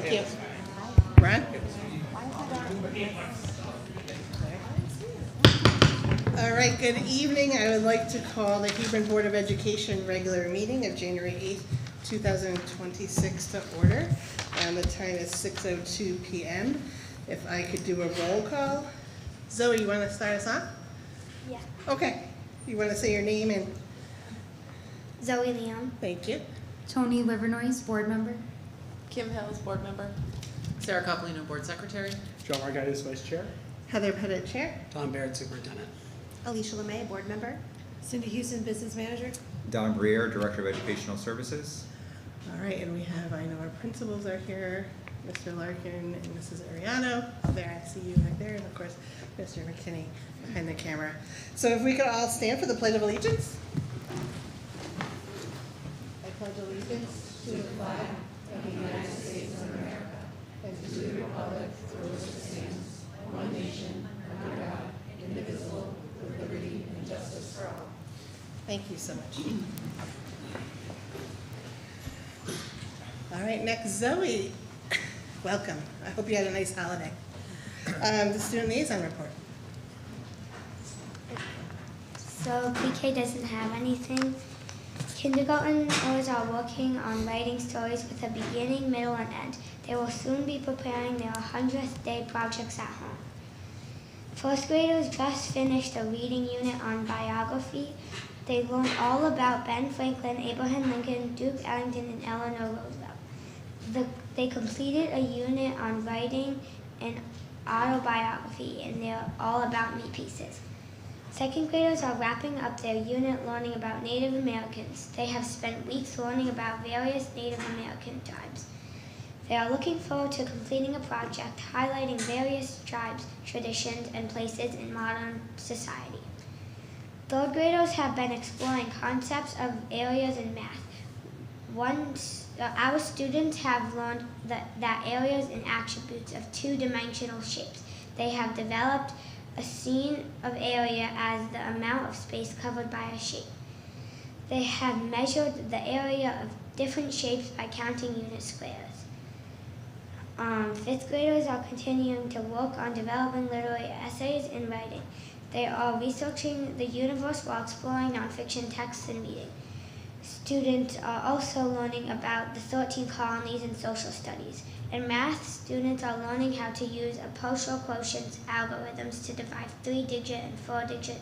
Thank you. Ron? All right, good evening. I would like to call the Hebron Board of Education regular meeting of January 8th, 2026 to order. And the time is 6:02 p.m. If I could do a roll call. Zoe, you want to start us off? Yeah. Okay. You want to say your name and? Zoe Leon. Thank you. Tony Livernoise, board member. Kim Hills, board member. Sarah Copolino, board secretary. Joe Margaitis, vice chair. Heather Pettit, chair. Tom Baird, superintendent. Alicia LeMay, board member. Cindy Houston, business manager. Don Briere, Director of Educational Services. All right, and we have, I know our principals are here, Mr. Larkin and Mrs. Ariano. Oh, there, I see you right there, and of course, Mr. McKinney behind the camera. So if we could all stand for the Pledge of Allegiance. I pledge allegiance to the flag of the United States of America and to the republic for which it stands, one nation, under God, indivisible, with liberty and justice for all. Thank you so much. All right, next, Zoe. Welcome. I hope you had a nice holiday. The student liaison report. So PK doesn't have anything. Kindergarteners are working on writing stories with a beginning, middle, and end. They will soon be preparing their 100th day projects at home. First graders just finished a reading unit on biography. They learned all about Ben Franklin, Abraham Lincoln, Duke Ellington, and Eleanor Roosevelt. They completed a unit on writing and autobiography, and they're all about me pieces. Second graders are wrapping up their unit learning about Native Americans. They have spent weeks learning about various Native American tribes. They are looking forward to completing a project highlighting various tribes, traditions, and places in modern society. Third graders have been exploring concepts of areas in math. Our students have learned that areas and attributes of two-dimensional shapes. They have developed a scene of area as the amount of space covered by a shape. They have measured the area of different shapes by counting unit squares. Fifth graders are continuing to work on developing literary essays and writing. They are researching the universe while exploring nonfiction texts and reading. Students are also learning about the 13 colonies and social studies. In math, students are learning how to use a partial quotient algorithms to divide 3-digit and 4-digit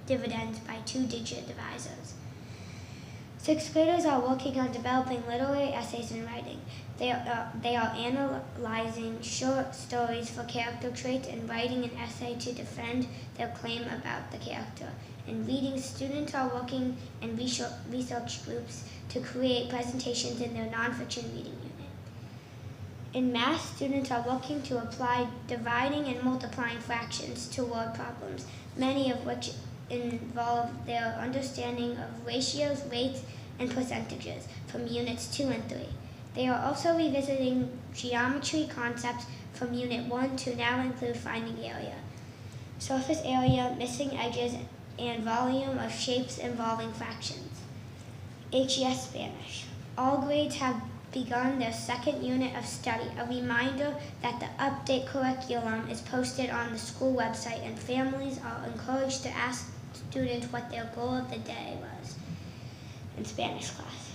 dividends by 2-digit divisors. Sixth graders are working on developing literary essays and writing. They are analyzing short stories for character traits and writing an essay to defend their claim about the character. In reading, students are working in research groups to create presentations in their nonfiction reading unit. In math, students are working to apply dividing and multiplying fractions to word problems, many of which involve their understanding of ratios, rates, and percentages from units 2 and 3. They are also revisiting geometry concepts from unit 1 to now include finding area, surface area, missing edges, and volume of shapes involving fractions. HES Spanish. All grades have begun their second unit of study. A reminder that the update curriculum is posted on the school website, and families are encouraged to ask students what their goal of the day was in Spanish class.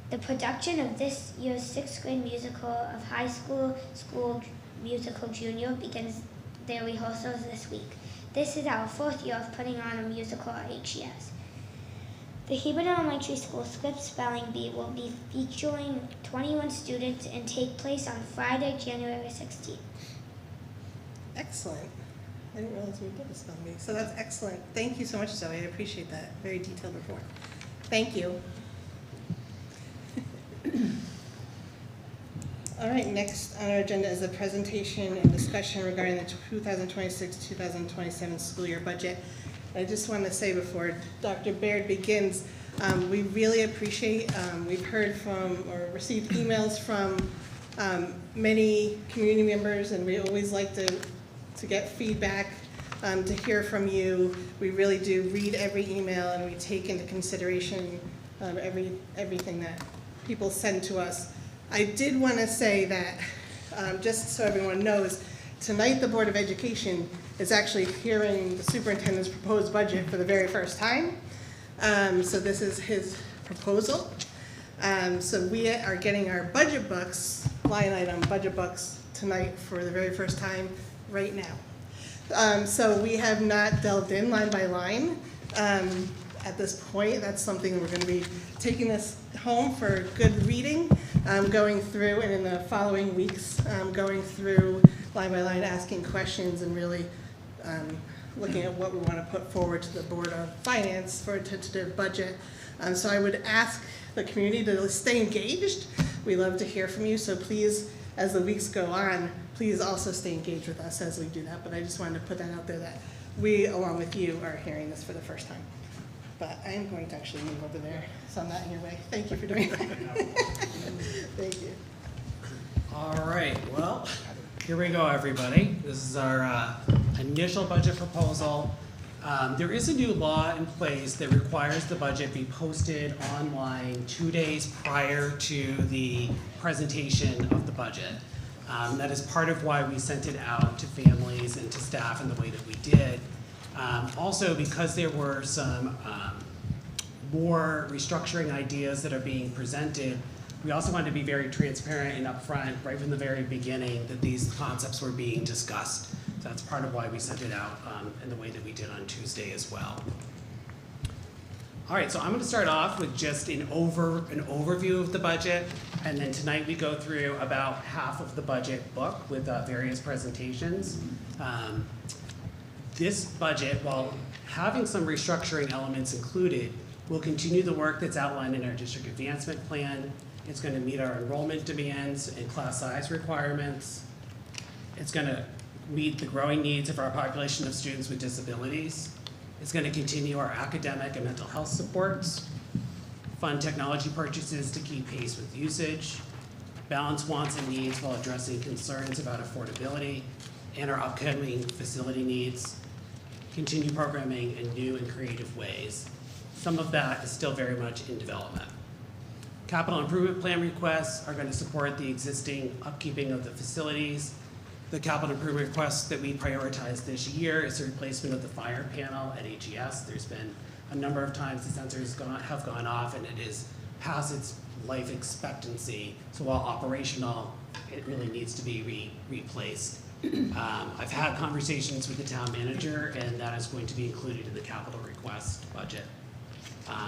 The production of this year's 6th grade musical of High School Musical Junior begins their rehearsals this week. This is our 4th year of putting on a musical at HES. The Hebron Elementary School Script Spelling Bee will be featuring 21 students and take place on Friday, January 16th. Excellent. I didn't realize we did a spelling bee. So that's excellent. Thank you so much, Zoe. I appreciate that. Very detailed report. Thank you. All right, next on our agenda is a presentation and discussion regarding the 2026-2027 school year budget. I just want to say before Dr. Baird begins, we really appreciate, we've heard from or received emails from many community members, and we always like to get feedback, to hear from you. We really do read every email, and we take into consideration everything that people send to us. I did want to say that, just so everyone knows, tonight the Board of Education is actually hearing the superintendent's proposed budget for the very first time. So this is his proposal. So we are getting our budget books, line item budget books tonight for the very first time right now. So we have not delved in line by line at this point. That's something that we're going to be taking this home for good reading, going through, and in the following weeks, going through line by line, asking questions, and really looking at what we want to put forward to the Board of Finance for a tentative budget. So I would ask the community to stay engaged. We love to hear from you, so please, as the weeks go on, please also stay engaged with us as we do that. But I just wanted to put that out there that we, along with you, are hearing this for the first time. But I am going to actually move over there, so I'm not in your way. Thank you for doing that. Thank you. All right, well, here we go, everybody. This is our initial budget proposal. There is a new law in place that requires the budget be posted online 2 days prior to the presentation of the budget. That is part of why we sent it out to families and to staff in the way that we did. Also, because there were some more restructuring ideas that are being presented, we also wanted to be very transparent and upfront right from the very beginning that these concepts were being discussed. So that's part of why we sent it out in the way that we did on Tuesday as well. All right, so I'm going to start off with just an overview of the budget, and then tonight we go through about half of the budget book with various presentations. This budget, while having some restructuring elements included, will continue the work that's outlined in our district advancement plan. It's going to meet our enrollment demands and class size requirements. It's going to meet the growing needs of our population of students with disabilities. It's going to continue our academic and mental health supports, fund technology purchases to keep pace with usage, balance wants and needs while addressing concerns about affordability and our upcoming facility needs, continue programming in new and creative ways. Some of that is still very much in development. Capital improvement plan requests are going to support the existing upkeeping of the facilities. The capital improvement requests that we prioritized this year is the replacement of the fire panel at AGS. There's been a number of times the sensors have gone off and it is past its life expectancy. So while operational, it really needs to be replaced. I've had conversations with the town manager, and that is going to be included in the capital request budget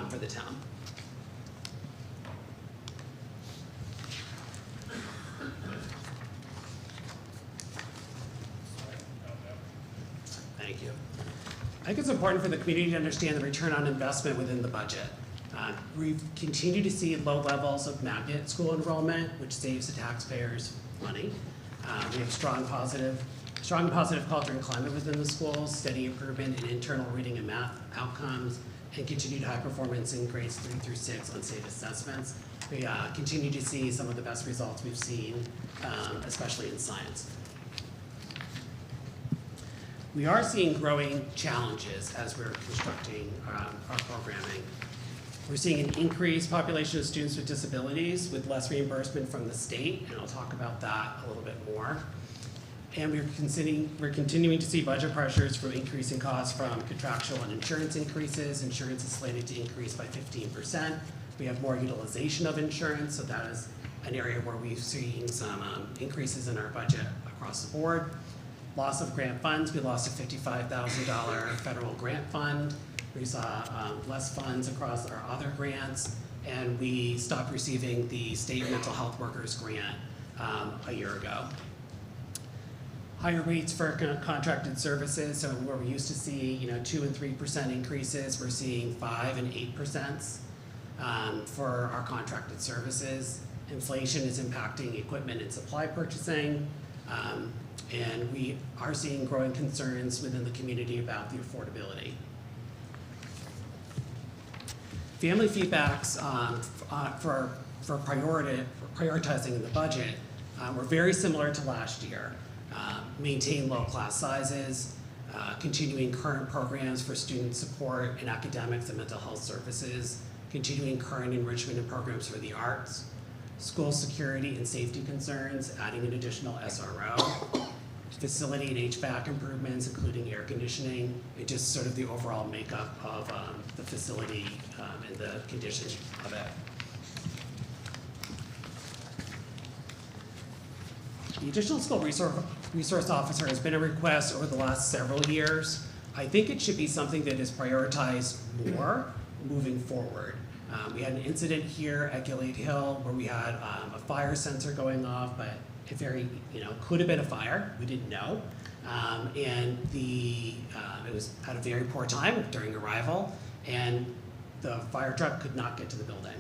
for the town. Thank you. I think it's important for the community to understand the return on investment within the budget. We've continued to see low levels of magnet school enrollment, which saves the taxpayers money. We have strong positive culture and climate within the schools, steady improvement in internal reading and math outcomes, and continued high performance in grades 3 through 6 on safe assessments. We continue to see some of the best results we've seen, especially in science. We are seeing growing challenges as we're constructing our programming. We're seeing an increased population of students with disabilities with less reimbursement from the state, and I'll talk about that a little bit more. And we're continuing to see budget pressures from increasing costs from contractual and insurance increases. Insurance is slated to increase by 15%. We have more utilization of insurance, so that is an area where we've seen some increases in our budget across the board. Loss of grant funds, we lost a $55,000 federal grant fund. We saw less funds across our other grants, and we stopped receiving the state mental health workers grant a year ago. Higher rates for contracted services, so where we used to see 2 and 3% increases, we're seeing 5 and 8% for our contracted services. Inflation is impacting equipment and supply purchasing. And we are seeing growing concerns within the community about the affordability. Family feedbacks for prioritizing the budget were very similar to last year. Maintain low class sizes, continuing current programs for student support in academics and mental health services, continuing current enrichment and programs for the arts, school security and safety concerns, adding an additional SRO, facility and HVAC improvements, including air conditioning, and just sort of the overall makeup of the facility and the conditions of it. The additional school resource officer has been a request over the last several years. I think it should be something that is prioritized more moving forward. We had an incident here at Gilead Hill where we had a fire sensor going off, but it could have been a fire. We didn't know, and it was at a very poor time during arrival, and the fire truck could not get to the building.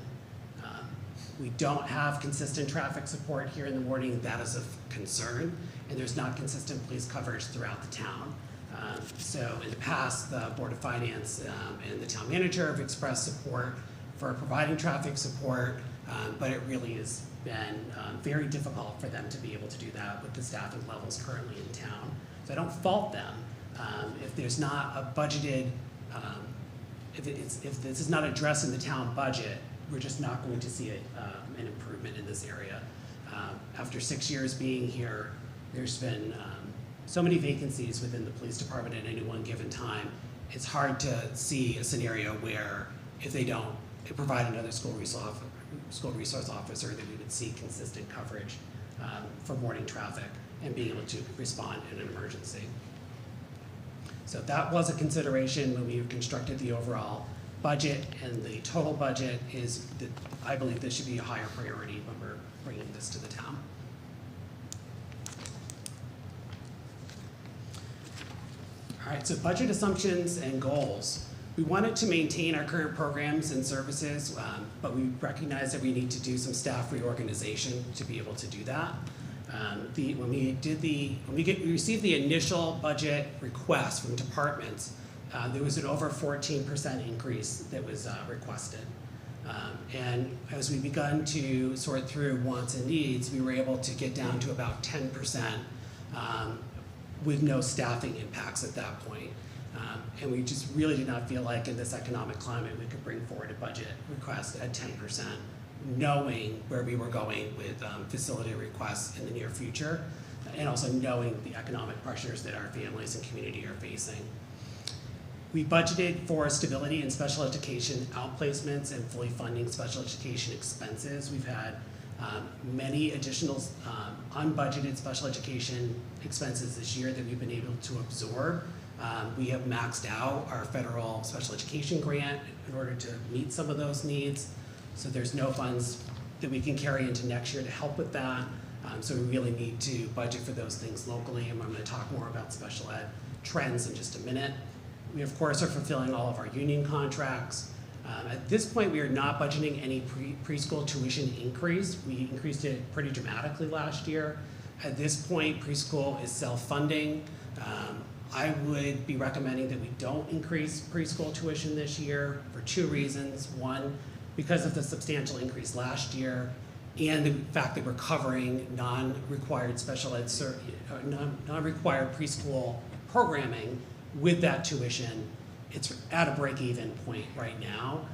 We don't have consistent traffic support here in the morning. That is of concern, and there's not consistent police coverage throughout the town. So in the past, the Board of Finance and the town manager have expressed support for providing traffic support, but it really has been very difficult for them to be able to do that with the staffing levels currently in town. So I don't fault them. If there's not a budgeted, if this is not addressed in the town budget, we're just not going to see an improvement in this area. After 6 years being here, there's been so many vacancies within the police department at any one given time. It's hard to see a scenario where if they don't provide another school resource officer, that we would see consistent coverage for morning traffic and being able to respond in an emergency. So that was a consideration when we constructed the overall budget, and the total budget is that I believe this should be a higher priority when we're bringing this to the town. All right, so budget assumptions and goals. We wanted to maintain our current programs and services, but we recognize that we need to do some staff reorganization to be able to do that. When we received the initial budget request from departments, there was an over 14% increase that was requested. And as we begun to sort through wants and needs, we were able to get down to about 10% with no staffing impacts at that point. And we just really did not feel like in this economic climate we could bring forward a budget request at 10%, knowing where we were going with facility requests in the near future, and also knowing the economic pressures that our families and community are facing. We budgeted for stability in special education outplacements and fully funding special education expenses. We've had many additional unbudgeted special education expenses this year that we've been able to absorb. We have maxed out our federal special education grant in order to meet some of those needs. So there's no funds that we can carry into next year to help with that. So we really need to budget for those things locally, and I'm going to talk more about special ed trends in just a minute. We, of course, are fulfilling all of our union contracts. At this point, we are not budgeting any preschool tuition increase. We increased it pretty dramatically last year. At this point, preschool is self-funding. I would be recommending that we don't increase preschool tuition this year for two reasons. One, because of the substantial increase last year, and the fact that we're covering non-required special ed, non-required preschool programming with that tuition. It's at a break-even point right now.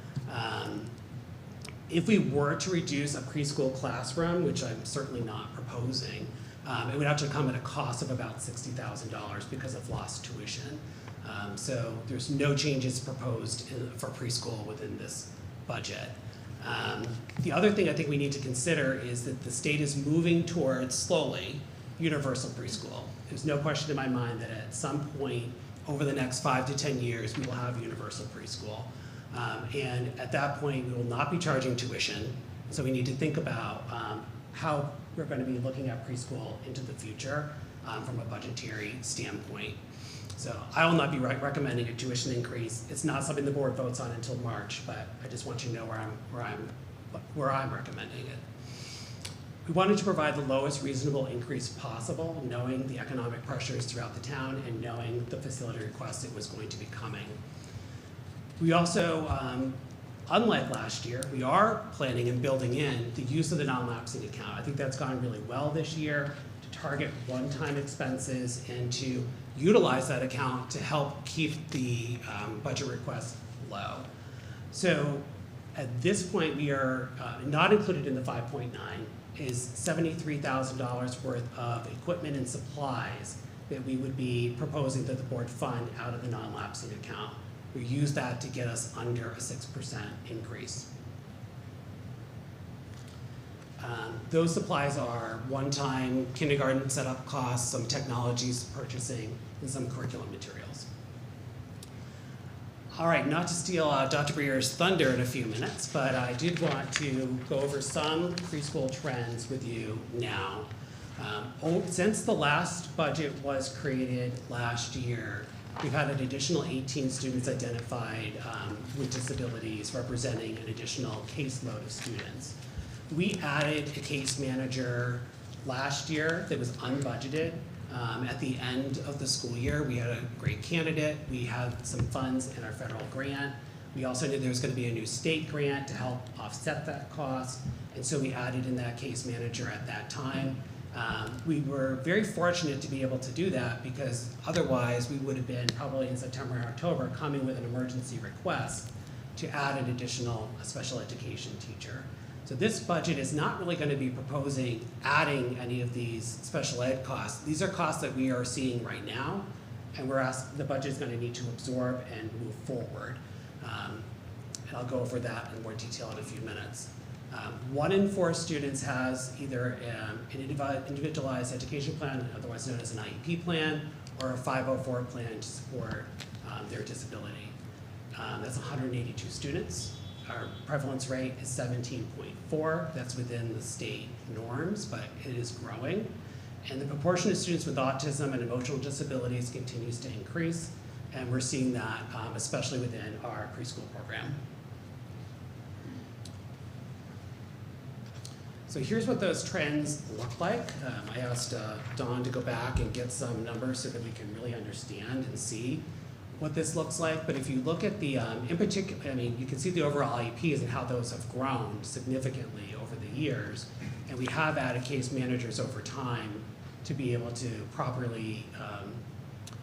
If we were to reduce a preschool classroom, which I'm certainly not proposing, it would actually come at a cost of about $60,000 because of lost tuition. So there's no changes proposed for preschool within this budget. The other thing I think we need to consider is that the state is moving towards, slowly, universal preschool. There's no question in my mind that at some point over the next 5 to 10 years, we will have universal preschool. And at that point, we will not be charging tuition. So we need to think about how we're going to be looking at preschool into the future from a budgetary standpoint. So I will not be recommending a tuition increase. It's not something the board votes on until March, but I just want you to know where I'm recommending it. We wanted to provide the lowest reasonable increase possible, knowing the economic pressures throughout the town and knowing the facility request that was going to be coming. We also, unlike last year, we are planning and building in the use of the non-lapsing account. I think that's gone really well this year to target one-time expenses and to utilize that account to help keep the budget request low. So At this point, we are not included in the 5.9 is $73,000 worth of equipment and supplies that we would be proposing that the board fund out of the non-lapsing account. We use that to get us under a 6% increase. Those supplies are one-time kindergarten setup costs, some technologies purchasing, and some curriculum materials. All right, not to steal Dr. Breer's thunder in a few minutes, but I did want to go over some preschool trends with you now. Since the last budget was created last year, we've had an additional 18 students identified with disabilities, representing an additional caseload of students. We added a case manager last year that was unbudgeted. At the end of the school year, we had a great candidate. We had some funds in our federal grant. We also knew there was going to be a new state grant to help offset that cost, and so we added in that case manager at that time. We were very fortunate to be able to do that because otherwise we would have been probably in September or October coming with an emergency request to add an additional special education teacher. So this budget is not really going to be proposing adding any of these special ed costs. These are costs that we are seeing right now, and the budget is going to need to absorb and move forward. And I'll go over that in more detail in a few minutes. 1 in 4 students has either an individualized education plan, otherwise known as an IEP plan, or a 504 plan to support their disability. That's 182 students. Our prevalence rate is 17.4. That's within the state norms, but it is growing. And the proportion of students with autism and emotional disabilities continues to increase, and we're seeing that especially within our preschool program. So here's what those trends look like. I asked Dawn to go back and get some numbers so that we can really understand and see what this looks like. But if you look at the, in particular, I mean, you can see the overall IEPs and how those have grown significantly over the years. And we have added case managers over time to be able to properly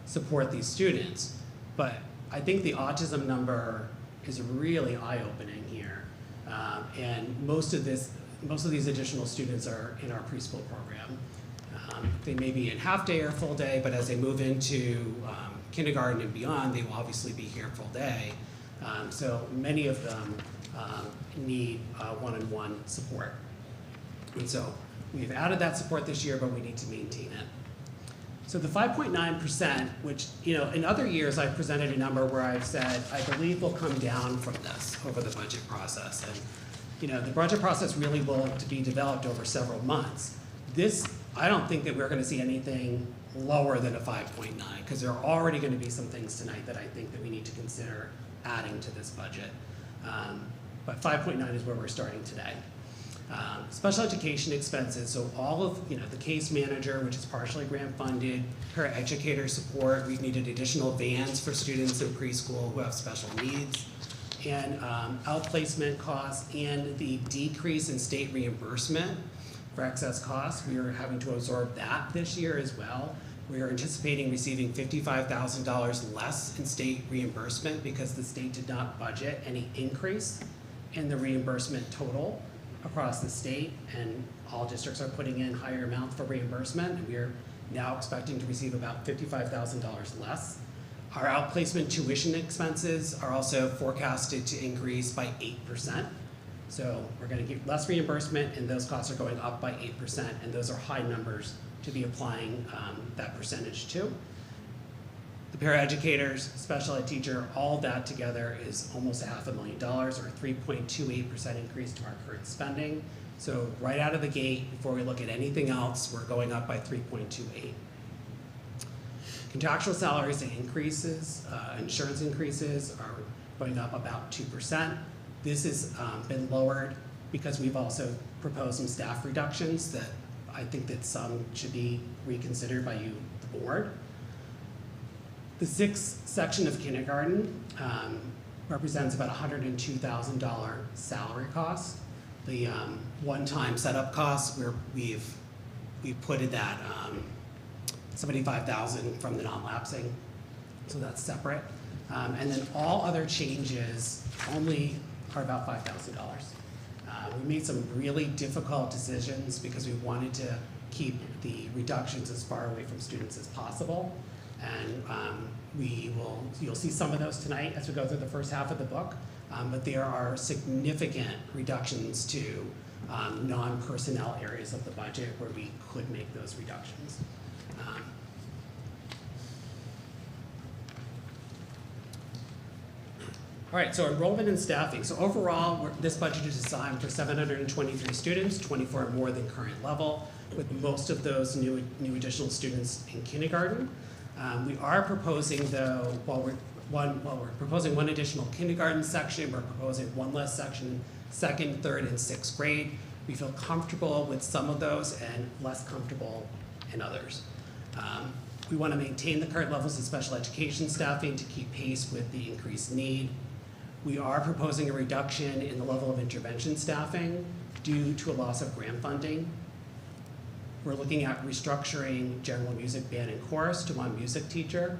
support these students. But I think the autism number is really eye-opening here. And most of these additional students are in our preschool program. They may be in half day or full day, but as they move into kindergarten and beyond, they will obviously be here full day. So many of them need one-on-one support. And so we've added that support this year, but we need to maintain it. So the 5.9%, which, you know, in other years I've presented a number where I've said, I believe will come down from this over the budget process. And, you know, the budget process really will be developed over several months. This, I don't think that we're going to see anything lower than a 5.9, because there are already going to be some things tonight that I think that we need to consider adding to this budget. But 5.9 is where we're starting today. Special education expenses, so all of, you know, the case manager, which is partially grant funded, paraeducator support, we've needed additional vans for students in preschool who have special needs, and outplacement costs, and the decrease in state reimbursement for excess costs. We are having to absorb that this year as well. We are anticipating receiving $55,000 less in state reimbursement because the state did not budget any increase in the reimbursement total across the state, and all districts are putting in higher amounts for reimbursement, and we are now expecting to receive about $55,000 less. Our outplacement tuition expenses are also forecasted to increase by 8%. So we're going to get less reimbursement, and those costs are going up by 8%, and those are high numbers to be applying that percentage to. The paraeducators, special ed teacher, all that together is almost $500,000, or a 3.28% increase to our current spending. So right out of the gate, before we look at anything else, we're going up by 3.28. Contractual salaries and increases, insurance increases are going up about 2%. This has been lowered because we've also proposed some staff reductions that I think that some should be reconsidered by you, the board. The sixth section of kindergarten represents about $102,000 salary costs. The one-time setup costs, we've put in that $75,000 from the non-lapsing, so that's separate. And then all other changes only are about $5,000. We made some really difficult decisions because we wanted to keep the reductions as far away from students as possible. And you'll see some of those tonight as we go through the first half of the book, but there are significant reductions to non-personnel areas of the budget where we could make those reductions. All right, so enrollment and staffing. So overall, this budget is designed for 723 students, 24 more than current level, with most of those new additional students in kindergarten. We are proposing, though, while we're proposing one additional kindergarten section, we're proposing one less section in second, third, and sixth grade. We feel comfortable with some of those and less comfortable in others. We want to maintain the current levels of special education staffing to keep pace with the increased need. We are proposing a reduction in the level of intervention staffing due to a loss of grant funding. We're looking at restructuring general music, band, and chorus to one music teacher.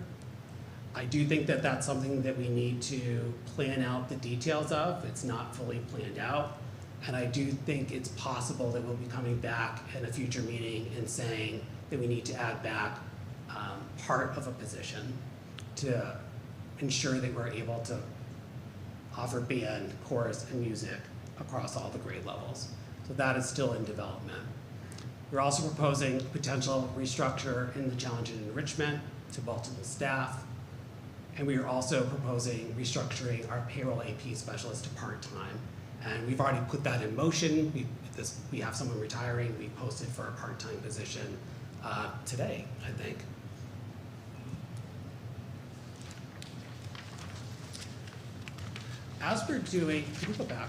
I do think that that's something that we need to plan out the details of. It's not fully planned out. And I do think it's possible that we'll be coming back in a future meeting and saying that we need to add back part of a position to ensure that we're able to offer band, chorus, and music across all the grade levels. So that is still in development. We're also proposing potential restructure in the challenge and enrichment to multiple staff. And we are also proposing restructuring our payroll AP specialist to part-time. And we've already put that in motion. We have someone retiring. We posted for a part-time position today, I think. As we're doing, can you go back?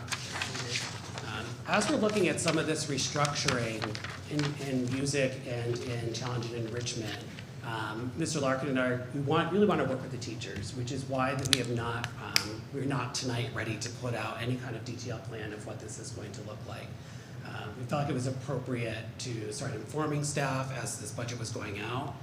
As we're looking at some of this restructuring in music and in challenge and enrichment, Mr. Larkin and I, really want to work with the teachers, which is why that we're not tonight ready to put out any kind of detailed plan of what this is going to look like. We felt like it was appropriate to start informing staff as this budget was going out,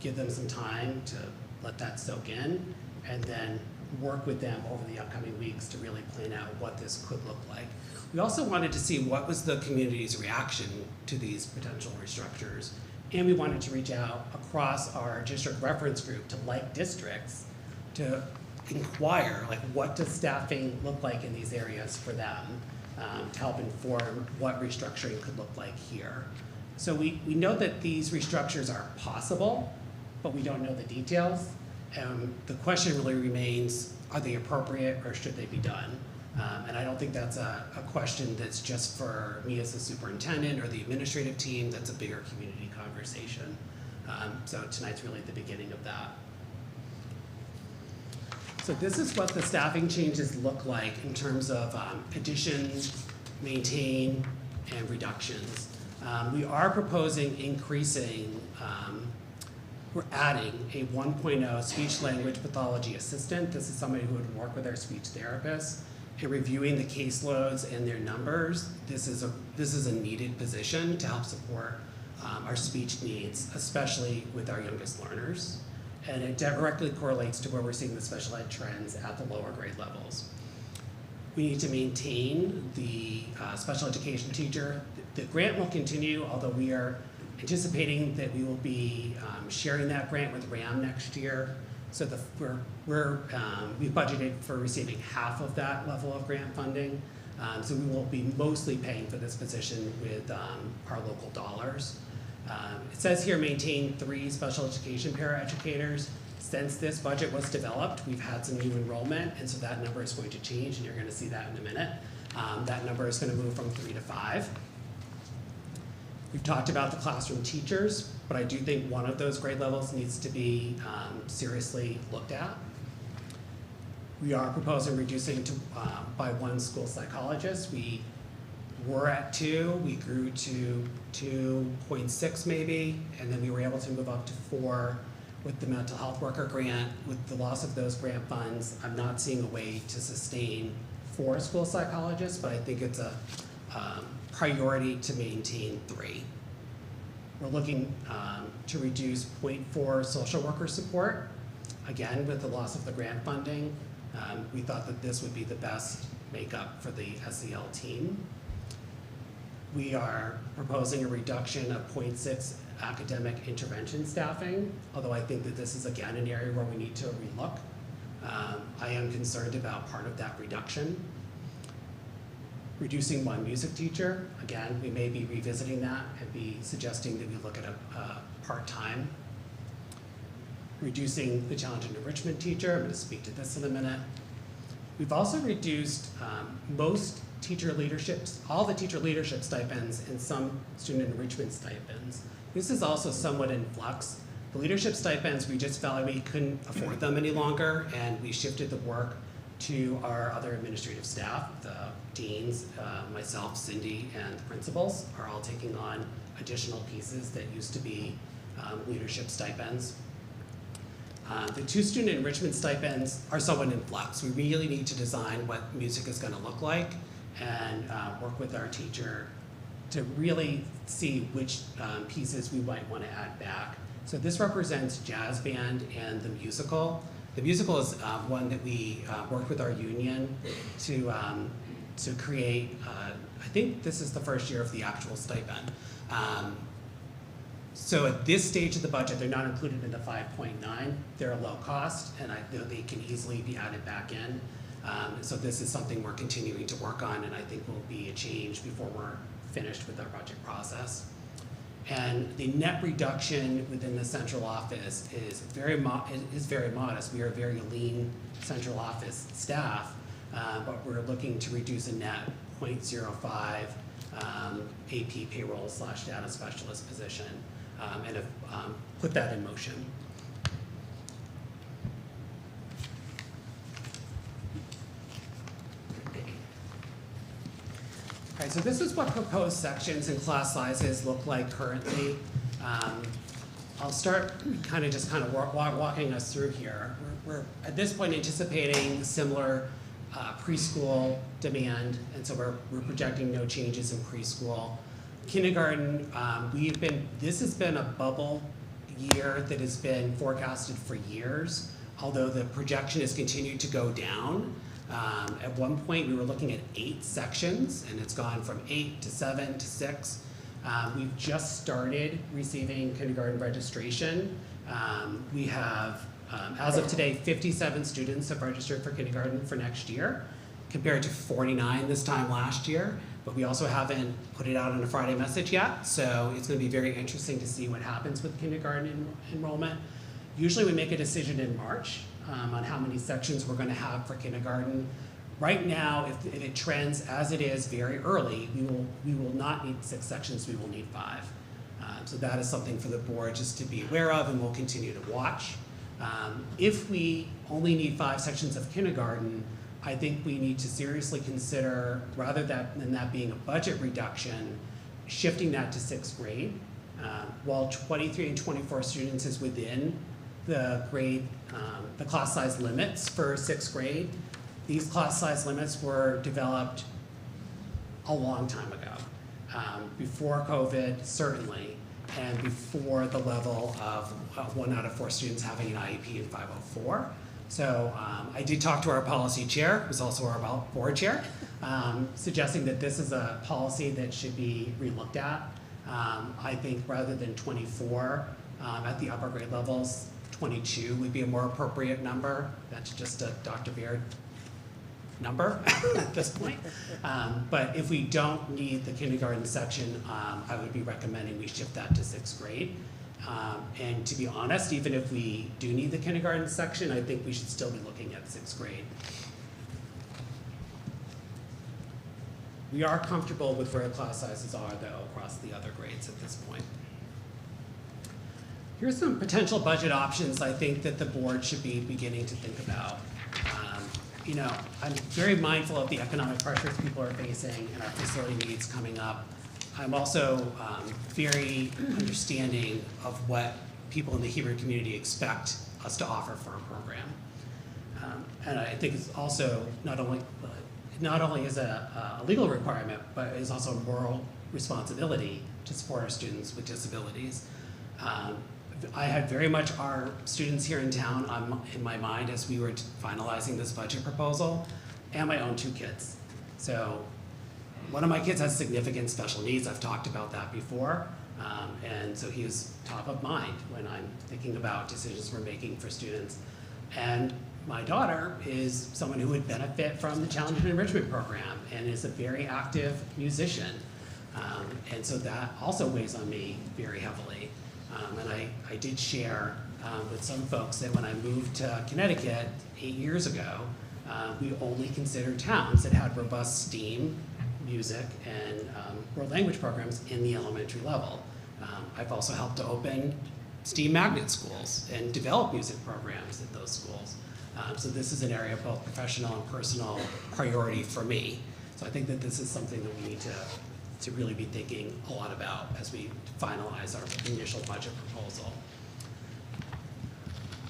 give them some time to let that soak in, and then work with them over the upcoming weeks to really plan out what this could look like. We also wanted to see what was the community's reaction to these potential restructures, and we wanted to reach out across our district reference group to like districts to inquire, like, what does staffing look like in these areas for them, to help inform what restructuring could look like here. So we know that these restructures are possible, but we don't know the details. The question really remains, are they appropriate or should they be done? And I don't think that's a question that's just for me as the superintendent or the administrative team. That's a bigger community conversation. So tonight's really the beginning of that. So this is what the staffing changes look like in terms of additions, maintain, and reductions. We are proposing increasing, we're adding a 1.0 speech language pathology assistant. This is somebody who would work with our speech therapists and reviewing the caseloads and their numbers. This is a needed position to help support our speech needs, especially with our youngest learners. And it directly correlates to where we're seeing the special ed trends at the lower grade levels. We need to maintain the special education teacher. The grant will continue, although we are anticipating that we will be sharing that grant with RAM next year. So we've budgeted for receiving half of that level of grant funding. So we will be mostly paying for this position with our local dollars. It says here maintain 3 special education paraeducators. Since this budget was developed, we've had some new enrollment, and so that number is going to change, and you're going to see that in a minute. That number is going to move from 3 to 5. We've talked about the classroom teachers, but I do think one of those grade levels needs to be seriously looked at. We are proposing reducing to by 1 school psychologist. We were at 2, we grew to 2.6 maybe, and then we were able to move up to 4 with the mental health worker grant. With the loss of those grant funds, I'm not seeing a way to sustain 4 school psychologists, but I think it's a priority to maintain 3. We're looking to reduce 0.4 social worker support, again with the loss of the grant funding. We thought that this would be the best makeup for the SEL team. We are proposing a reduction of 0.6 academic intervention staffing, although I think that this is again an area where we need to relook. I am concerned about part of that reduction. Reducing one music teacher, again, we may be revisiting that and be suggesting that we look at a part-time. Reducing the challenge and enrichment teacher, I'm going to speak to this in a minute. We've also reduced most teacher leaderships, all the teacher leadership stipends and some student enrichment stipends. This is also somewhat in flux. The leadership stipends, we just felt like we couldn't afford them any longer, and we shifted the work to our other administrative staff. The deans, myself, Cindy, and the principals are all taking on additional pieces that used to be leadership stipends. The two student enrichment stipends are somewhat in flux. We really need to design what music is going to look like and work with our teacher to really see which pieces we might want to add back. So this represents jazz band and the musical. The musical is one that we worked with our union to create. I think this is the first year of the actual stipend. So at this stage of the budget, they're not included in the 5.9. They're a low cost, and I know they can easily be added back in. So this is something we're continuing to work on, and I think will be a change before we're finished with our budget process. And the net reduction within the central office is very modest. We are a very lean central office staff, but we're looking to reduce a net 0.05 AP payroll / data specialist position, and have put that in motion. All right, so this is what proposed sections and class sizes look like currently. I'll start kind of walking us through here. We're at this point anticipating similar preschool demand, and so we're projecting no changes in preschool. Kindergarten, this has been a bubble year that has been forecasted for years, although the projection has continued to go down. At one point, we were looking at 8 sections, and it's gone from 8 to 7 to 6. We've just started receiving kindergarten registration. We have, as of today, 57 students have registered for kindergarten for next year, compared to 49 this time last year. But we also haven't put it out on a Friday message yet, so it's going to be very interesting to see what happens with kindergarten enrollment. Usually we make a decision in March on how many sections we're going to have for kindergarten. Right now, if it trends as it is very early, we will not need 6 sections, we will need 5. So that is something for the board just to be aware of, and we'll continue to watch. If we only need 5 sections of kindergarten, I think we need to seriously consider, rather than that being a budget reduction, shifting that to 6th grade. While 23 and 24 students is within the grade, the class size limits for 6th grade, these class size limits were developed a long time ago, before COVID, certainly, and before the level of 1 out of 4 students having an IEP in 504. So I did talk to our policy chair, who's also our board chair, suggesting that this is a policy that should be relooked at. I think rather than 24 at the upper grade levels, 22 would be a more appropriate number. That's just a Dr. Beard number at this point. But if we don't need the kindergarten section, I would be recommending we shift that to 6th grade. And to be honest, even if we do need the kindergarten section, I think we should still be looking at 6th grade. We are comfortable with where class sizes are, though, across the other grades at this point. Here's some potential budget options I think that the board should be beginning to think about. I'm very mindful of the economic pressures people are facing and our facility needs coming up. I'm also very understanding of what people in the Hebron community expect us to offer for our program. And I think it's also not only is a legal requirement, but is also a moral responsibility to support our students with disabilities. I had very much our students here in town in my mind as we were finalizing this budget proposal, and my own 2 kids. So one of my kids has significant special needs. I've talked about that before. And so he is top of mind when I'm thinking about decisions we're making for students. And my daughter is someone who would benefit from the Challenge and Enrichment Program and is a very active musician. And so that also weighs on me very heavily. And I did share with some folks that when I moved to Connecticut 8 years ago, we only considered towns that had robust STEAM, music, and world language programs in the elementary level. I've also helped to open STEAM magnet schools and develop music programs at those schools. So this is an area of both professional and personal priority for me. So I think that this is something that we need to really be thinking a lot about as we finalize our initial budget proposal.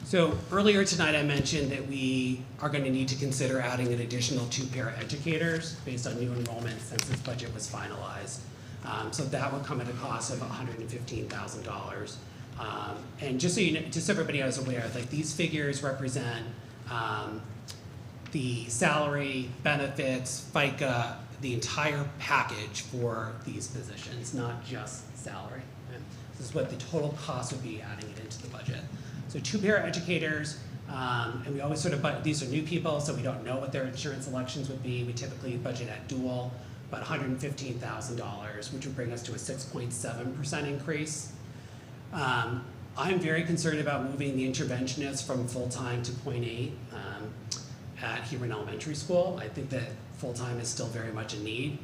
So earlier tonight I mentioned that we are going to need to consider adding an additional 2 paraeducators based on new enrollment since this budget was finalized. So that would come at a cost of $115,000. And just so you know, just so everybody is aware, like these figures represent the salary, benefits, FICA, the entire package for these positions, not just salary. Okay? This is what the total cost would be adding it into the budget. So 2 paraeducators, and we always sort of, these are new people, so we don't know what their insurance elections would be. We typically budget at dual, about $115,000, which would bring us to a 6.7% increase. I'm very concerned about moving the interventionist from full-time to .8 at Hebron Elementary School. I think that full-time is still very much a need.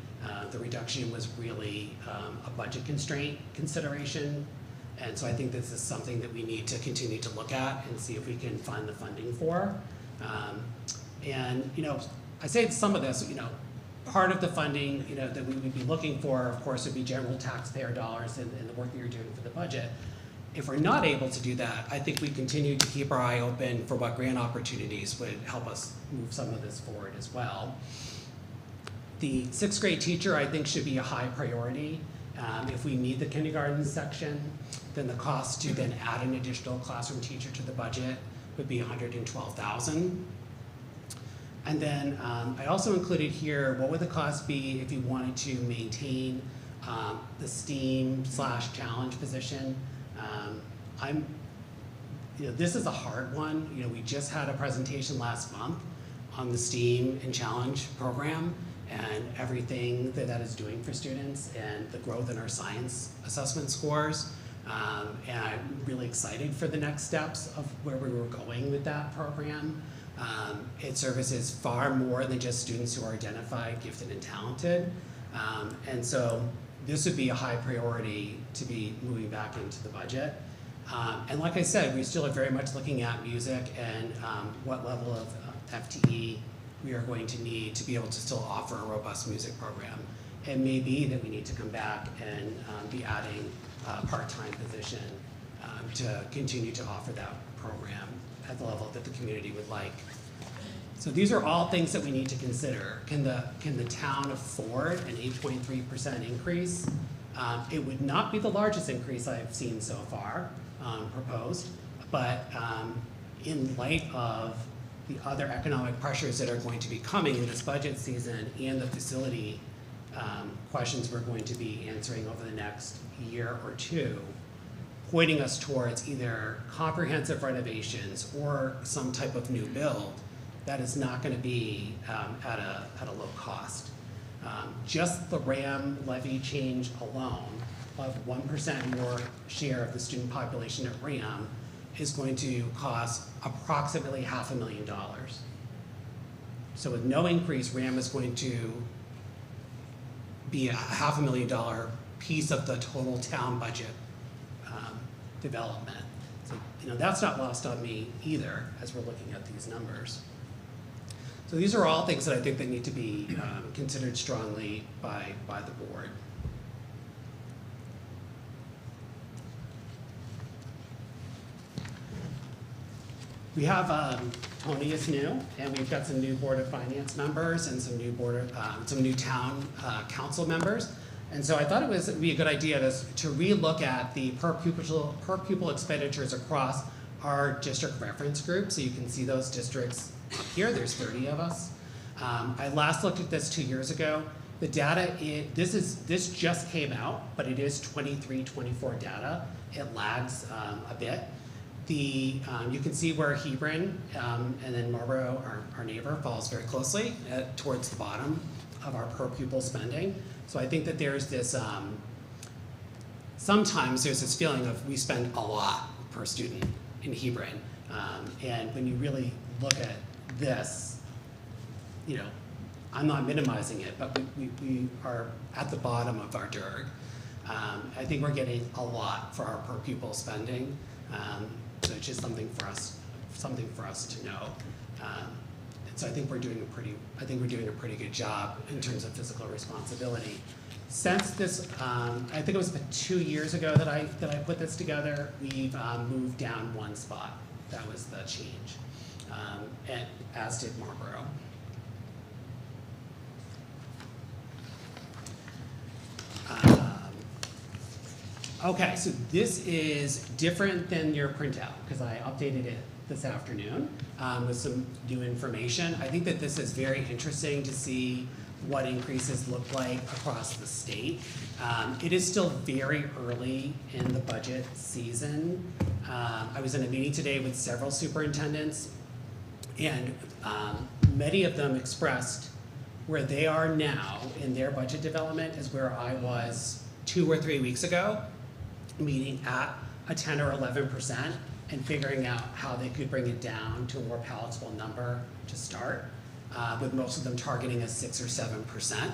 The reduction was really a budget constraint consideration. And so I think this is something that we need to continue to look at and see if we can find the funding for. And, you know, I say some of this, you know, part of the funding, you know, that we would be looking for, of course, would be general taxpayer dollars in the work that you're doing for the budget. If we're not able to do that, I think we continue to keep our eye open for what grant opportunities would help us move some of this forward as well. The 6th grade teacher, I think, should be a high priority. If we need the kindergarten section, then the cost to then add an additional classroom teacher to the budget would be $112,000. And then I also included here, what would the cost be if you wanted to maintain the STEAM/challenge position? You know, this is a hard one. You know, we just had a presentation last month on the STEAM and challenge program and everything that that is doing for students and the growth in our science assessment scores. And I'm really excited for the next steps of where we were going with that program. It services far more than just students who are identified, gifted, and talented. And so this would be a high priority to be moving back into the budget. And like I said, we still are very much looking at music and what level of FTE we are going to need to be able to still offer a robust music program. It may be that we need to come back and be adding a part-time position to continue to offer that program at the level that the community would like. So these are all things that we need to consider. Can the town afford an 8.3% increase? It would not be the largest increase I've seen so far proposed, but in light of the other economic pressures that are going to be coming in this budget season and the facility questions we're going to be answering over the next year or two, pointing us towards either comprehensive renovations or some type of new build, that is not going to be at a low cost. Just the RAM levy change alone of 1% more share of the student population at RAM is going to cost approximately $500,000. So with no increase, RAM is going to be a $500,000 piece of the total town budget development. So, you know, that's not lost on me either as we're looking at these numbers. So these are all things that I think that need to be considered strongly by the board. We have Tony is new, and we've got some new Board of Finance members and some new some new town council members. And so I thought it would be a good idea to relook at the per pupil expenditures across our district reference group. So you can see those districts up here. There's 30 of us. I last looked at this 2 years ago. The data, this just came out, but it is 23-24 data. It lags a bit. You can see where Hebron and then Marlboro, our neighbor, falls very closely towards the bottom of our per pupil spending. So I think that there's this, sometimes there's this feeling of we spend a lot per student in Hebron. And when you really look at this, you know, I'm not minimizing it, but we are at the bottom of our DIRG. I think we're getting a lot for our per pupil spending. So it's just something for us to know. And so I think we're doing a pretty good job in terms of fiscal responsibility. Since this, I think it was about 2 years ago that I put this together, we've moved down one spot. That was the change, and as did Marlboro. Okay, so this is different than your printout because I updated it this afternoon with some new information. I think that this is very interesting to see what increases look like across the state. It is still very early in the budget season. I was in a meeting today with several superintendents, and many of them expressed where they are now in their budget development is where I was 2 or 3 weeks ago, meeting at a 10 or 11% and figuring out how they could bring it down to a more palatable number to start, with most of them targeting a 6 or 7%,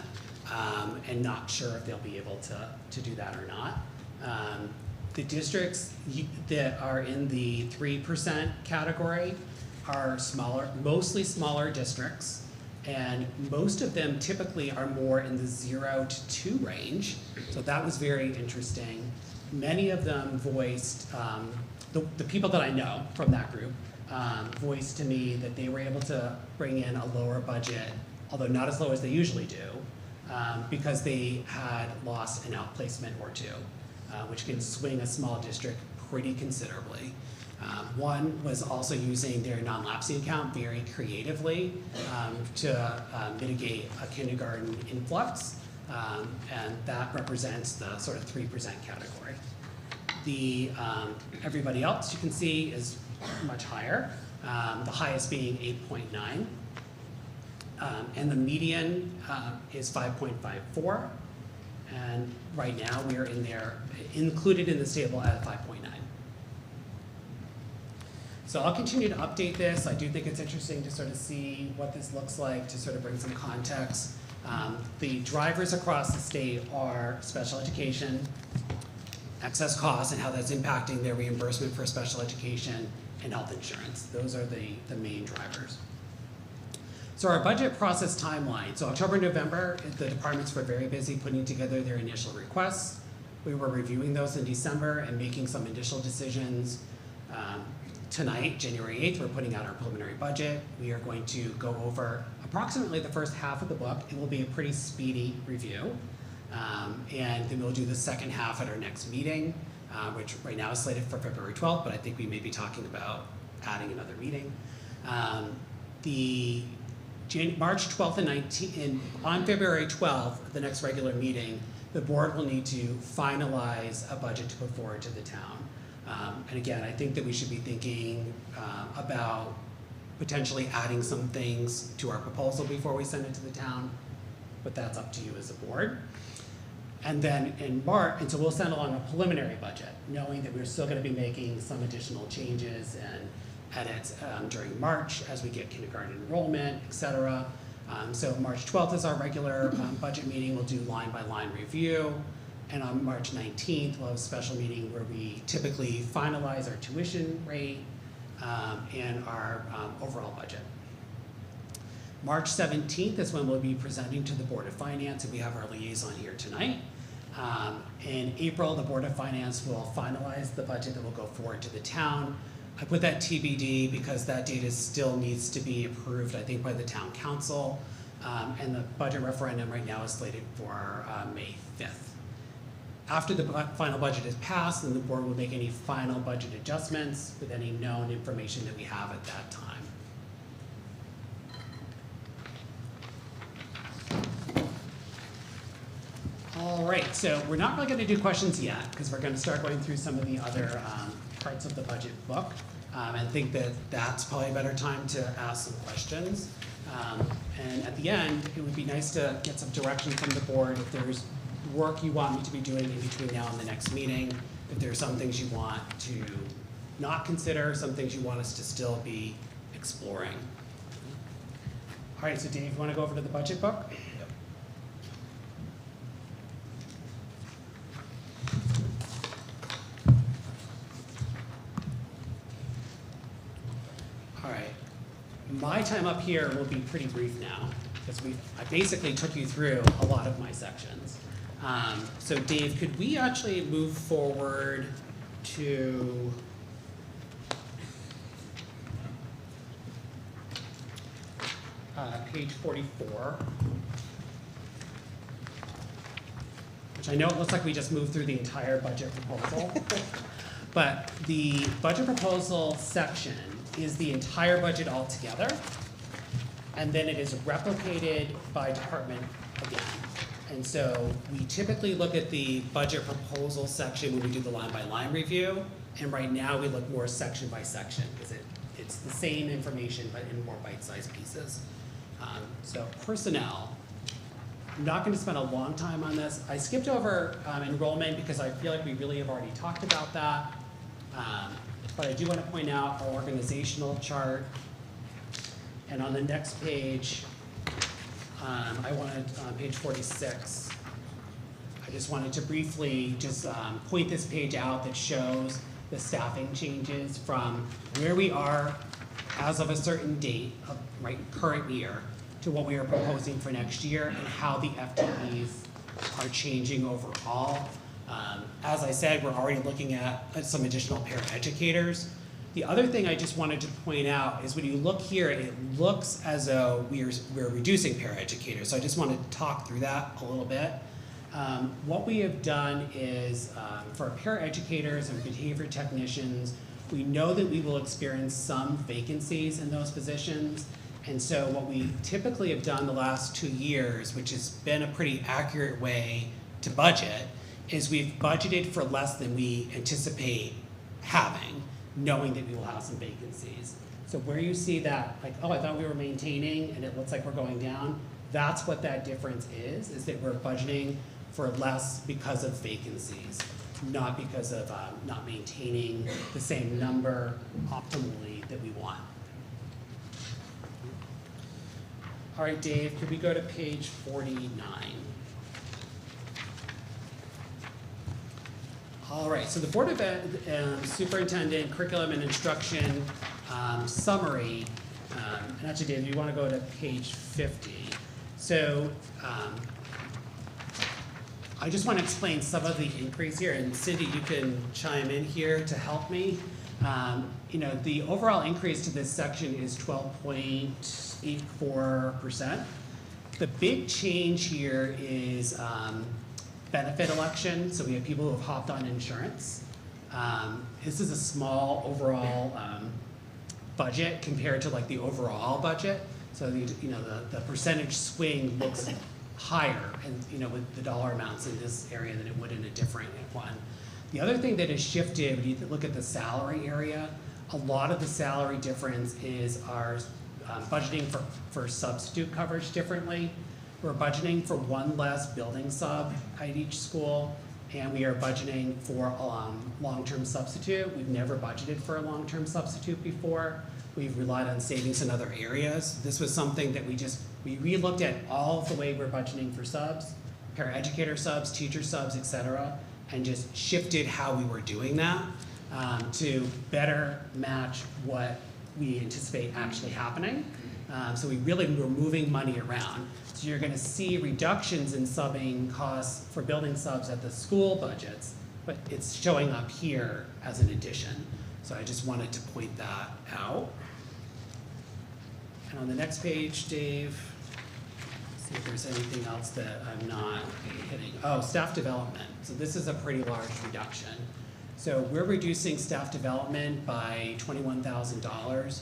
and not sure if they'll be able to do that or not. The districts that are in the 3% category are smaller, mostly smaller districts, and most of them typically are more in the 0 to 2 range. So that was very interesting. Many of them voiced, the people that I know from that group, voiced to me that they were able to bring in a lower budget, although not as low as they usually do, because they had lost an outplacement or two, which can swing a small district pretty considerably. One was also using their non-lapsing account very creatively to mitigate a kindergarten influx, and that represents the sort of 3% category. Everybody else you can see is much higher, the highest being 8.9, and the median is 5.54, and right now we are included in this table at 5.9. So I'll continue to update this. I do think it's interesting to sort of see what this looks like, to sort of bring some context. The drivers across the state are special education, excess costs, and how that's impacting their reimbursement for special education, and health insurance. Those are the main drivers. So our budget process timeline. So October, November, the departments were very busy putting together their initial requests. We were reviewing those in December and making some initial decisions. Tonight, January 8th, we're putting out our preliminary budget. We are going to go over approximately the first half of the book. It will be a pretty speedy review. And then we'll do the second half at our next meeting, which right now is slated for February 12th, but I think we may be talking about adding another meeting. The March 12th and 19th, and on February 12th, the next regular meeting, the board will need to finalize a budget to put forward to the town. And again, I think that we should be thinking about potentially adding some things to our proposal before we send it to the town, but that's up to you as a board. And then in March, and so we'll send along a preliminary budget, knowing that we're still going to be making some additional changes and edits during March as we get kindergarten enrollment, et cetera. So March 12th is our regular budget meeting. We'll do line-by-line review. And on March 19th, we'll have a special meeting where we typically finalize our tuition rate and our overall budget. March 17th is when we'll be presenting to the Board of Finance, and we have our liaison here tonight. In April, the Board of Finance will finalize the budget that will go forward to the town. I put that TBD because that data still needs to be approved, I think, by the town council. And the budget referendum right now is slated for May 5th. After the final budget is passed, then the board will make any final budget adjustments with any known information that we have at that time. All right, so we're not really going to do questions yet because we're going to start going through some of the other parts of the budget book. And think that that's probably a better time to ask some questions. And at the end, it would be nice to get some direction from the board if there's work you want me to be doing in between now and the next meeting, if there's some things you want to not consider, some things you want us to still be exploring. All right, so Dave, you want to go over to the budget book? Yep. All right, my time up here will be pretty brief now because I basically took you through a lot of my sections. So Dave, could we actually move forward to page 44, which I know it looks like we just moved through the entire budget proposal, but the budget proposal section is the entire budget altogether, and then it is replicated by department again. And so we typically look at the budget proposal section when we do the line-by-line review, and right now we look more section by section because it's the same information but in more bite-sized pieces. So personnel, I'm not going to spend a long time on this. I skipped over enrollment because I feel like we really have already talked about that. But I do want to point out our organizational chart, and on the next page, I wanted, on page 46, I just wanted to briefly just point this page out that shows the staffing changes from where we are as of a certain date, of current year, to what we are proposing for next year and how the FTEs are changing overall. As I said, we're already looking at some additional paraeducators. The other thing I just wanted to point out is when you look here, it looks as though we're reducing paraeducators. So I just want to talk through that a little bit. What we have done is for paraeducators and behavior technicians, we know that we will experience some vacancies in those positions. And so what we typically have done the last 2 years, which has been a pretty accurate way to budget, is we've budgeted for less than we anticipate having, knowing that we will have some vacancies. So where you see that, like, oh, I thought we were maintaining and it looks like we're going down, that's what that difference is that we're budgeting for less because of vacancies, not because of not maintaining the same number optimally that we want. All right, Dave, could we go to page 49? All right, so the Board of Ed Superintendent Curriculum and Instruction summary, and actually, Dave, you want to go to page 50. So I just want to explain some of the increase here, and Cindy, you can chime in here to help me. You know, the overall increase to this section is 12.84%. The big change here is benefit election. So we have people who have hopped on insurance. This is a small overall budget compared to like the overall budget. So the percentage swing looks higher, and with the dollar amounts in this area than it would in a different one. The other thing that has shifted, when you look at the salary area, a lot of the salary difference is our budgeting for substitute coverage differently. We're budgeting for one less building sub at each school, and we are budgeting for long-term substitute. We've never budgeted for a long-term substitute before. We've relied on savings in other areas. This was something that we re-looked at all of the way we're budgeting for subs, paraeducator subs, teacher subs, et cetera, and just shifted how we were doing that to better match what we anticipate actually happening. So we really were moving money around. So you're going to see reductions in subbing costs for building subs at the school budgets, but it's showing up here as an addition. So I just wanted to point that out. And on the next page, Dave, see if there's anything else that I'm not hitting. Oh, staff development. So this is a pretty large reduction. So we're reducing staff development by $21,000,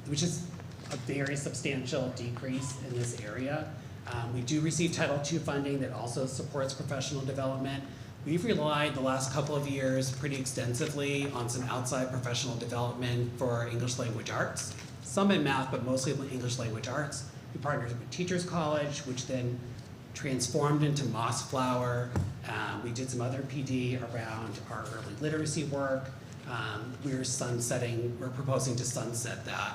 which is a very substantial decrease in this area. We do receive Title II funding that also supports professional development. We've relied the last couple of years pretty extensively on some outside professional development for English language arts, some in math, but mostly English language arts. We partnered with Teachers College, which then transformed into Mossflower. We did some other PD around our early literacy work. We're proposing to sunset that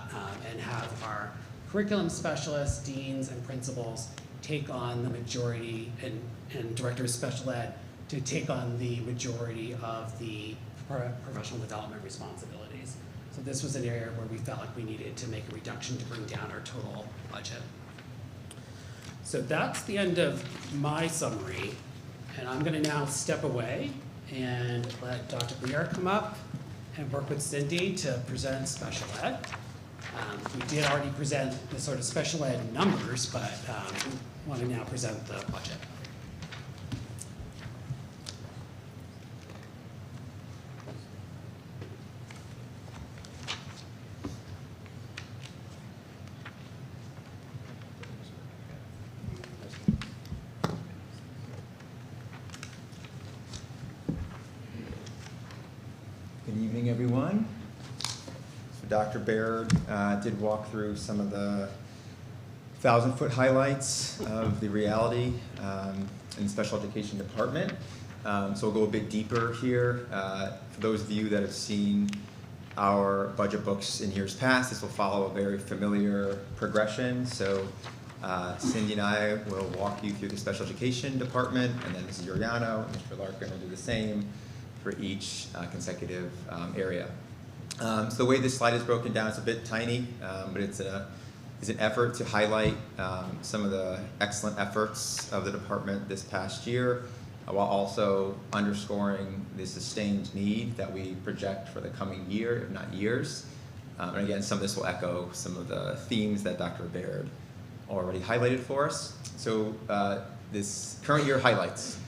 and have our curriculum specialists, deans, and principals take on the majority, and director of special ed to take on the majority of the professional development responsibilities. So this was an area where we felt like we needed to make a reduction to bring down our total budget. So that's the end of my summary, and I'm going to now step away and let Dr. Briere come up and work with Cindy to present special ed. We did already present the sort of special ed numbers, but we want to now present the budget. Good evening, everyone. So Dr. Baird did walk through some of the 1,000-foot highlights of the reality in the special education department. So we'll go a bit deeper here. For those of you that have seen our budget books in years past, this will follow a very familiar progression. So Cindy and I will walk you through the special education department, and then Mrs. Uriano and Mr. Larkin will do the same for each consecutive area. So the way this slide is broken down, it's a bit tiny, but it's an effort to highlight some of the excellent efforts of the department this past year, while also underscoring the sustained need that we project for the coming year, if not years. And again, some of this will echo some of the themes that Dr. Baird already highlighted for us. So this current year highlights.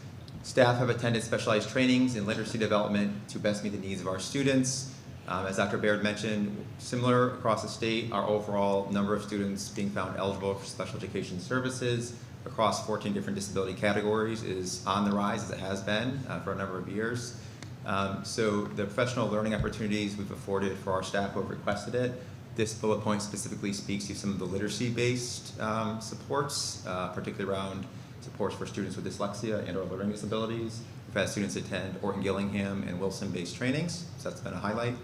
Staff have attended specialized trainings in literacy development to best meet the needs of our students. As Dr. Baird mentioned, similar across the state, our overall number of students being found eligible for special education services across 14 different disability categories is on the rise, as it has been for a number of years. So the professional learning opportunities we've afforded for our staff who have requested it, this bullet point specifically speaks to some of the literacy-based supports, particularly around supports for students with dyslexia and or learning disabilities. We've had students attend Orton Gillingham and Wilson-based trainings, so that's been a highlight.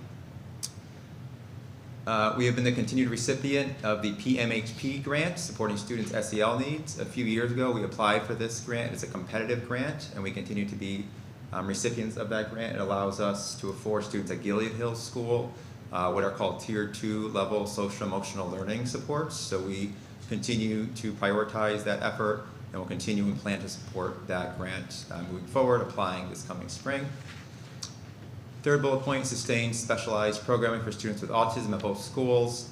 We have been the continued recipient of the PMHP grant supporting students' SEL needs. A few years ago, we applied for this grant. It's a competitive grant, and we continue to be recipients of that grant. It allows us to afford students at Gilead Hills School what are called Tier 2 level social emotional learning supports. So we continue to prioritize that effort, and we'll continue and plan to support that grant moving forward, applying this coming spring. Third bullet point, sustained specialized programming for students with autism at both schools.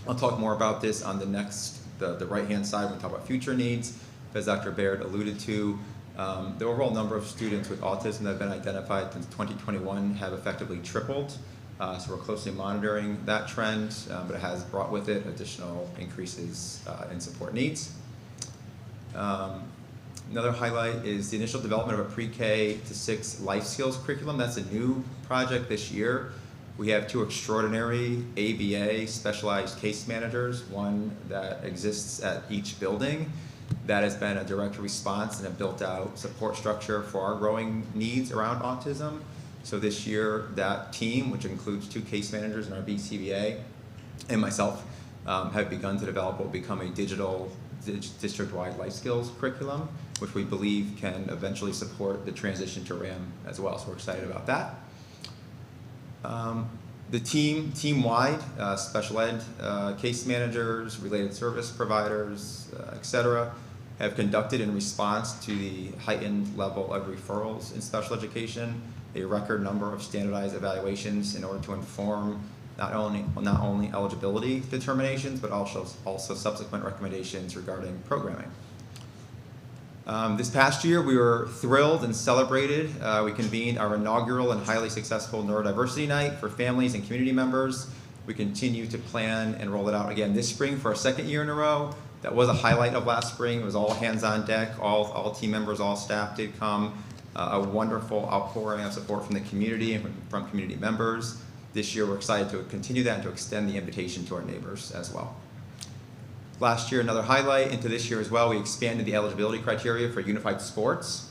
I'll talk more about this on the right-hand side when we talk about future needs. As Dr. Baird alluded to, the overall number of students with autism that have been identified since 2021 have effectively tripled. So we're closely monitoring that trend, but it has brought with it additional increases in support needs. Another highlight is the initial development of a pre-K to 6 life skills curriculum. That's a new project this year. We have 2 extraordinary ABA specialized case managers, one that exists at each building that has been a direct response and a built out support structure for our growing needs around autism. So this year, that team, which includes 2 case managers in our BCBA and myself, have begun to develop what will become a digital district-wide life skills curriculum, which we believe can eventually support the transition to RAM as well. So we're excited about that. The team-wide, special ed case managers, related service providers, et cetera, have conducted in response to the heightened level of referrals in special education, a record number of standardized evaluations in order to inform not only eligibility determinations, but also subsequent recommendations regarding programming. This past year, we were thrilled and celebrated. We convened our inaugural and highly successful Neurodiversity Night for families and community members. We continue to plan and roll it out again this spring for our second year in a row. That was a highlight of last spring. It was all hands on deck. All team members, all staff did come. A wonderful outpouring of support from the community and from community members. This year, we're excited to continue that and to extend the invitation to our neighbors as well. Last year, another highlight into this year as well, we expanded the eligibility criteria for unified sports,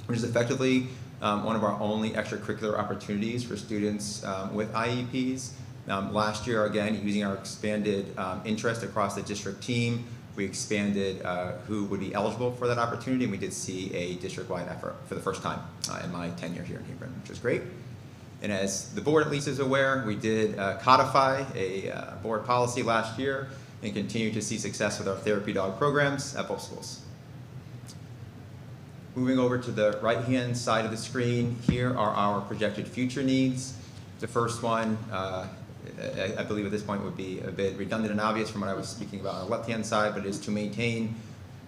which is effectively one of our only extracurricular opportunities for students with IEPs. Last year, again, using our expanded interest across the district team, we expanded who would be eligible for that opportunity, and we did see a district-wide effort for the first time in my tenure here in Hebron, which was great. And as the board at least is aware, we did codify a board policy last year and continue to see success with our therapy dog programs at both schools. Moving over to the right-hand side of the screen, here are our projected future needs. The first one, I believe at this point would be a bit redundant and obvious from what I was speaking about on the left-hand side, but it is to maintain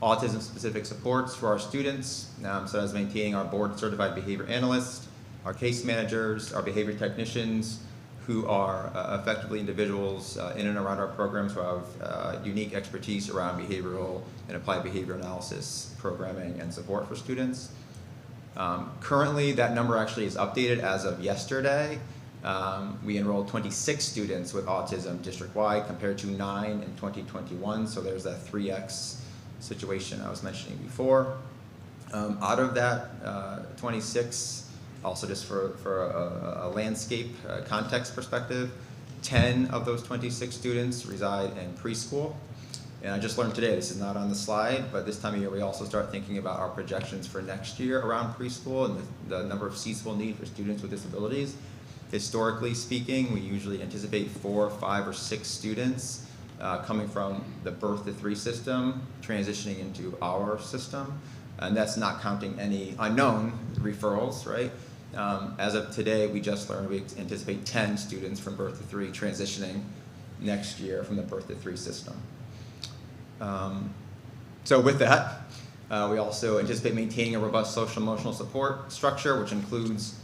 autism-specific supports for our students, so as maintaining our board-certified behavior analysts, our case managers, our behavior technicians, who are effectively individuals in and around our programs who have unique expertise around behavioral and applied behavior analysis, programming, and support for students. Currently, that number actually is updated as of yesterday. We enrolled 26 students with autism district-wide compared to 9 in 2021, so there's that 3x situation I was mentioning before. Out of that 26, also just for a landscape context perspective, 10 of those 26 students reside in preschool. And I just learned today, this is not on the slide, but this time of year we also start thinking about our projections for next year around preschool and the number of seats we'll need for students with disabilities. Historically speaking, we usually anticipate 4, 5, or 6 students coming from the birth to 3 system, transitioning into our system. And that's not counting any unknown referrals, right? As of today, we just learned we anticipate 10 students from birth to 3 transitioning next year from the birth to 3 system. So with that, we also anticipate maintaining a robust social emotional support structure, which includes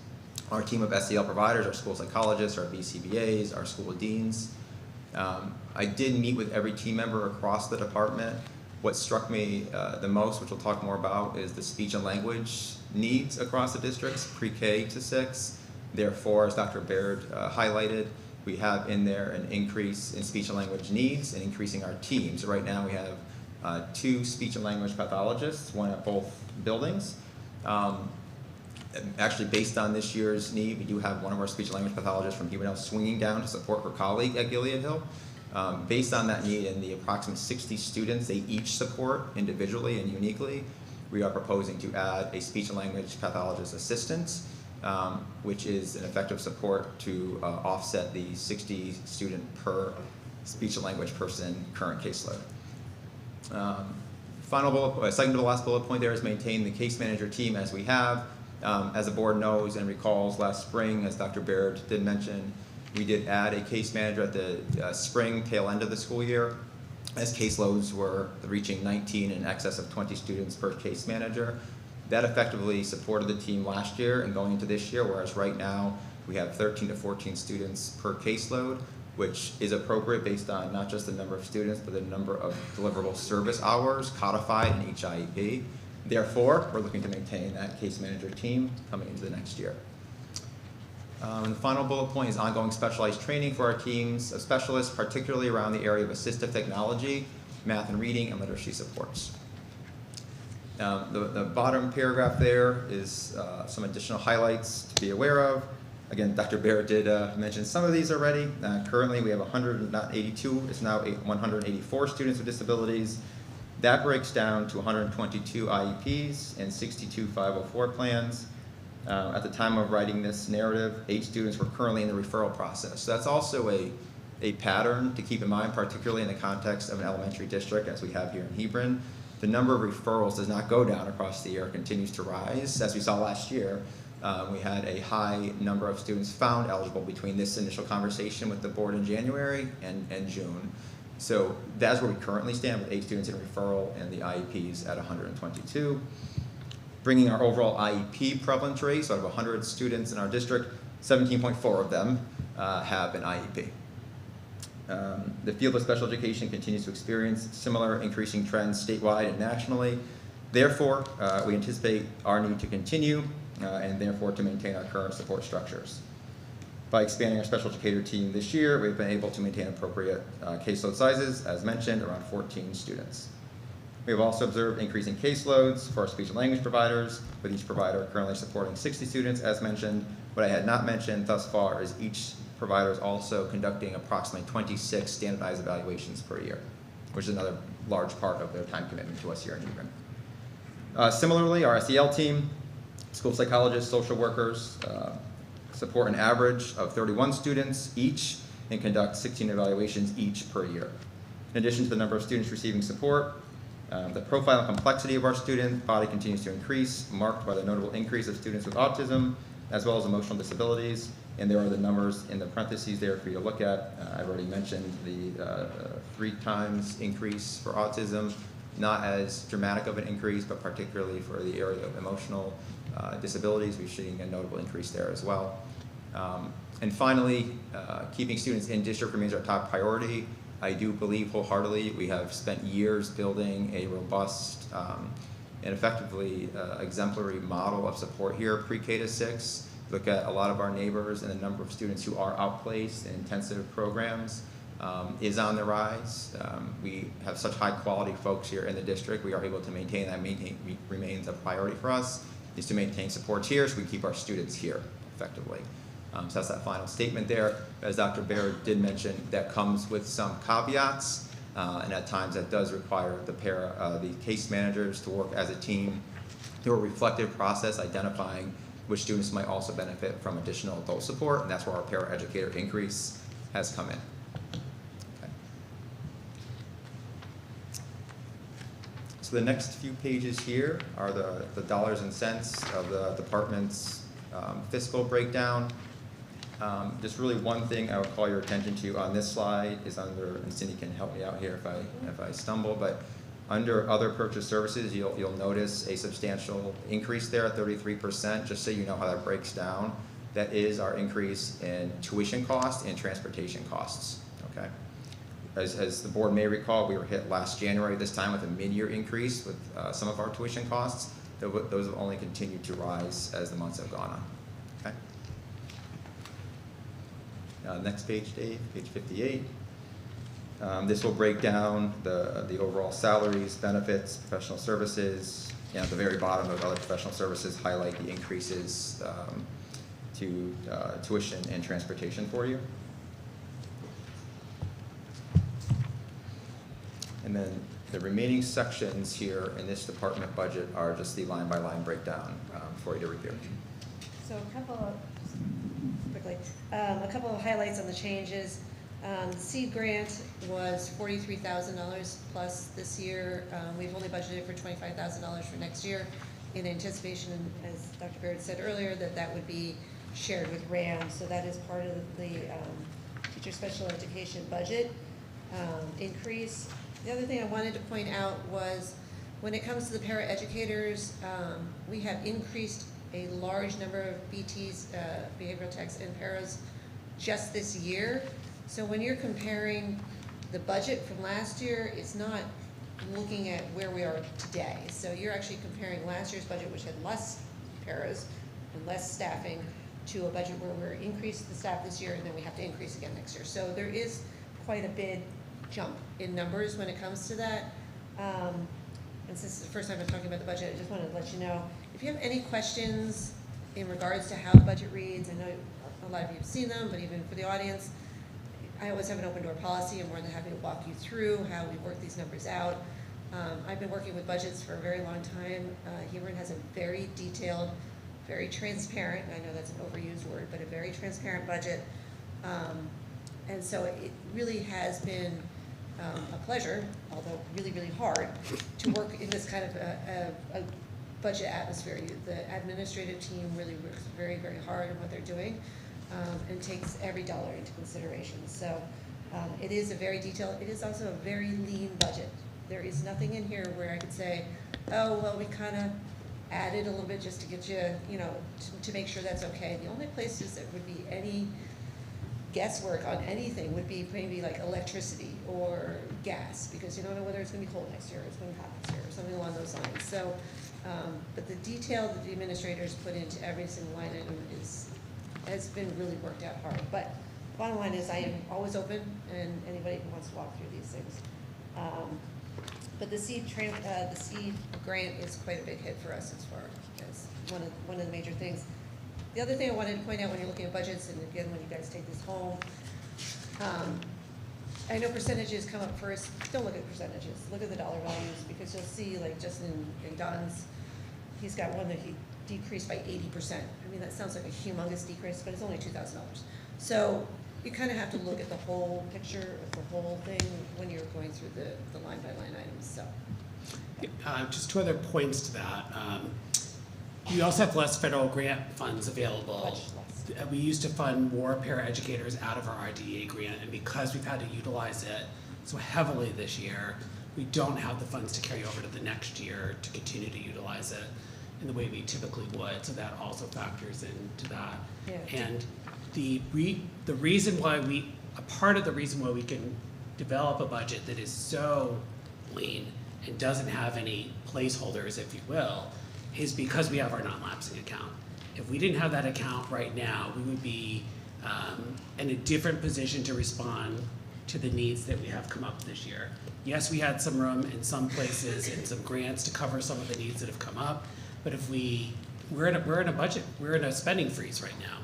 our team of SEL providers, our school psychologists, our BCBAs, our school deans. I did meet with every team member across the department. What struck me the most, which we'll talk more about, is the speech and language needs across the districts, pre-K to 6. Therefore, as Dr. Baird highlighted, we have in there an increase in speech and language needs and increasing our teams. Right now we have 2 speech and language pathologists, one at both buildings. Actually, based on this year's need, we do have one of our speech and language pathologists from Hebron swinging down to support her colleague at Gilead Hill. Based on that need and the approximate 60 students they each support individually and uniquely, we are proposing to add a speech and language pathologist assistant, which is an effective support to offset the 60 student per speech and language person current caseload. Final bullet, second to the last bullet point there is maintain the case manager team as we have. As the board knows and recalls, last spring, as Dr. Baird did mention, we did add a case manager at the spring tail end of the school year, as caseloads were reaching 19 in excess of 20 students per case manager. That effectively supported the team last year and going into this year, whereas right now we have 13 to 14 students per caseload, which is appropriate based on not just the number of students, but the number of deliverable service hours codified in each IEP. Therefore, we're looking to maintain that case manager team coming into the next year. And the final bullet point is ongoing specialized training for our teams of specialists, particularly around the area of assistive technology, math and reading, and literacy supports. The bottom paragraph there is some additional highlights to be aware of. Again, Dr. Baird did mention some of these already. Currently, we have 182, it's now 184 students with disabilities. That breaks down to 122 IEPs and 62 504 plans. At the time of writing this narrative, 8 students were currently in the referral process. So that's also a pattern to keep in mind, particularly in the context of an elementary district as we have here in Hebron. The number of referrals does not go down across the year, it continues to rise, as we saw last year. We had a high number of students found eligible between this initial conversation with the board in January and June. So that's where we currently stand with 8 students in referral and the IEPs at 122. Bringing our overall IEP prevalence rate, so out of 100 students in our district, 17.4 of them have an IEP. The field of special education continues to experience similar increasing trends statewide and nationally. Therefore, we anticipate our need to continue and therefore to maintain our current support structures. By expanding our special educator team this year, we've been able to maintain appropriate caseload sizes, as mentioned, around 14 students. We have also observed increasing caseloads for our speech and language providers, with each provider currently supporting 60 students, as mentioned. What I had not mentioned thus far is each provider is also conducting approximately 26 standardized evaluations per year, which is another large part of their time commitment to us here in Hebron. Similarly, our SEL team, school psychologists, social workers, support an average of 31 students each and conduct 16 evaluations each per year. In addition to the number of students receiving support, the profile and complexity of our student body continues to increase, marked by the notable increase of students with autism, as well as emotional disabilities. And there are the numbers in the parentheses there for you to look at. I've already mentioned the 3 times increase for autism, not as dramatic of an increase, but particularly for the area of emotional disabilities, we're seeing a notable increase there as well. And finally, keeping students in district remains our top priority. I do believe wholeheartedly we have spent years building a robust and effectively exemplary model of support here, pre-K to 6. Look at a lot of our neighbors, and the number of students who are outplaced in intensive programs is on the rise. We have such high quality folks here in the district. We are able to maintain that. Remains a priority for us, is to maintain supports here so we keep our students here effectively. So that's that final statement there. As Dr. Baird did mention, that comes with some caveats, and at times that does require the case managers to work as a team through a reflective process, identifying which students might also benefit from additional adult support, and that's where our paraeducator increase has come in. Okay. So the next few pages here are the dollars and cents of the department's fiscal breakdown. Just really one thing I would call your attention to on this slide is under, and Cindy can help me out here if I stumble, but under other purchase services, you'll notice a substantial increase there at 33%, just so you know how that breaks down. That is our increase in tuition costs and transportation costs, okay? As the board may recall, we were hit last January this time with a mid-year increase with some of our tuition costs. Those have only continued to rise as the months have gone on, okay? Next page, Dave, page 58. This will break down the overall salaries, benefits, professional services, and at the very bottom of other professional services highlight the increases to tuition and transportation for you. And then the remaining sections here in this department budget are just the line-by-line breakdown for you to review. So a couple of highlights on the changes. The seed grant was $43,000 plus this year. We've only budgeted for $25,000 for next year in anticipation, as Dr. Baird said earlier, that would be shared with RAM. So that is part of the teacher special education budget increase. The other thing I wanted to point out was when it comes to the paraeducators, we have increased a large number of BTs, behavioral techs and paras, just this year. So when you're comparing the budget from last year, it's not looking at where we are today. So you're actually comparing last year's budget, which had less paras and less staffing, to a budget where we're increased the staff this year and then we have to increase again next year. So there is quite a big jump in numbers when it comes to that. And since it's the first time I'm talking about the budget, I just wanted to let you know, if you have any questions in regards to how the budget reads, I know a lot of you have seen them, but even for the audience, I always have an open door policy. I'm more than happy to walk you through how we work these numbers out. I've been working with budgets for a very long time. Hebron has a very detailed, very transparent, and I know that's an overused word, but a very transparent budget. And so it really has been a pleasure, although really, really hard, to work in this kind of a budget atmosphere. The administrative team really works very, very hard on what they're doing, and takes every dollar into consideration. So it is a very detailed, it is also a very lean budget. There is nothing in here where I could say, oh, well, we kind of added a little bit just to get you, you know, to make sure that's okay. The only places that would be any guesswork on anything would be maybe like electricity or gas, because you don't know whether it's going to be cold next year or it's going to be hot next year or something along those lines. So, but the detail that the administrators put into every single line item has been really worked out hard. But bottom line is I am always open, and anybody who wants to walk through these things. But the seed grant is quite a big hit for us as far as one of the major things. The other thing I wanted to point out when you're looking at budgets, and again, when you guys take this home, I know percentages come up first. Don't look at percentages. Look at the dollar values, because you'll see, like just in Don's, he's got one that he decreased by 80%. I mean, that sounds like a humongous decrease, but it's only $2,000. So you kind of have to look at the whole picture of the whole thing when you're going through the line by line items. So Just two other points to that. We also have less federal grant funds available. much less. We used to fund more paraeducators out of our IDEA grant, and because we've had to utilize it so heavily this year, we don't have the funds to carry over to the next year to continue to utilize it in the way we typically would. So that also factors into that. Yeah. And the reason why a part of the reason why we can develop a budget that is so lean and doesn't have any placeholders, if you will, is because we have our non-lapsing account. If we didn't have that account right now, we would be in a different position to respond to the needs that we have come up this year. Yes, we had some room in some places and some grants to cover some of the needs that have come up, but if we're in a budget, we're in a spending freeze right now.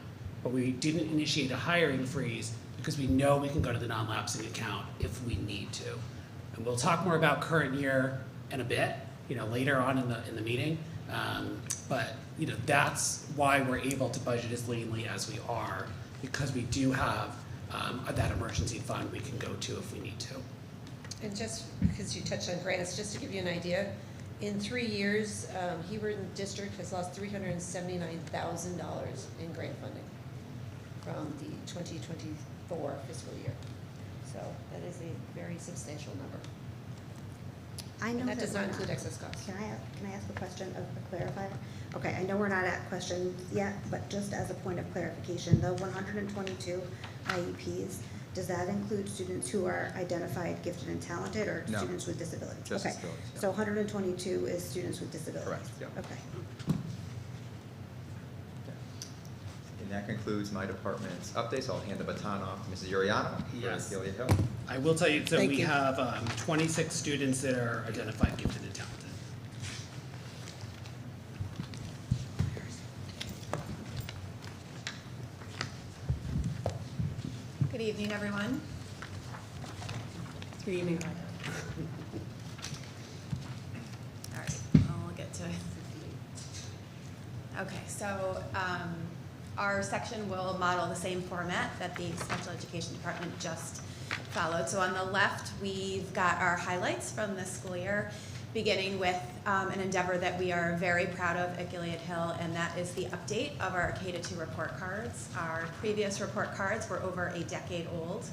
But we didn't initiate a hiring freeze because we know we can go to the non-lapsing account if we need to. And we'll talk more about current year in a bit, later on in the meeting. But that's why we're able to budget as leanly as we are, because we do have that emergency fund we can go to if we need to. And just because you touched on grants, just to give you an idea, in 3 years, Hebron District has lost $379,000 in grant funding from the 2024 fiscal year. So that is a very substantial number. I know And that does not we're include excess costs. Can I ask a question of a clarifier? Okay, I know we're not at questions yet, but just as a point of clarification, the 122 IEPs, does that include students who are identified gifted and talented, or No. students with disabilities? Just Okay, disabilities, yeah. so 122 is students with disabilities? Correct, yeah. Okay. And that concludes my department's updates. I'll hand the baton off to Mrs. Uriano Yes. for Gilead Hill. I will tell you, so Thank we you. have 26 students that are identified gifted and talented. Good evening, everyone. Good evening. All right, I'll get to it. Okay, so our section will model the same format that the special education department just followed. So on the left, we've got our highlights from this school year, beginning with an endeavor that we are very proud of at Gilead Hill, and that is the update of our K-2 report cards. Our previous report cards were over a decade old,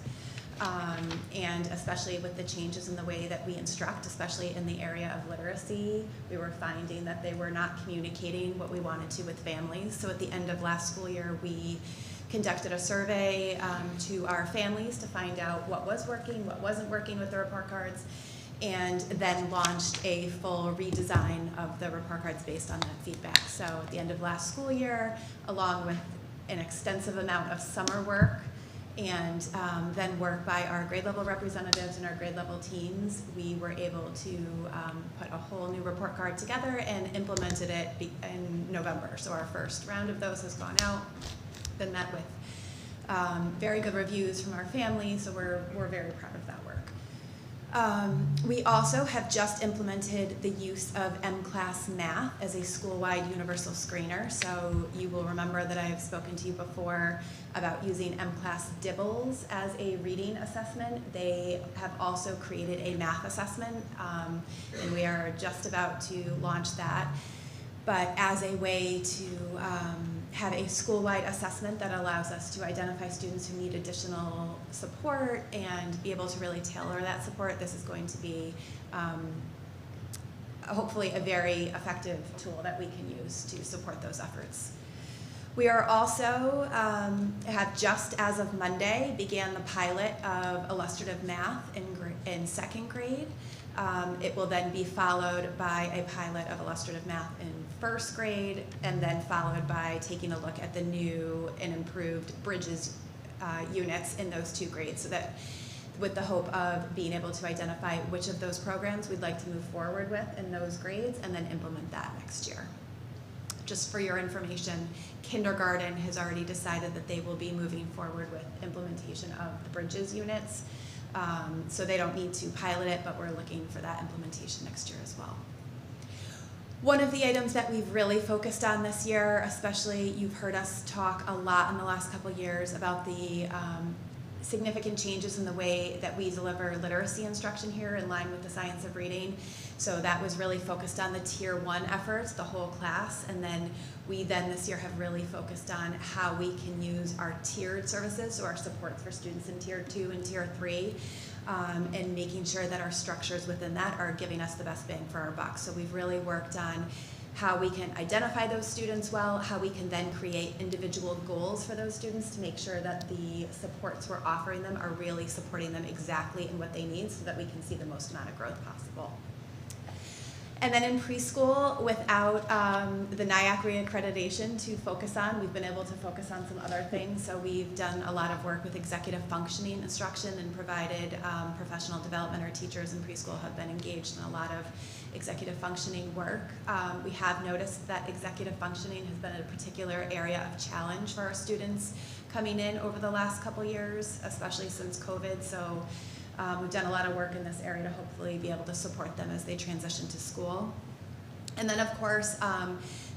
and especially with the changes in the way that we instruct, especially in the area of literacy, we were finding that they were not communicating what we wanted to with families. So at the end of last school year, we conducted a survey to our families to find out what was working, what wasn't working with the report cards, and then launched a full redesign of the report cards based on that feedback. So at the end of last school year, along with an extensive amount of summer work and then work by our grade level representatives and our grade level teams, we were able to put a whole new report card together and implemented it in November. So our first round of those has gone out, been met with very good reviews from our family, so we're very proud of that work. We also have just implemented the use of M-Class Math as a school-wide universal screener. So you will remember that I have spoken to you before about using M-Class Dibbles as a reading assessment. They have also created a math assessment, and we are just about to launch that. but as a way to have a school-wide assessment that allows us to identify students who need additional support and be able to really tailor that support. This is going to be hopefully a very effective tool that we can use to support those efforts. We are also, have just as of Monday, began the pilot of illustrative math in second grade. It will then be followed by a pilot of illustrative math in first grade, and then followed by taking a look at the new and improved Bridges units in those 2 grades, so that with the hope of being able to identify which of those programs we'd like to move forward with in those grades and then implement that next year. Just for your information, kindergarten has already decided that they will be moving forward with implementation of the Bridges units. So they don't need to pilot it, but we're looking for that implementation next year as well. One of the items that we've really focused on this year, especially you've heard us talk a lot in the last couple years about the significant changes in the way that we deliver literacy instruction here in line with the science of reading. So that was really focused on the Tier 1 efforts, the whole class, and then we this year have really focused on how we can use our tiered services, so our supports for students in Tier 2 and Tier 3, and making sure that our structures within that are giving us the best bang for our buck. So we've really worked on how we can identify those students well, how we can then create individual goals for those students to make sure that the supports we're offering them are really supporting them exactly in what they need so that we can see the most amount of growth possible. And then in preschool, without the NIAC reaccreditation to focus on, we've been able to focus on some other things. So we've done a lot of work with executive functioning instruction and provided professional development. Our teachers in preschool have been engaged in a lot of executive functioning work. We have noticed that executive functioning has been a particular area of challenge for our students coming in over the last couple years, especially since COVID. So we've done a lot of work in this area to hopefully be able to support them as they transition to school. And then of course,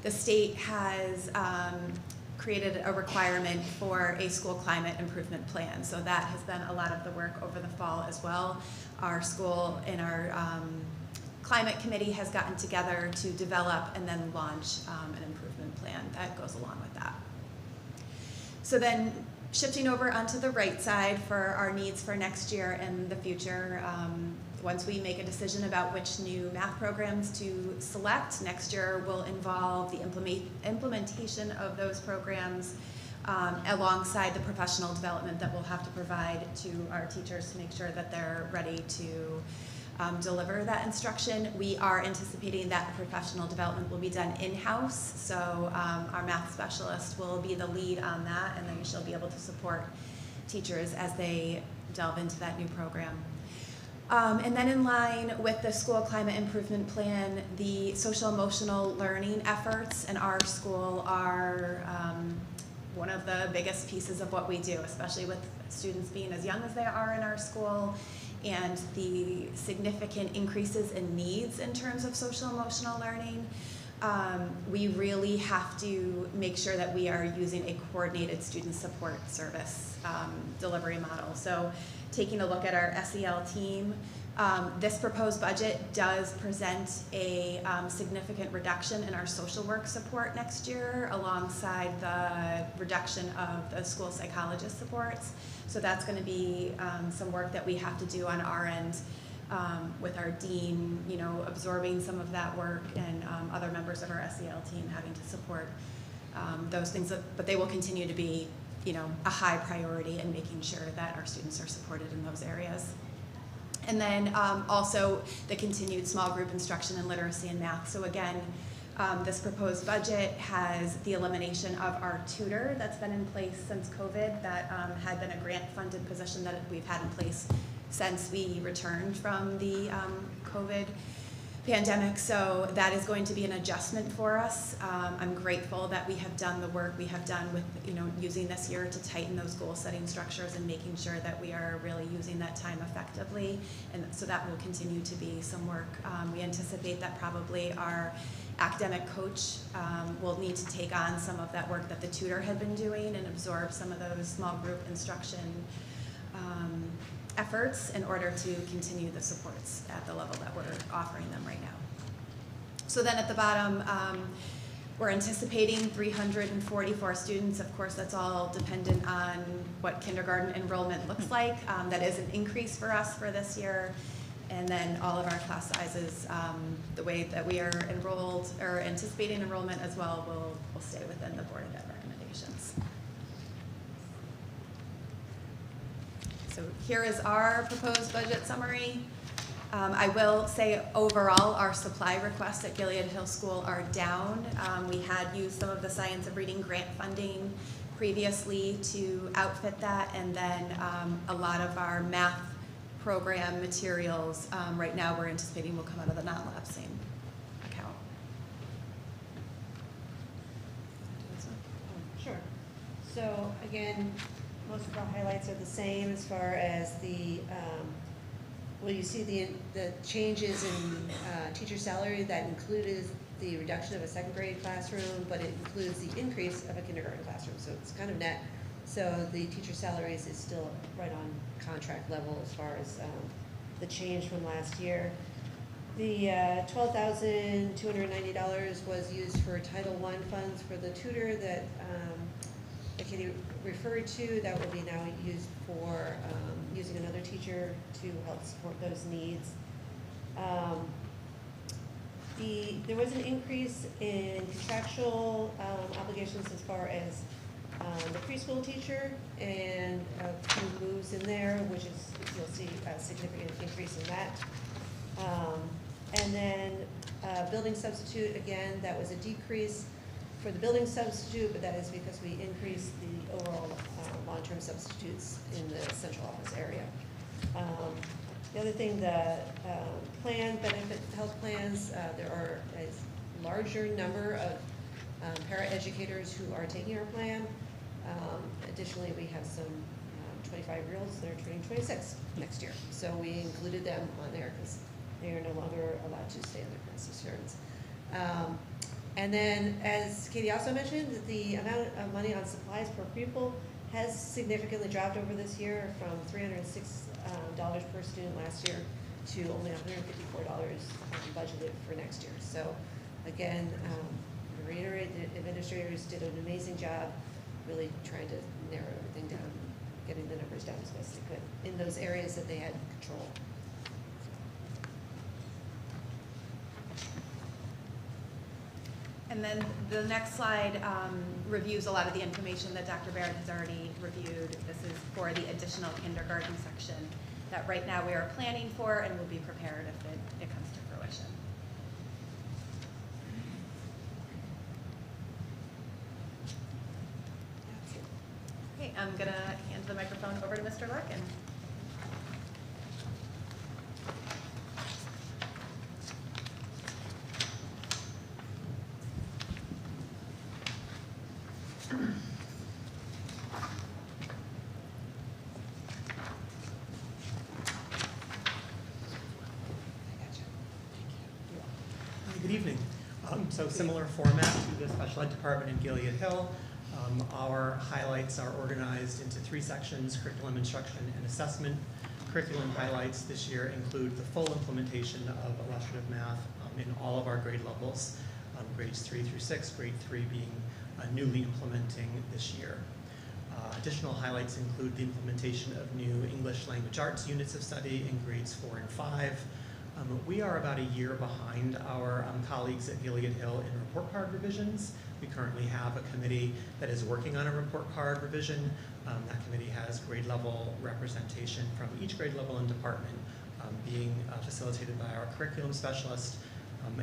the state has created a requirement for a school climate improvement plan. So that has been a lot of the work over the fall as well. Our school and our climate committee has gotten together to develop and then launch an improvement plan that goes along with that. So then shifting over onto the right side for our needs for next year and the future, once we make a decision about which new math programs to select, next year will involve the implementation of those programs alongside the professional development that we'll have to provide to our teachers to make sure that they're ready to deliver that instruction. We are anticipating that the professional development will be done in-house, so our math specialist will be the lead on that, and then she'll be able to support teachers as they delve into that new program. And then in line with the school climate improvement plan, the social emotional learning efforts in our school are one of the biggest pieces of what we do, especially with students being as young as they are in our school, and the significant increases in needs in terms of social emotional learning. We really have to make sure that we are using a coordinated student support service delivery model. So taking a look at our SEL team, this proposed budget does present a significant reduction in our social work support next year alongside the reduction of the school psychologist supports. So that's going to be some work that we have to do on our end with our dean, absorbing some of that work, and other members of our SEL team having to support those things. But they will continue to be, a high priority in making sure that our students are supported in those areas. And then also the continued small group instruction in literacy and math. So again, this proposed budget has the elimination of our tutor that's been in place since COVID, that had been a grant-funded position that we've had in place since we returned from the COVID pandemic. So that is going to be an adjustment for us. I'm grateful that we have done the work we have done with, using this year to tighten those goal-setting structures and making sure that we are really using that time effectively. And so that will continue to be some work. We anticipate that probably our academic coach will need to take on some of that work that the tutor had been doing and absorb some of those small group instruction efforts in order to continue the supports at the level that we're offering them right now. So then at the bottom, we're anticipating 344 students. Of course, that's all dependent on what kindergarten enrollment looks like. That is an increase for us for this year. And then all of our class sizes, the way that we are enrolled or anticipating enrollment as well will stay within the Board of Ed recommendations. So here is our proposed budget summary. I will say overall our supply requests at Gilead Hill School are down. We had used some of the Science of Reading grant funding previously to outfit that, and then a lot of our math program materials right now we're anticipating will come out of the non-lab same account. Sure. So again, most of the highlights are the same as far as the, well, you see the changes in teacher salary. That included the reduction of a second grade classroom, but it includes the increase of a kindergarten classroom, so it's kind of net. So the teacher salaries is still right on contract level as far as the change from last year. The $12,290 was used for Title I funds for the tutor that Katie referred to. That will be now used for using another teacher to help support those needs. There was an increase in contractual obligations as far as the preschool teacher, and a few moves in there, which is, you'll see a significant increase in that. And then building substitute, again, that was a decrease for the building substitute, but that is because we increased the overall long-term substitutes in the central office area. The other thing, the plan, benefit health plans, there are a larger number of paraeducators who are taking our plan. Additionally, we have some 25-year-olds that are turning 26 next year. So we included them on there because they are no longer allowed to stay on their crisis insurance. And then, as Katie also mentioned, the amount of money on supplies per pupil has significantly dropped over this year, from $306 per student last year to only $154 budgeted for next year. So again, to reiterate, the administrators did an amazing job really trying to narrow everything down, getting the numbers down as best they could in those areas that they had control. And then the next slide reviews a lot of the information that Dr. Barrett has already reviewed. This is for the additional kindergarten section that right now we are planning for and will be prepared if it comes to fruition. Okay, I'm going to hand the microphone over to Mr. Larkin. Good evening. So similar format to the special ed department in Gilead Hill. Our highlights are organized into 3 sections: curriculum, instruction, and assessment. Curriculum highlights this year include the full implementation of illustrative math in all of our grade levels, grades 3 through 6, grade 3 being newly implementing this year. Additional highlights include the implementation of new English language arts units of study in grades 4 and 5. We are about a year behind our colleagues at Gilead Hill in report card revisions. We currently have a committee that is working on a report card revision. That committee has grade level representation from each grade level and department, being facilitated by our curriculum specialist,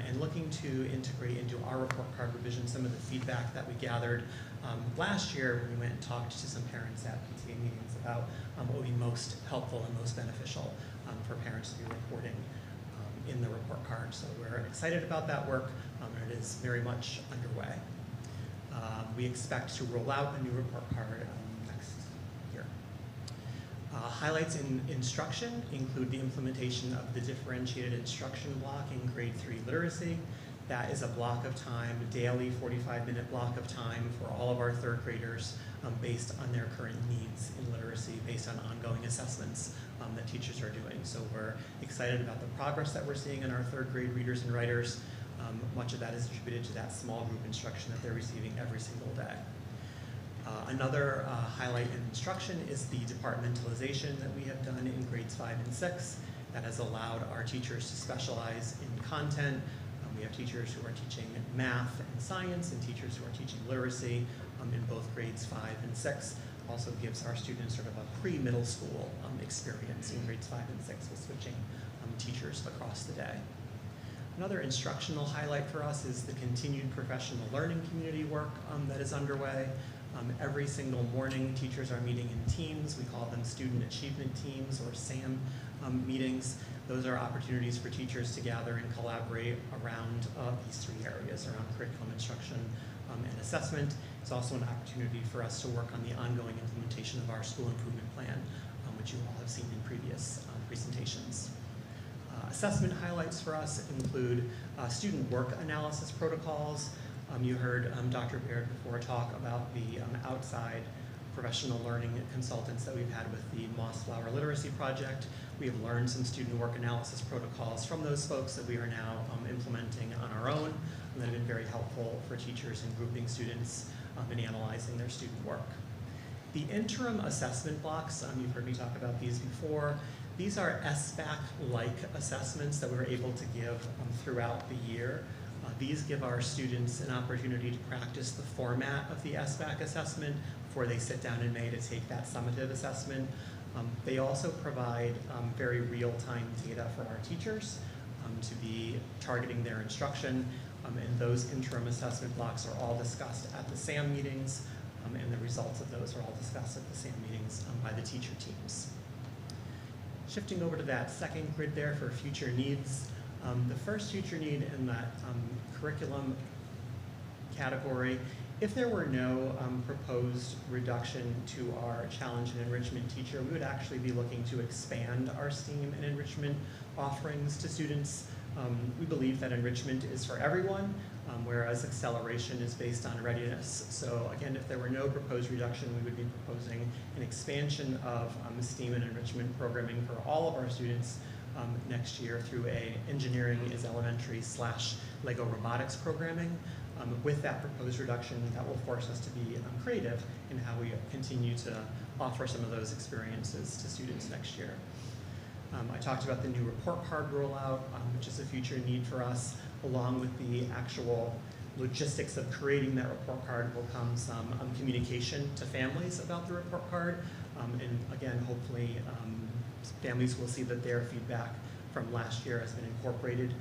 and looking to integrate into our report card revision some of the feedback that we gathered last year when we went and talked to some parents at PTA meetings about what would be most helpful and most beneficial for parents to be reporting in the report card. So we're excited about that work, and it is very much underway. We expect to roll out a new report card next year. Highlights in instruction include the implementation of the differentiated instruction block in grade 3 literacy. That is a block of time, daily 45-minute block of time for all of our 3rd graders based on their current needs in literacy, based on ongoing assessments that teachers are doing. So we're excited about the progress that we're seeing in our 3rd grade readers and writers. Much of that is attributed to that small group instruction that they're receiving every single day. Another highlight in instruction is the departmentalization that we have done in grades 5 and 6 that has allowed our teachers to specialize in content. We have teachers who are teaching math and science and teachers who are teaching literacy in both grades 5 and 6. Also gives our students sort of a pre-middle school experience in grades 5 and 6 with switching teachers across the day. Another instructional highlight for us is the continued professional learning community work that is underway. Every single morning, teachers are meeting in teams. We call them student achievement teams or SAM meetings. Those are opportunities for teachers to gather and collaborate around these 3 areas, around curriculum instruction and assessment. It's also an opportunity for us to work on the ongoing implementation of our school improvement plan, which you all have seen in previous presentations. Assessment highlights for us include student work analysis protocols. You heard Dr. Baird before talk about the outside professional learning consultants that we've had with the Moss Flower Literacy Project. We have learned some student work analysis protocols from those folks that we are now implementing on our own, and that have been very helpful for teachers in grouping students and analyzing their student work. The interim assessment blocks, you've heard me talk about these before. These are SBAC-like assessments that we're able to give throughout the year. These give our students an opportunity to practice the format of the SBAC assessment before they sit down in May to take that summative assessment. They also provide very real-time data for our teachers to be targeting their instruction, and those interim assessment blocks are all discussed at the SAM meetings, and the results of those are all discussed at the SAM meetings by the teacher teams. Shifting over to that second grid there for future needs, the first future need in that curriculum category, if there were no proposed reduction to our challenge and enrichment teacher, we would actually be looking to expand our STEAM and enrichment offerings to students. We believe that enrichment is for everyone, whereas acceleration is based on readiness. So again, if there were no proposed reduction, we would be proposing an expansion of STEAM and enrichment programming for all of our students next year through a engineering is elementary / Lego robotics programming. With that proposed reduction, that will force us to be creative in how we continue to offer some of those experiences to students next year. I talked about the new report card rollout, which is a future need for us. Along with the actual logistics of creating that report card will come some communication to families about the report card. And again, hopefully families will see that their feedback from last year has been incorporated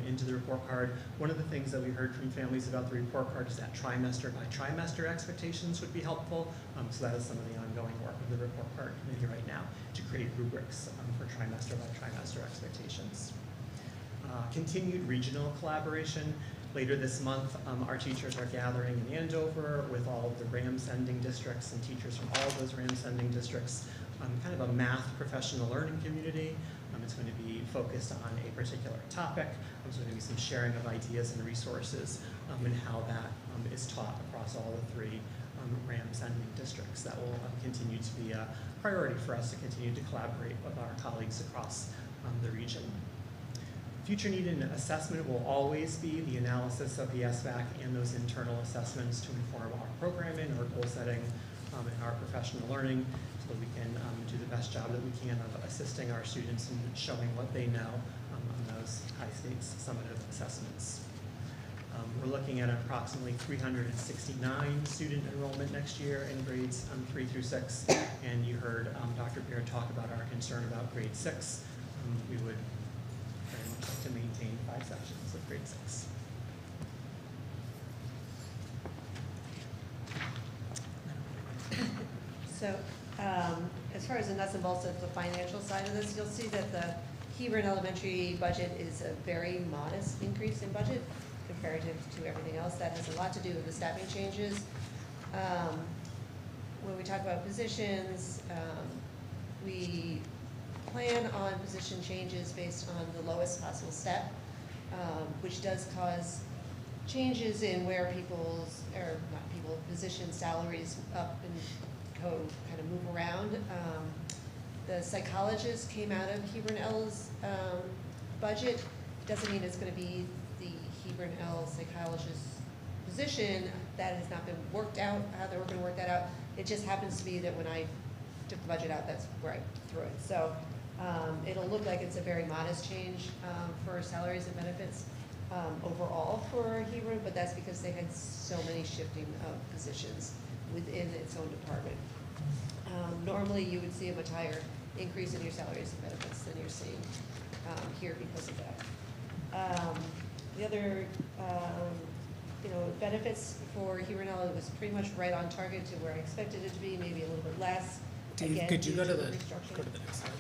into the report card. One of the things that we heard from families about the report card is that trimester by trimester expectations would be helpful. So that is some of the ongoing work of the report card committee right now to create rubrics for trimester by trimester expectations. Continued regional collaboration. Later this month, our teachers are gathering in Andover with all of the RAM sending districts and teachers from all of those RAM sending districts, kind of a math professional learning community. It's going to be focused on a particular topic. There's going to be some sharing of ideas and resources and how that is taught across all the 3 RAM sending districts. That will continue to be a priority for us to continue to collaborate with our colleagues across the region. Future need in assessment will always be the analysis of the SBAC and those internal assessments to inform our programming, our goal setting, and our professional learning, so that we can do the best job that we can of assisting our students in showing what they know on those high stakes summative assessments. We're looking at approximately 369 student enrollment next year in grades 3 through 6, and you heard Dr. Baird talk about our concern about grade 6. We would very much like to maintain 5 sections of grade 6. So as far as the nuts and bolts of the financial side of this, you'll see that the Hebron Elementary budget is a very modest increase in budget comparative to everything else. That has a lot to do with the staffing changes. When we talk about positions, we plan on position changes based on the lowest possible step, which does cause changes in where people's, or not people, position salaries up and go kind of move around. The psychologist came out of Hebron L's budget. Doesn't mean it's going to be the Hebron L psychologist position, that has not been worked out, how they were gonna work that out. It just happens to be that when I took the budget out, that's where I threw it. So, it'll look like it's a very modest change, for salaries and benefits, overall for Hebron, but that's because they had so many shifting of positions within its own department. Normally, you would see a much higher increase in your salaries and benefits than you're seeing, here because of that. The other, benefits for Hebron L was pretty much right on target to where I expected it to be, maybe a little bit less. Dave, Again, could you due go to the restructuring. next slide?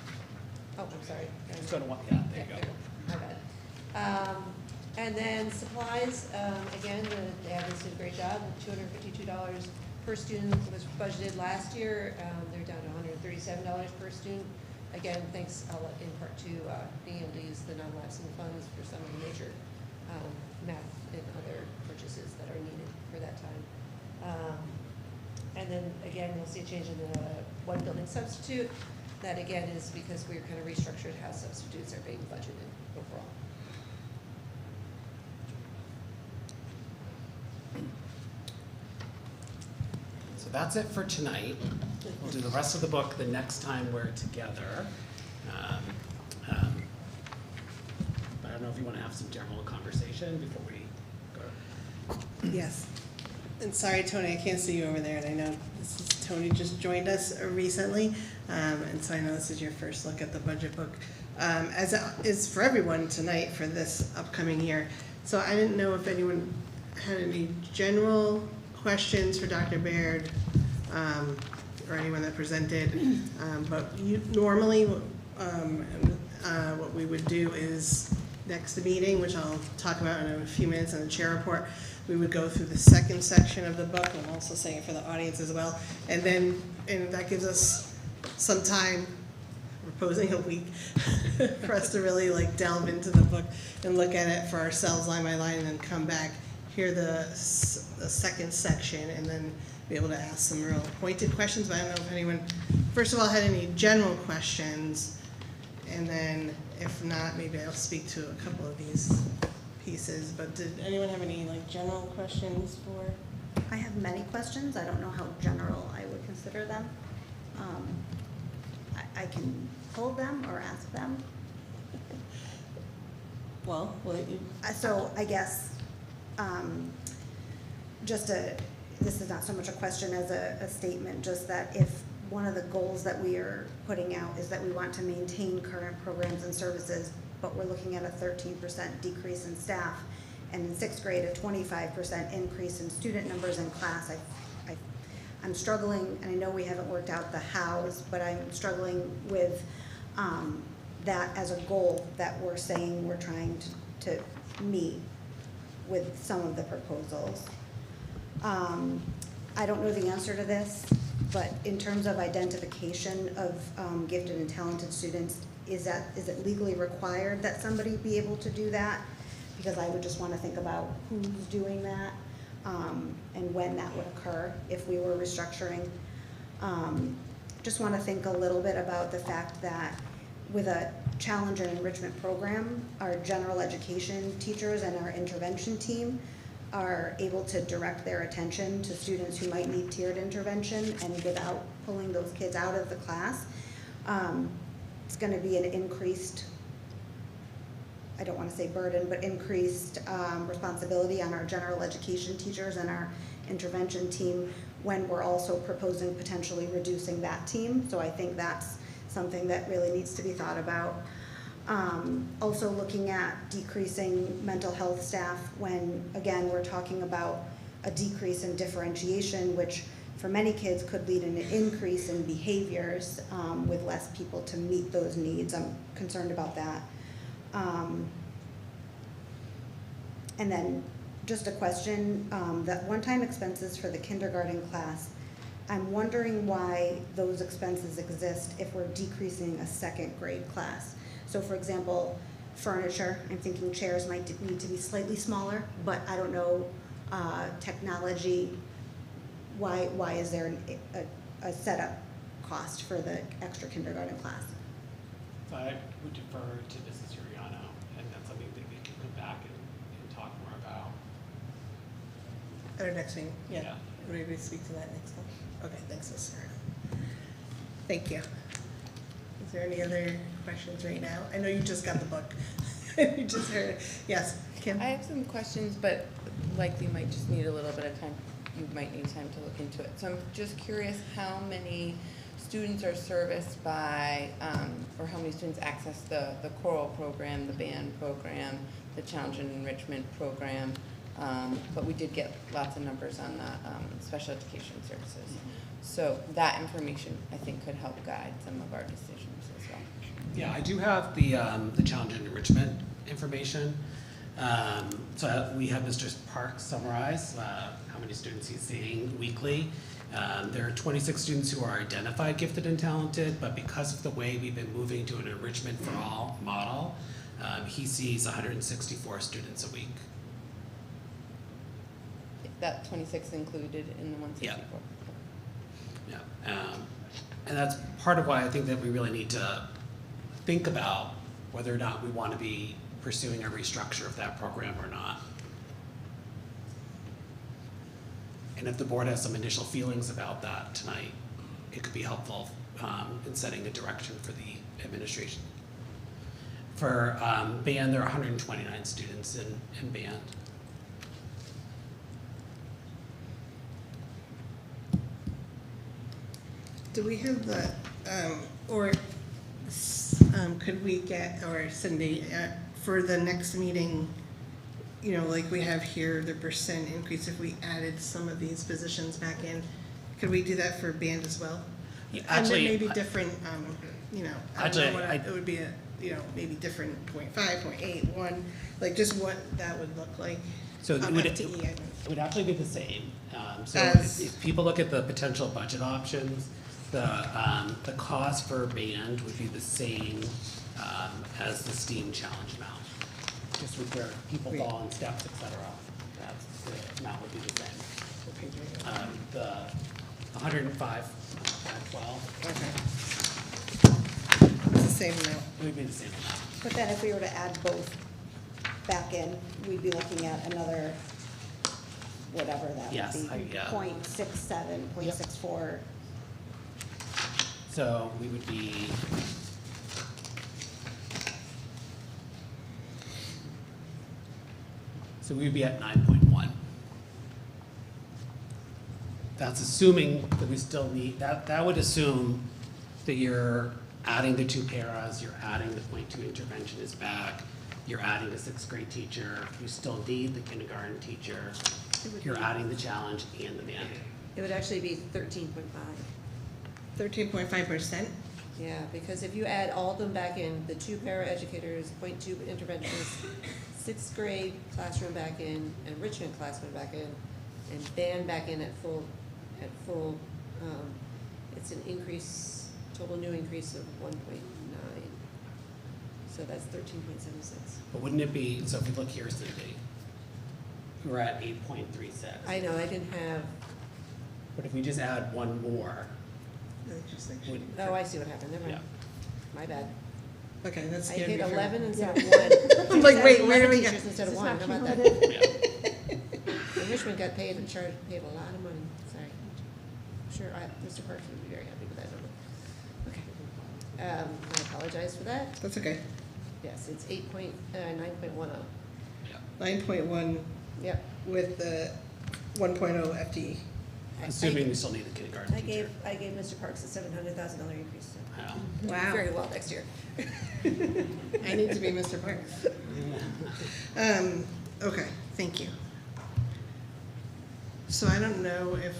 Oh, I'm sorry. Just go to one, yeah, there you go. My bad. And then supplies, again, the admins did a great job, $252 per student was budgeted last year. They're down to $137 per student. Again, thanks in part to being able to use the non-lapsing funds for some of the major math and other purchases that are needed for that time. And then again, you'll see a change in the one building substitute. That again is because we're kind of restructured how substitutes are being budgeted overall. So that's it for tonight. We'll do the rest of the book the next time we're together. But I don't know if you want to have some general conversation before we go. Yes. And sorry, Tony, I can't see you over there, and I know this is, Tony just joined us recently, and so I know this is your first look at the budget book, as it is for everyone tonight for this upcoming year. So I didn't know if anyone had any general questions for Dr. Baird, or anyone that presented, but normally, what we would do is, next meeting, which I'll talk about in a few minutes in the chair report, we would go through the second section of the book. I'm also saying it for the audience as well. And that gives us some time, we're proposing a week, for us to really like delve into the book and look at it for ourselves line by line, and then come back, hear the second section, and then be able to ask some real pointed questions. But I don't know if anyone, first of all, had any general questions, and then if not, maybe I'll speak to a couple of these pieces. But did anyone have any like general questions for? I have many questions. I don't know how general I would consider them. I can hold them or ask them. Well, So I guess, this is not so much a question as a statement, just that if one of the goals that we are putting out is that we want to maintain current programs and services, but we're looking at a 13% decrease in staff, and in sixth grade, a 25% increase in student numbers in class. I'm struggling, and I know we haven't worked out the hows, but I'm struggling with that as a goal that we're saying we're trying to meet with some of the proposals. I don't know the answer to this, but in terms of identification of gifted and talented students, is it legally required that somebody be able to do that? Because I would just want to think about who's doing that, and when that would occur if we were restructuring. Just want to think a little bit about the fact that with a challenge and enrichment program, our general education teachers and our intervention team are able to direct their attention to students who might need tiered intervention, and without pulling those kids out of the class. It's going to be an increased, I don't want to say burden, but increased responsibility on our general education teachers and our intervention team, when we're also proposing potentially reducing that team. So I think that's something that really needs to be thought about. Also looking at decreasing mental health staff when, again, we're talking about a decrease in differentiation, which for many kids could lead in an increase in behaviors with less people to meet those needs. I'm concerned about that. And then just a question, that one-time expenses for the kindergarten class, I'm wondering why those expenses exist if we're decreasing a second grade class. So for example, furniture, I'm thinking chairs might need to be slightly smaller, but I don't know, technology, why is there a setup cost for the extra kindergarten class? So I would defer to Mrs. Uriano, and that's something that we can come back and talk more At our next meeting, yeah. Yeah. Ready to speak to that next time? Okay, thanks, Ms. Sarah. Thank you. Is there any other questions right now? I know you just got the book. You just heard it. Yes, Kim? I have some questions, but likely might just need a little bit of time. You might need time to look into it. So I'm just curious how many students are serviced by, or how many students access the choral program, the band program, the challenge and enrichment program. But we did get lots of numbers on the special education services. So that information, I think, could help guide some of our decisions as well. Yeah, I do have the challenge and enrichment information. So we have Mr. Parks summarize how many students he's seeing weekly. There are 26 students who are identified gifted and talented, but because of the way we've been moving to an enrichment for all model, he sees 164 students a week. That 26 included in the 164? Yeah, and that's part of why I think that we really need to think about whether or not we want to be pursuing a restructure of that program or not. And if the board has some initial feelings about that tonight, it could be helpful in setting a direction for the administration. For band, there are 129 students in band. Do we have the, could we get, or Cindy, for the next meeting, you know, like we have here, the percent increase if we added some of these positions back in, could we do that for band as well? Yeah, actually, and then maybe different, you know, I don't actually, know what it would be maybe different 0.5, 0.8, 1, like just what that would look like. So it would, FTE, I mean. it would actually be the same. So As- if people look at the potential budget options, the cost for band would be the same as the STEAM challenge amount. Just with where people fall in steps, et cetera. That's the amount would be the same. The 105, 12, Okay. It's the same amount. it would be the same amount. But then if we were to add both back in, we'd be looking at another, whatever that Yes, would be, yeah. 0.67, 0.64. So we would be, so we would be at 9.1. That's assuming that we still need, that would assume that you're adding the 2 paras, you're adding the 0.2 interventionist back, you're adding the 6th grade teacher, you still need the kindergarten teacher, you're adding the challenge and the band. It would actually be 13.5. 13.5%? Yeah, because if you add all of them back in, the 2 paraeducators, 0.2 interventionists, 6th grade classroom back in, enrichment classroom back in, and band back in at full, it's an increase, total new increase of 1.9. So that's 13.76. But wouldn't it be, so if we look here, Cindy, we're at 8.36. I know, I didn't have, But if we just add one more, would, oh, I see what happened, never yeah. mind. My bad. Okay, that's I scared hit me for- 11 instead of 1. I'm like, Just wait, added where do 11 we go? teachers instead of Is 1, this how not about that? cumulative? Enrichment got paid and paid a lot of money, sorry. Sure, Mr. Parks would be very happy with that number. Okay. I apologize for that. That's okay. Yes, it's 9.10. 9.1 Yep. with the 1.0 FTE. Assuming we still need the kindergarten I teacher. gave Mr. Parks a $700,000 increase. So Wow. Wow. very well next year. I need to be Mr. Parks. Okay, thank you. So I don't know if,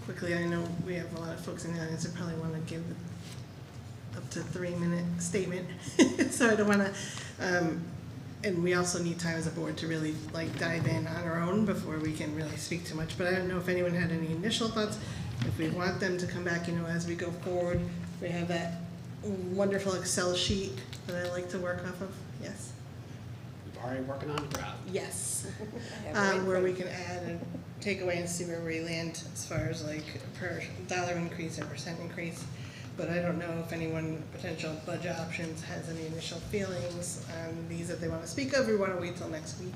quickly, I know we have a lot of folks in the audience that probably want to give up to 3-minute statement. So I don't want to, and we also need time as a board to really like dive in on our own before we can really speak too much. But I don't know if anyone had any initial thoughts. If we want them to come back, you know, as we go forward, we have that wonderful Excel sheet that I like to work off of. Yes. We've already working on a graph. Yes. I have it right in Where front we of can add and take away and see where we land as far as like per dollar increase and percent increase. But I don't know if anyone, potential budget options, has any initial feelings on these that they want to speak of, or want to wait till next week.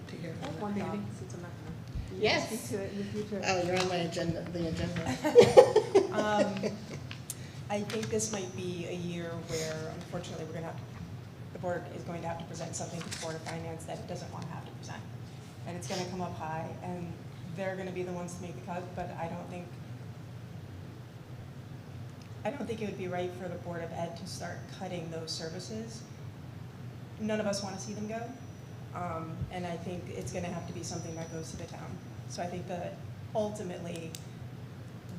to hear I have from one the thought, community. since I'm not gonna. Yes. Speak to it in the future. Oh, you're on my agenda, the agenda. I think this might be a year where unfortunately the board is going to have to present something to the Board of Finance that it doesn't want to have to present. And it's gonna come up high, and they're gonna be the ones to make the cut, but I don't think it would be right for the Board of Ed to start cutting those services. None of us wanna see them go, and I think it's gonna have to be something that goes to the town. So I think that ultimately,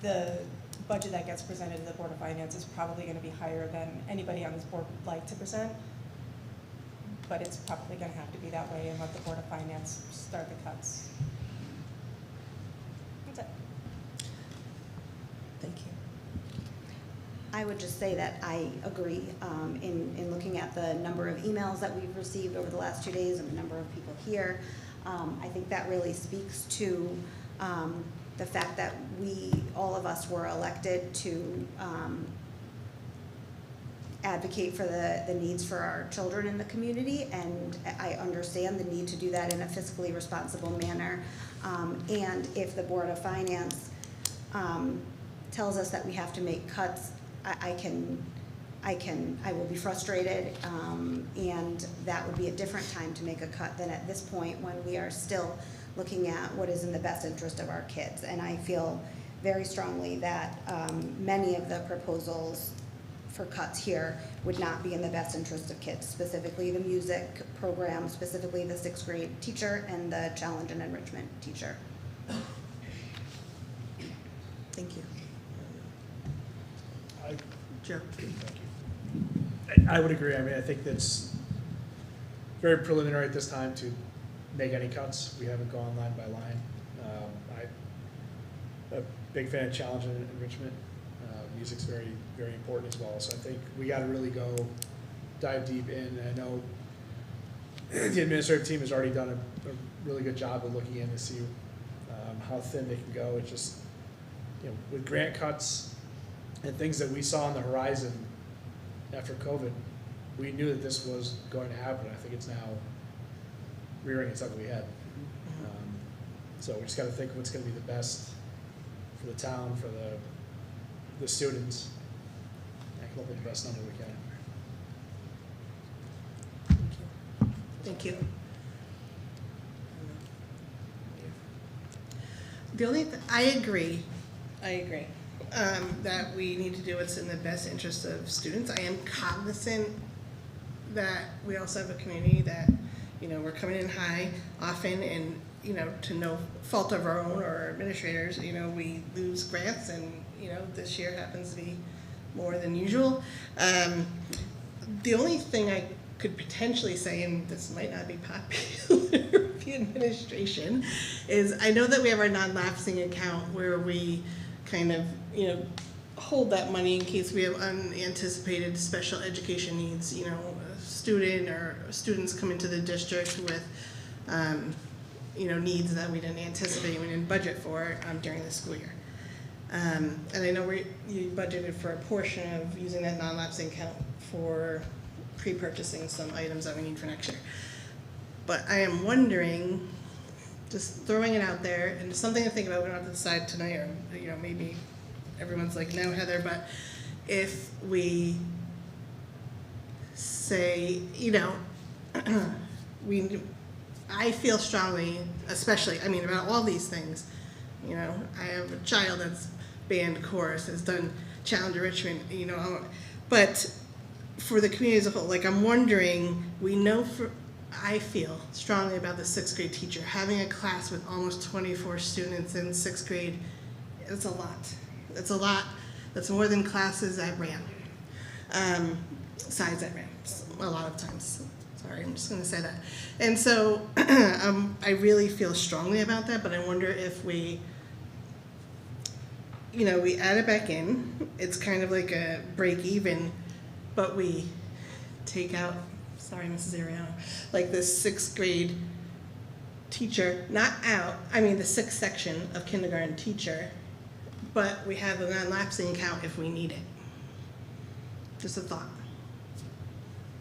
the budget that gets presented to the Board of Finance is probably gonna be higher than anybody on this board would like to present. But it's probably gonna have to be that way and let the Board of Finance start the cuts. That's it. Thank you. I would just say that I agree in looking at the number of emails that we've received over the last 2 days and the number of people here. I think that really speaks to the fact that all of us were elected to advocate for the needs for our children in the community, and I understand the need to do that in a fiscally responsible manner. And if the Board of Finance tells us that we have to make cuts, I will be frustrated, and that would be a different time to make a cut than at this point when we are still looking at what is in the best interest of our kids. And I feel very strongly that many of the proposals for cuts here would not be in the best interest of kids, specifically the music program, specifically the 6th grade teacher and the challenge and enrichment teacher. Thank you. Joe. I would agree. I mean, I think that's very preliminary at this time to make any cuts. We haven't gone line by line. I'm a big fan of challenge and enrichment. Music's very, very important as well. So I think we got to really dive deep in. I know the administrative team has already done a really good job of looking in to see how thin they can go. It's just, with grant cuts and things that we saw on the horizon after COVID, we knew that this was going to happen. I think it's now rearing its ugly head. So we just got to think what's going to be the best for the town, for the students, and come up with the best number we can. Thank you. The only, I agree, that we need to do what's in the best interest of students. I am cognizant that we also have a community that, we're coming in high often, and, to no fault of our own or our administrators, we lose grants, and, this year happens to be more than usual. The only thing I could potentially say, and this might not be popular with the administration, is I know that we have our non-lapsing account where we kind of, hold that money in case we have unanticipated special education needs, a student or students come into the district with, needs that we didn't anticipate, we didn't budget for during the school year. And I know you budgeted for a portion of using that non-lapsing account for pre-purchasing some items that we need for next year. But I am wondering, just throwing it out there, and something to think about, we don't have to decide tonight, or, maybe everyone's like, no, Heather, but if we say, I feel strongly, especially, about all these things, I have a child that's band chorus, has done challenge enrichment, but for the community as a whole, I'm wondering, I feel strongly about the 6th grade teacher. Having a class with almost 24 students in 6th grade, it's a lot. It's a lot. That's more than classes at RAM, size at RAM, a lot of times. Sorry, I'm just going to say that. And so I really feel strongly about that, but I wonder if we add it back in. It's kind of like a break even, but we take out, sorry, Mrs. Ariano, like the 6th grade teacher, not out, the 6th section of kindergarten teacher, but we have a non-lapsing account if we need it. Just a thought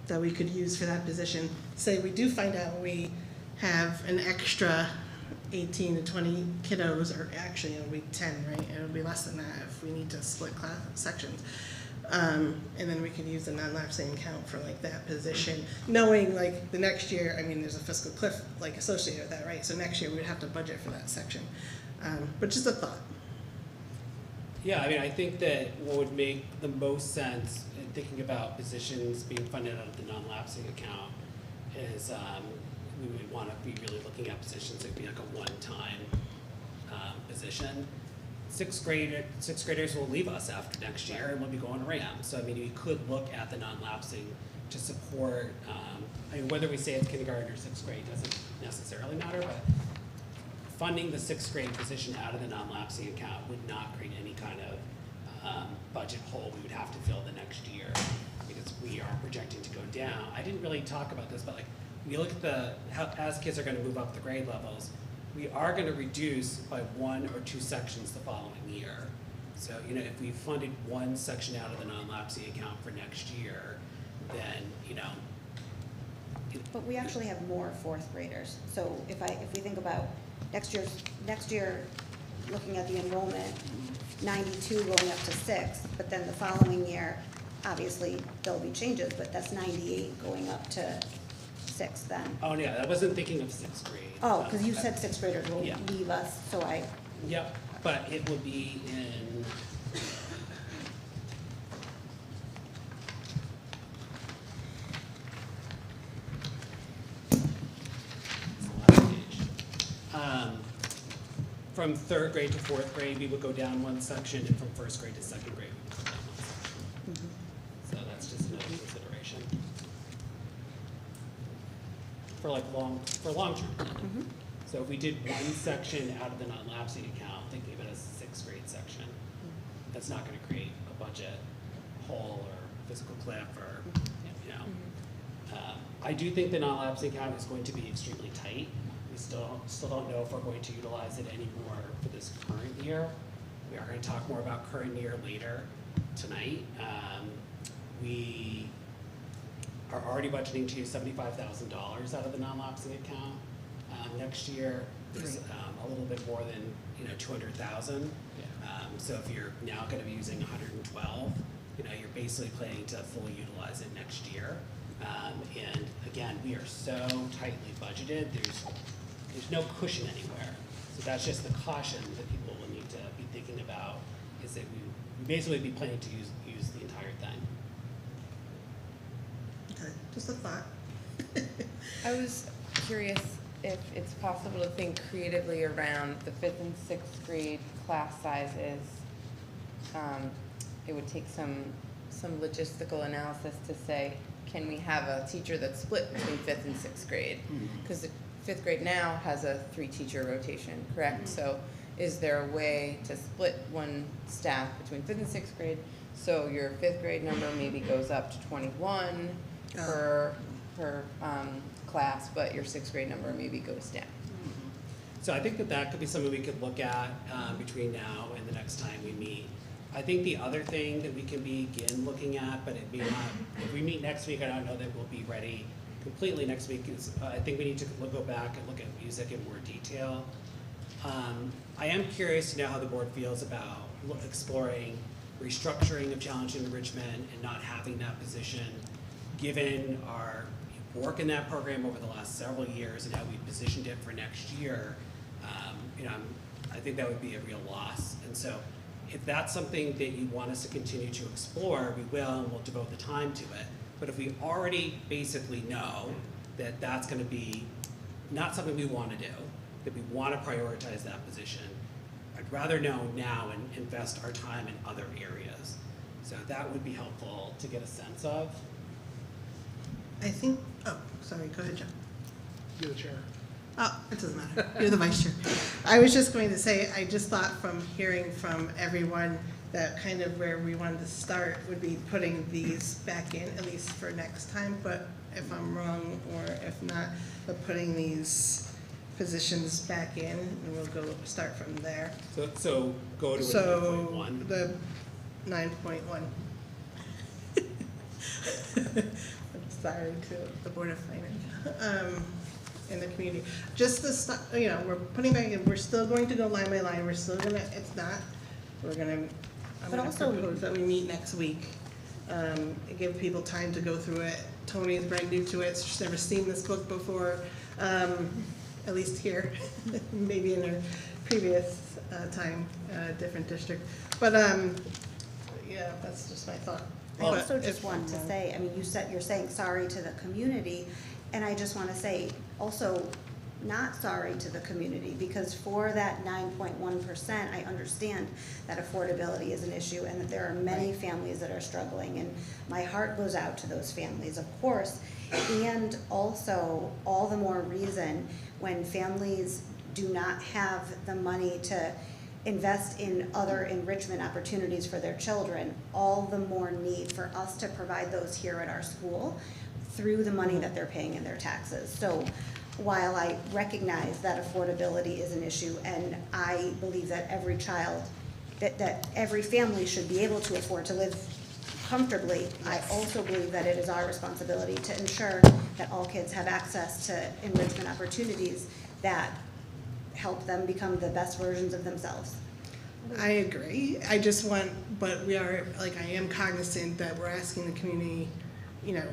that we could use for that position. Say we do find out we have an extra 18 to 20 kiddos, or actually it'll be 10, right? It'll be less than that if we need to split class sections. And then we could use the non-lapsing account for like that position, knowing like the next year, I mean, there's a fiscal cliff like associated with that, right? So next year we would have to budget for that section. But just a thought. Yeah, I mean, I think that what would make the most sense in thinking about positions being funded out of the non-lapsing account is we would want to be really looking at positions that would be like a one-time position. Sixth graders will leave us after next year and we'll be going to RAM. So I mean, we could look at the non-lapsing to support, I mean, whether we say it's kindergarten or sixth grade doesn't necessarily matter, but funding the sixth grade position out of the non-lapsing account would not create any kind of budget hole we would have to fill the next year, because we are projecting to go down. I didn't really talk about this, but like, when you look at as kids are gonna move up the grade levels, we are gonna reduce by 1 or 2 sections the following year. So, you know, if we funded one section out of the non-lapsing account for next year, then, you know. But we actually have more fourth graders. So if we think about next year, looking at the enrollment, 92 going up to 6, but then the following year, obviously there'll be changes, but that's 98 going up to 6 then. Oh, yeah, I wasn't thinking of sixth grade. Oh, because you said sixth graders will Yeah. leave us, so I. Yep, but it will be in. From third grade to fourth grade, we would go down one section, and from first grade to second grade, we would go down one section. So that's just another consideration. For long-term planning. So if we did one section out of the non-lapsing account, thinking of it as a sixth grade section, that's not gonna create a budget hole or fiscal cliff or, you know. I do think the non-lapsing account is going to be extremely tight. We still don't know if we're going to utilize it anymore for this current year. We are gonna talk more about current year later tonight. We are already budgeting to use $75,000 out of the non-lapsing account. Next year, there's a little bit more than 200,000. So if you're now going to be using 112, you're basically planning to fully utilize it next year. And again, we are so tightly budgeted. There's no cushion anywhere. So that's just the caution that people will need to be thinking about, is that we basically be planning to use the entire thing. Okay, just a thought. I was curious if it's possible to think creatively around the 5th and 6th grade class sizes. It would take some logistical analysis to say, can we have a teacher that's split between 5th and 6th grade? Because the 5th grade now has a 3-teacher rotation, correct? So is there a way to split one staff between 5th and 6th grade, so your 5th grade number maybe goes up to 21 per class, but your 6th grade number maybe goes down? So I think that could be something we could look at between now and the next time we meet. I think the other thing that we can begin looking at, but it may not, if we meet next week, I don't know that we'll be ready completely next week, is I think we need to go back and look at music in more detail. I am curious to know how the board feels about exploring restructuring of challenge and enrichment and not having that position, given our work in that program over the last several years and how we positioned it for next year. I think that would be a real loss. And so if that's something that you want us to continue to explore, we will, and we'll devote the time to it. But if we already basically know that that's going to be not something we want to do, that we want to prioritize that position, I'd rather know now and invest our time in other areas. So that would be helpful to get a sense of. I think, oh, sorry, go ahead, John. You're the chair. Oh, it doesn't matter. You're the vice chair. I was just going to say, I just thought from hearing from everyone that kind of where we wanted to start would be putting these back in, at least for next time. But if I'm wrong, or if not, but putting these positions back in, and we'll start from there. So go to 9.1. The 9.1. I'm sorry to the Board of Finance. in the community. Just the stuff, you know, we're putting back in, we're still going to go line by line, we're still gonna, it's not, we're gonna, I'm But gonna also- propose that we meet next week. Give people time to go through it. Tony's brand new to it, so she's never seen this book before, at least here, maybe in her previous time, different district. But, yeah, that's just my thought. I But also just if- want to say, I mean, you're saying sorry to the community, and I just want to say also not sorry to the community, because for that 9.1%, I understand that affordability is an issue and that there are many families that are struggling, and my heart goes out to those families, of course. And also, all the more reason when families do not have the money to invest in other enrichment opportunities for their children, all the more need for us to provide those here at our school through the money that they're paying in their taxes. So while I recognize that affordability is an issue, and I believe that every child, that every family should be able to afford to live comfortably, I also believe that it is our responsibility to ensure that all kids have access to enrichment opportunities that help them become the best versions of themselves. I agree. I just want, but we are, like, I am cognizant that we're asking the community, you know,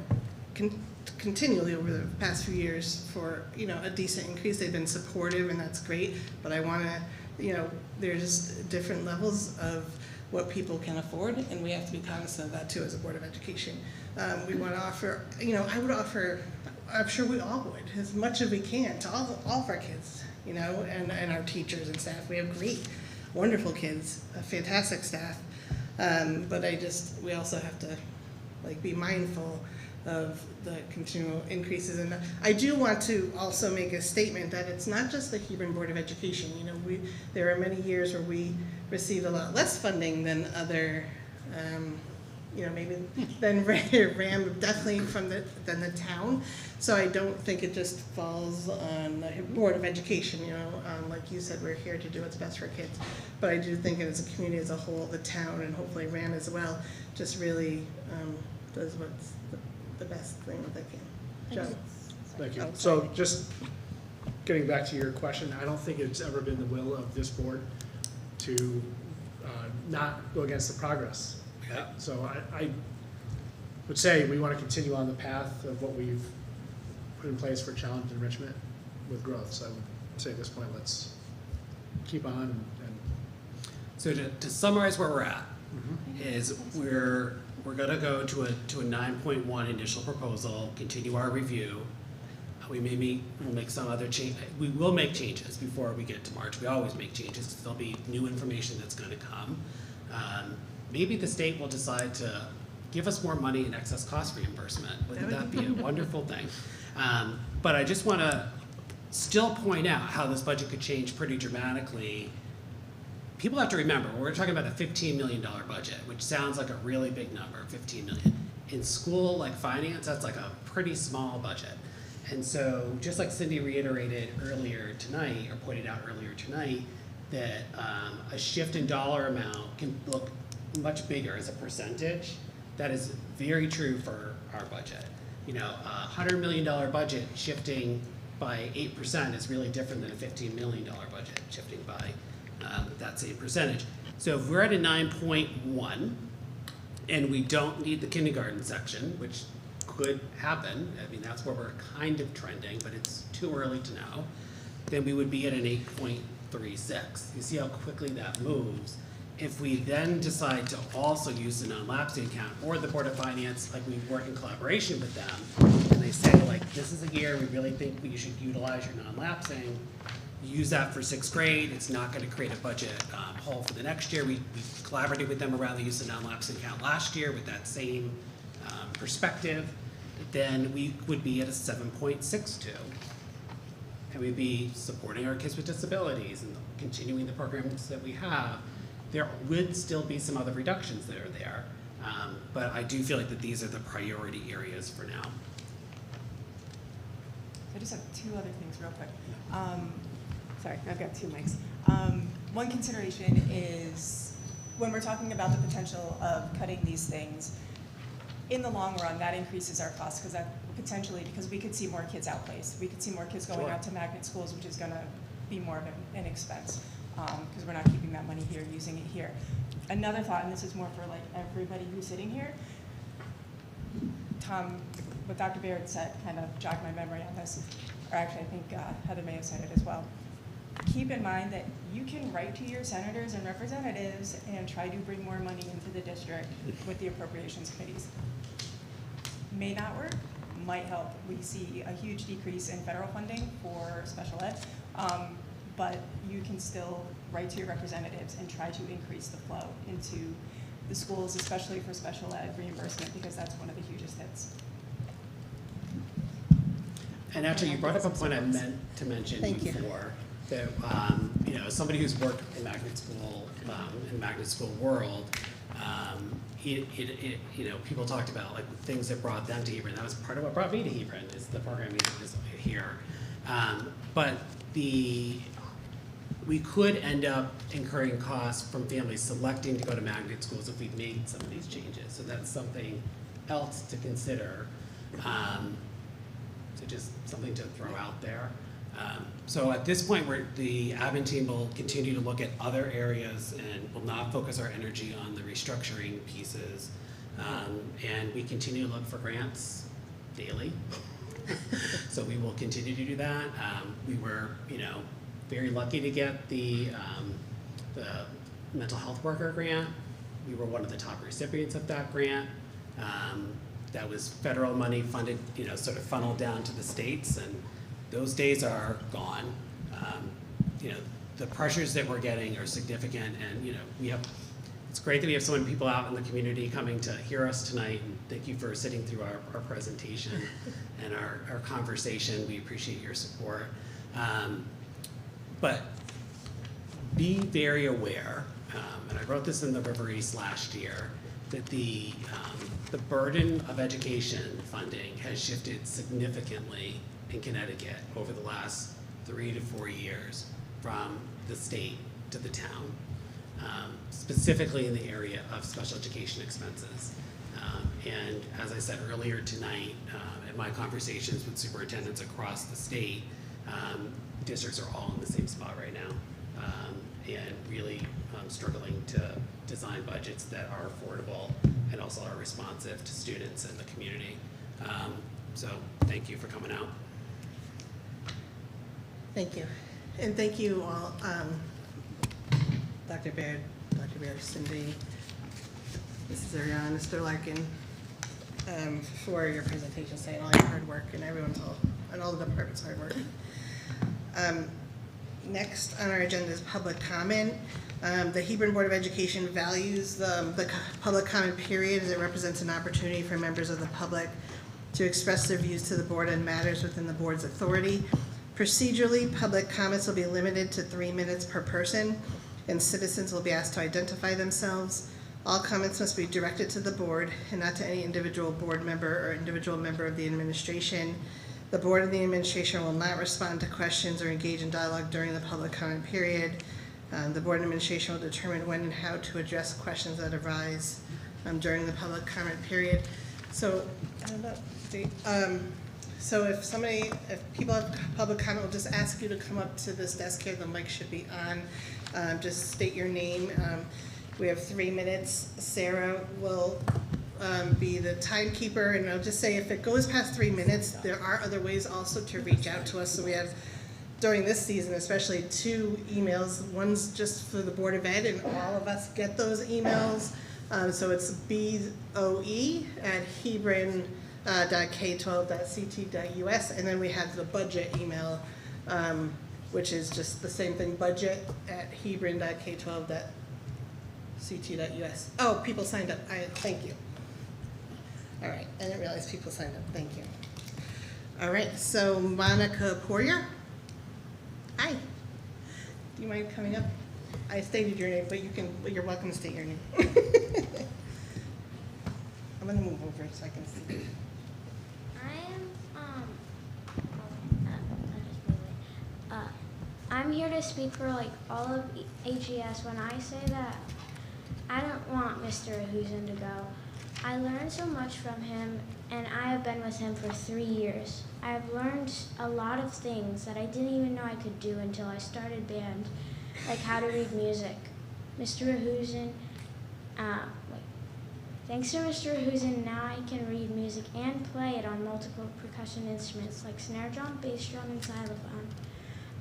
continually over the past few years for, you know, a decent increase. They've been supportive, and that's great, but I want to, you know, there's different levels of what people can afford, and we have to be cognizant of that too as a Board of Education. We want to offer, you know, I would offer, I'm sure we all would, as much as we can to all of our kids, you know, and our teachers and staff. We have great, wonderful kids, a fantastic staff, but we also have to, like, be mindful of the continual increases. And I do want to also make a statement that it's not just the Hebron Board of Education. You know, there are many years where we received a lot less funding than other, you know, maybe than RAM, definitely than the town. So I don't think it just falls on the Board of Education, you know, like you said, we're here to do what's best for kids. But I do think as a community as a whole, the town, and hopefully RAM as well, just really does what's the best thing that they can. Joe? Thank you. Oh, So sorry. just getting back to your question, I don't think it's ever been the will of this board to not go against the progress. Yeah. So I would say we want to continue on the path of what we've put in place for challenge enrichment with growth. So I would say at this point, let's keep on and So to summarize where we're at, is we're gonna go to a 9.1 initial proposal, continue our review. We'll make some other change. We will make changes before we get to March. We always make changes because there'll be new information that's gonna come. Maybe the state will decide to give us more money in excess cost reimbursement. Wouldn't that be a wonderful thing? But I just wanna still point out how this budget could change pretty dramatically. People have to remember, we're talking about a $15 million budget, which sounds like a really big number, 15 million. In school, like finance, that's like a pretty small budget. And so, just like Cindy reiterated earlier tonight, or pointed out earlier tonight, that a shift in dollar amount can look much bigger as a percentage. That is very true for our budget. You know, a $100 million budget shifting by 8% is really different than a $15 million budget shifting by that same percentage. So if we're at a 9.1 and we don't need the kindergarten section, which could happen, I mean, that's where we're kind of trending, but it's too early to know, then we would be at an 8.36. You see how quickly that moves. If we then decide to also use the non-lapsing account, or the Board of Finance, like we work in collaboration with them, and they say, like, this is a year we really think you should utilize your non-lapsing, use that for 6th grade. It's not going to create a budget hole for the next year. We collaborated with them around the use of non-lapsing account last year with that same perspective. Then we would be at a 7.62. And we'd be supporting our kids with disabilities and continuing the programs that we have. There would still be some other reductions that are there. But I do feel like that these are the priority areas for now. I just have two other things real quick. Sorry, I've got two mics. One consideration is when we're talking about the potential of cutting these things, in the long run, that increases our costs because that potentially, because we could see more kids outplaced. We could see more kids going Sure. out to magnet schools, which is gonna be more of an expense, because we're not keeping that money here, using it here. Another thought, and this is more for like everybody who's sitting here, Tom, what Dr. Baird said kind of jogged my memory on this, or actually I think Heather may have said it as well. Keep in mind that you can write to your senators and representatives and try to bring more money into the district with the appropriations committees. May not work, might help. We see a huge decrease in federal funding for special ed, but you can still write to your representatives and try to increase the flow into the schools, especially for special ed reimbursement, because that's one of the hugest hits. And actually, you brought up a point I meant to mention Thank you. before, that, you know, as somebody who's worked in magnet school, in magnet school world, you know, people talked about like the things that brought them to Hebron. That was part of what brought me to Hebron, is the programming that was here. But we could end up incurring costs from families selecting to go to magnet schools if we made some of these changes. So that's something else to consider. So just something to throw out there. So at this point, the admin team will continue to look at other areas and will not focus our energy on the restructuring pieces. And we continue to look for grants daily. So we will continue to do that. We were, you know, very lucky to get the mental health worker grant. We were one of the top recipients of that grant. That was federal money funded, you know, sort of funneled down to the states, and those days are gone. You know, the pressures that we're getting are significant, and, you know, it's great that we have so many people out in the community coming to hear us tonight, and thank you for sitting through our presentation and our conversation. We appreciate your support. But be very aware, and I wrote this in the River East last year, that the burden of education funding has shifted significantly in Connecticut over the last 3 to 4 years from the state to the town, specifically in the area of special education expenses. And as I said earlier tonight, in my conversations with superintendents across the state, districts are all in the same spot right now, and really struggling to design budgets that are affordable and also are responsive to students and the community. So thank you for coming out. Thank you. And thank you all, Dr. Baird, Cindy, Mrs. Ariana, Mr. Larkin, for your presentation tonight, all your hard work, and and all the department's hard work. Next on our agenda is public comment. The Hebron Board of Education values the public comment period, as it represents an opportunity for members of the public to express their views to the board on matters within the board's authority. Procedurally, public comments will be limited to 3 minutes per person, and citizens will be asked to identify themselves. All comments must be directed to the board and not to any individual board member or individual member of the administration. The board and the administration will not respond to questions or engage in dialogue during the public comment period. The board and administration will determine when and how to address questions that arise during the public comment period. So, I don't know, so if people have public comment, we'll just ask you to come up to this desk here. The mic should be on. Just state your name. We have 3 minutes. Sarah will be the timekeeper, and I'll just say if it goes past 3 minutes, there are other ways also to reach out to us. So we have, during this season especially, 2 emails. One's just for the Board of Ed, and all of us get those emails. So it's BOE@hebron.k12.ct.us, and then we have the budget email, which is just the same thing, budget@hebron.k12.ct.us. Oh, people signed up. Thank you. All right, I didn't realize people signed up. Thank you. All right, so Monica Poirier. Hi. Do you mind coming up? I stated your name, but you're welcome to state your name. I'm gonna move over so I can see. I'm here to speak for like all of AGS. When I say that I don't want Mr. Husen to go, I learned so much from him, and I have been with him for 3 years. I have learned a lot of things that I didn't even know I could do until I started band, like how to read music. Mr. Ahuzen, thanks to Mr. Ahuzen, now I can read music and play it on multiple percussion instruments like snare drum, bass drum, and xylophone.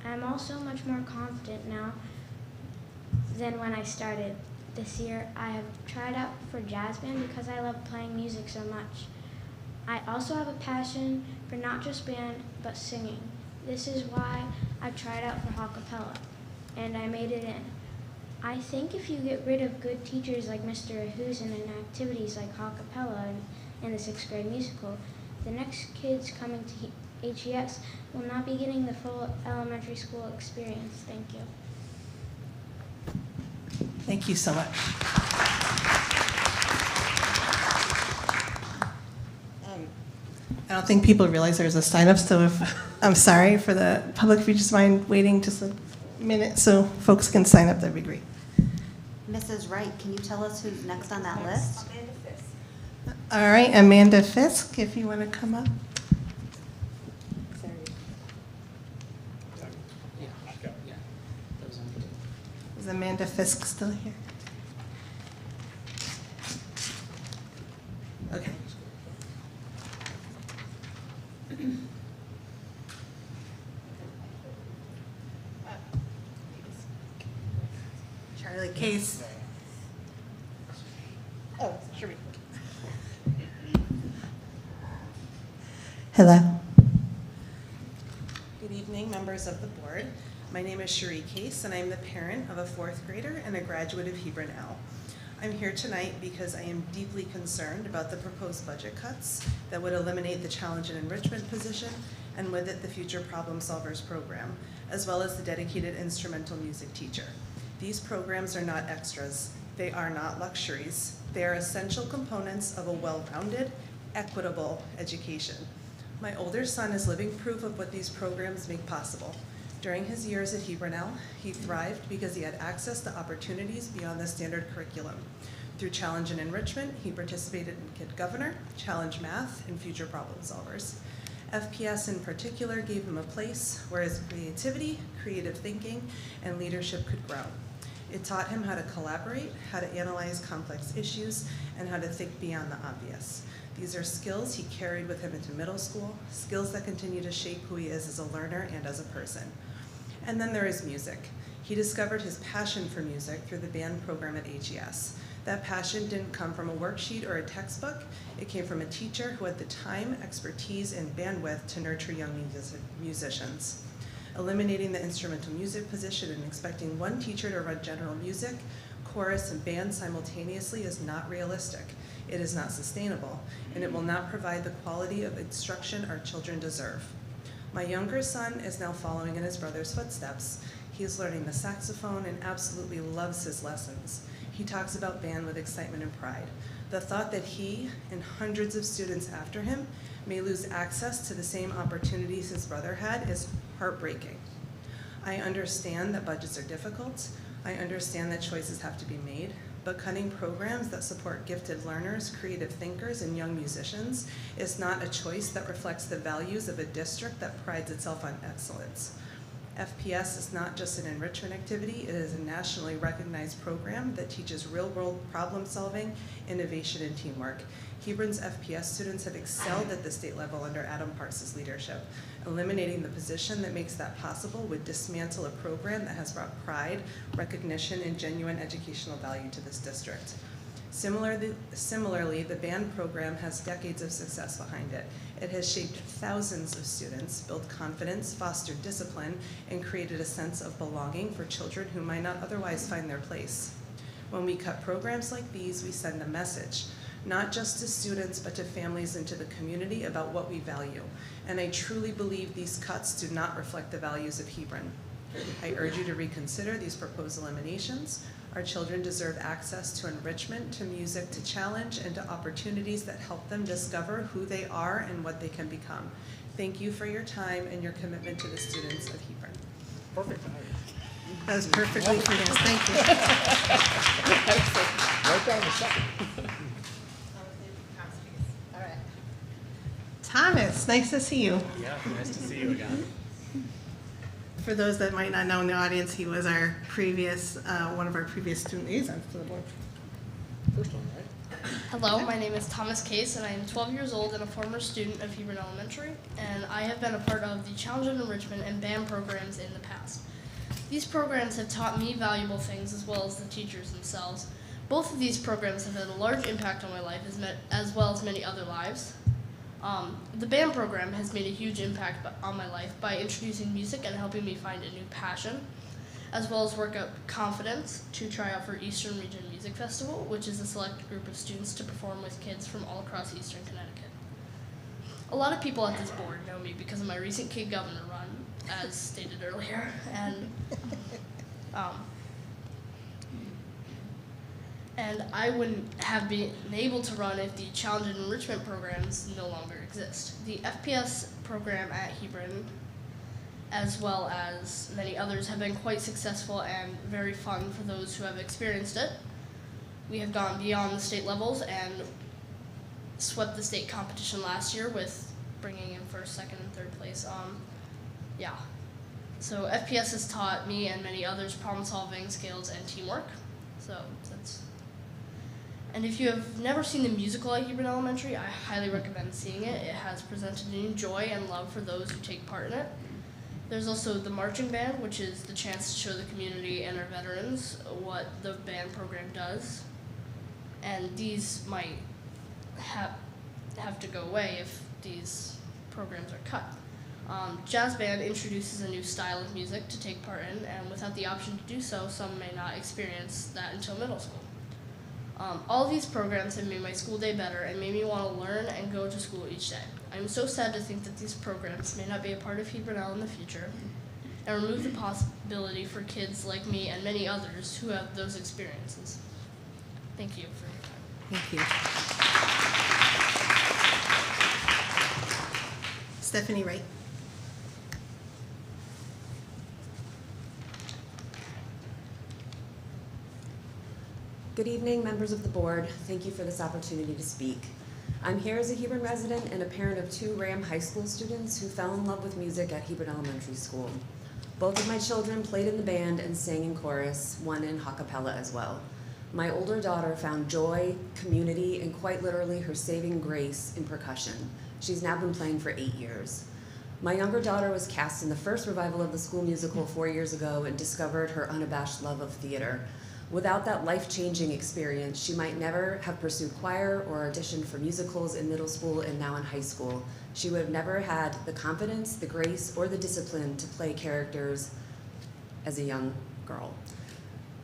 I am also much more confident now than when I started. This year, I have tried out for jazz band because I love playing music so much. I also have a passion for not just band, but singing. This is why I tried out for a cappella, and I made it in. I think if you get rid of good teachers like Mr. Ahuzen and activities like a cappella and the 6th grade musical, the next kids coming to HES will not be getting the full elementary school experience. Thank you. Thank you so much. I don't think people realize there's a sign-up, so if, I'm sorry for the public, if you just mind waiting just a minute so folks can sign up, that'd be great. Mrs. Wright, can you tell us who's next on that list? All right, Amanda Fisk, if you want to come up. Is Amanda Fisk still here? Okay. Charlie Case. Oh, Sheree. Hello. Good evening, members of the board. My name is Cherie Case, and I'm the parent of a 4th grader and a graduate of Hebron L. I'm here tonight because I am deeply concerned about the proposed budget cuts that would eliminate the challenge and enrichment position, and with it the future problem solvers program, as well as the dedicated instrumental music teacher. These programs are not extras. They are not luxuries. They are essential components of a well-rounded, equitable education. My older son is living proof of what these programs make possible. During his years at Hebron L, he thrived because he had access to opportunities beyond the standard curriculum. Through challenge and enrichment, he participated in Kid Governor, Challenge Math, and Future Problem Solvers. FPS in particular gave him a place where his creativity, creative thinking, and leadership could grow. It taught him how to collaborate, how to analyze complex issues, and how to think beyond the obvious. These are skills he carried with him into middle school, skills that continue to shape who he is as a learner and as a person. And then there is music. He discovered his passion for music through the band program at HES. That passion didn't come from a worksheet or a textbook. It came from a teacher who had the time, expertise, and bandwidth to nurture young musicians. Eliminating the instrumental music position and expecting one teacher to run general music, chorus, and band simultaneously is not realistic. It is not sustainable, and it will not provide the quality of instruction our children deserve. My younger son is now following in his brother's footsteps. He is learning the saxophone and absolutely loves his lessons. He talks about band with excitement and pride. The thought that he and hundreds of students after him may lose access to the same opportunities his brother had is heartbreaking. I understand that budgets are difficult. I understand that choices have to be made, but cutting programs that support gifted learners, creative thinkers, and young musicians is not a choice that reflects the values of a district that prides itself on excellence. FPS is not just an enrichment activity, it is a nationally recognized program that teaches real-world problem solving, innovation, and teamwork. Hebron's FPS students have excelled at the state level under Adam Parks' leadership. Eliminating the position that makes that possible would dismantle a program that has brought pride, recognition, and genuine educational value to this district. Similarly, the band program has decades of success behind it. It has shaped thousands of students, built confidence, fostered discipline, and created a sense of belonging for children who might not otherwise find their place. When we cut programs like these, we send a message, not just to students, but to families and to the community about what we value. And I truly believe these cuts do not reflect the values of Hebron. I urge you to reconsider these proposed eliminations. Our children deserve access to enrichment, to music, to challenge, and to opportunities that help them discover who they are and what they can become. Thank you for your time and your commitment to the students of Hebron. Perfect. That was perfectly pronounced. Thank you. Right down the second. Thomas, nice to see you. Yeah, nice to see you again. For those that might not know in the audience, he was our previous, one of our previous student liaisons to the board. First one, right? Hello, my name is Thomas Case, and I am 12 years old and a former student of Hebron Elementary, and I have been a part of the Challenge and Enrichment and BAM programs in the past. These programs have taught me valuable things as well as the teachers themselves. Both of these programs have had a large impact on my life as well as many other lives. The BAM program has made a huge impact on my life by introducing music and helping me find a new passion, as well as work up confidence to try out for Eastern Region Music Festival, which is a select group of students to perform with kids from all across Eastern Connecticut. A lot of people at this board know me because of my recent Kid Governor run, as stated earlier, and I wouldn't have been able to run if the Challenge and Enrichment programs no longer exist. The FPS program at Hebron, as well as many others, have been quite successful and very fun for those who have experienced it. We have gone beyond the state levels and swept the state competition last year with bringing in first, second, and third place. So FPS has taught me and many others problem-solving skills and teamwork. So that's. And if you have never seen the musical at Hebron Elementary, I highly recommend seeing it. It has presented new joy and love for those who take part in it. There's also the marching band, which is the chance to show the community and our veterans what the band program does. And these might have to go away if these programs are cut. Jazz band introduces a new style of music to take part in, and without the option to do so, some may not experience that until middle school. All of these programs have made my school day better and made me want to learn and go to school each day. I'm so sad to think that these programs may not be a part of Hebron L in the future and remove the possibility for kids like me and many others who have those experiences. Thank you for your time. Thank you. Stephanie Wright. Good evening, members of the board. Thank you for this opportunity to speak. I'm here as a Hebron resident and a parent of 2 Ram High School students who fell in love with music at Hebron Elementary School. Both of my children played in the band and sang in chorus, one in a cappella as well. My older daughter found joy, community, and quite literally her saving grace in percussion. She's now been playing for 8 years. My younger daughter was cast in the first revival of the school musical 4 years ago and discovered her unabashed love of theater. Without that life-changing experience, she might never have pursued choir or auditioned for musicals in middle school and now in high school. She would have never had the confidence, the grace, or the discipline to play characters as a young girl.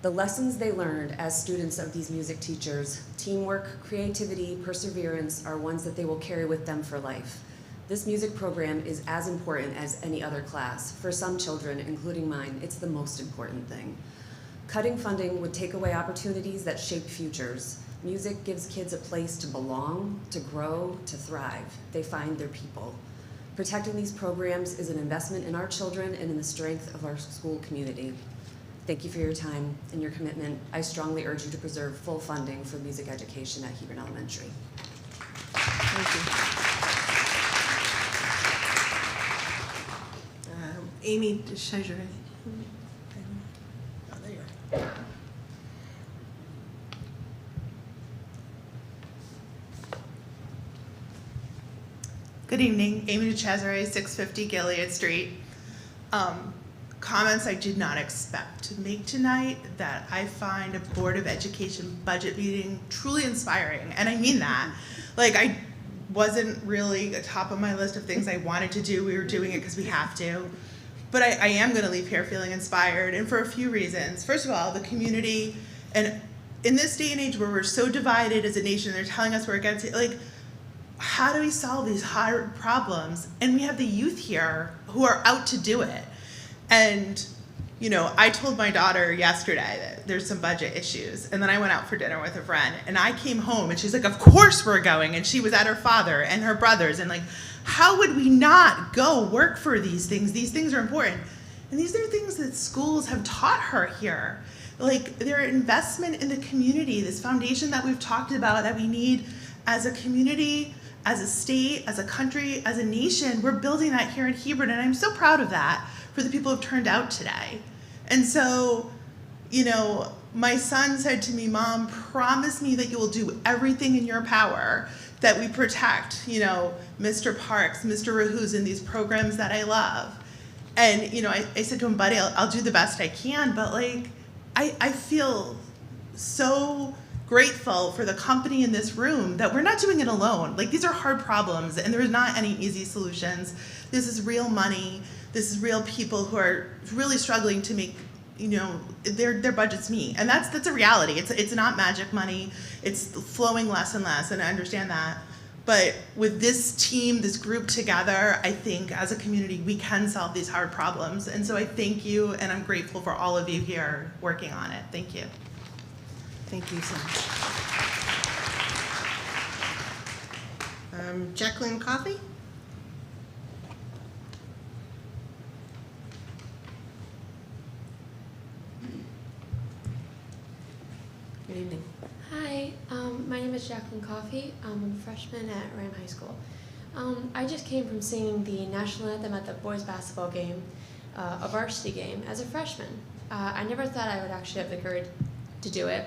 The lessons they learned as students of these music teachers, teamwork, creativity, perseverance, are ones that they will carry with them for life. This music program is as important as any other class. For some children, including mine, it's the most important thing. Cutting funding would take away opportunities that shape futures. Music gives kids a place to belong, to grow, to thrive. They find their people. Protecting these programs is an investment in our children and in the strength of our school community. Thank you for your time and your commitment. I strongly urge you to preserve full funding for music education at Hebron Elementary. Thank you. Amy Scheger. Oh, there you are. Good evening, Amy Cesare, 650 Gilead Street. Comments I did not expect to make tonight, that I find a Board of Education budget meeting truly inspiring, and I mean that. Like, I wasn't really top of my list of things I wanted to do. We were doing it because we have to. But I am going to leave here feeling inspired, and for a few reasons. First of all, the community, and in this day and age where we're so divided as a nation, they're telling us we're against it, like, how do we solve these hard problems? And we have the youth here who are out to do it. And, you know, I told my daughter yesterday that there's some budget issues. And then I went out for dinner with a friend. And I came home and she's like, of course we're going. And she was at her father and her brothers. And like, how would we not go work for these things? These things are important. And these are things that schools have taught her here. Like, their investment in the community, this foundation that we've talked about that we need as a community, as a state, as a country, as a nation, we're building that here in Hebron, and I'm so proud of that for the people who've turned out today. And so, you know, my son said to me, Mom, promise me that you will do everything in your power that we protect, you know, Mr. Parks, Mr. Rahuz, and these programs that I love. And, you know, I said to him, buddy, I'll do the best I can, but like, I feel so grateful for the company in this room that we're not doing it alone. Like, these are hard problems, and there's not any easy solutions. This is real money. This is real people who are really struggling to make, you know, their budgets meet. And that's a reality. It's not magic money. It's flowing less and less, and I understand that. But with this team, this group together, I think as a community, we can solve these hard problems. And so I thank you, and I'm grateful for all of you here working on it. Thank you. Thank you so much. Jacqueline Coffey? Good evening. Hi, my name is Jacqueline Coffey. I'm a freshman at Ram High School. I just came from singing the national anthem at the boys basketball game, a varsity game, as a freshman. I never thought I would actually have the courage to do it.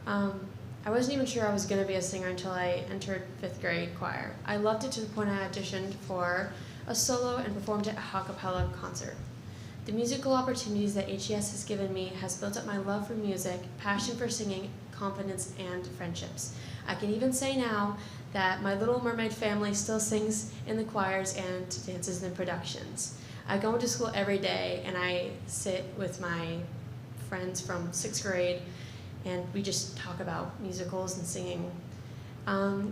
I wasn't even sure I was going to be a singer until I entered 5th grade choir. I loved it to the point I auditioned for a solo and performed at a a cappella concert. The musical opportunities that HES has given me has built up my love for music, passion for singing, confidence, and friendships. I can even say now that my Little Mermaid family still sings in the choirs and dances in the productions. I go into school every day and I sit with my friends from 6th grade and we just talk about musicals and singing.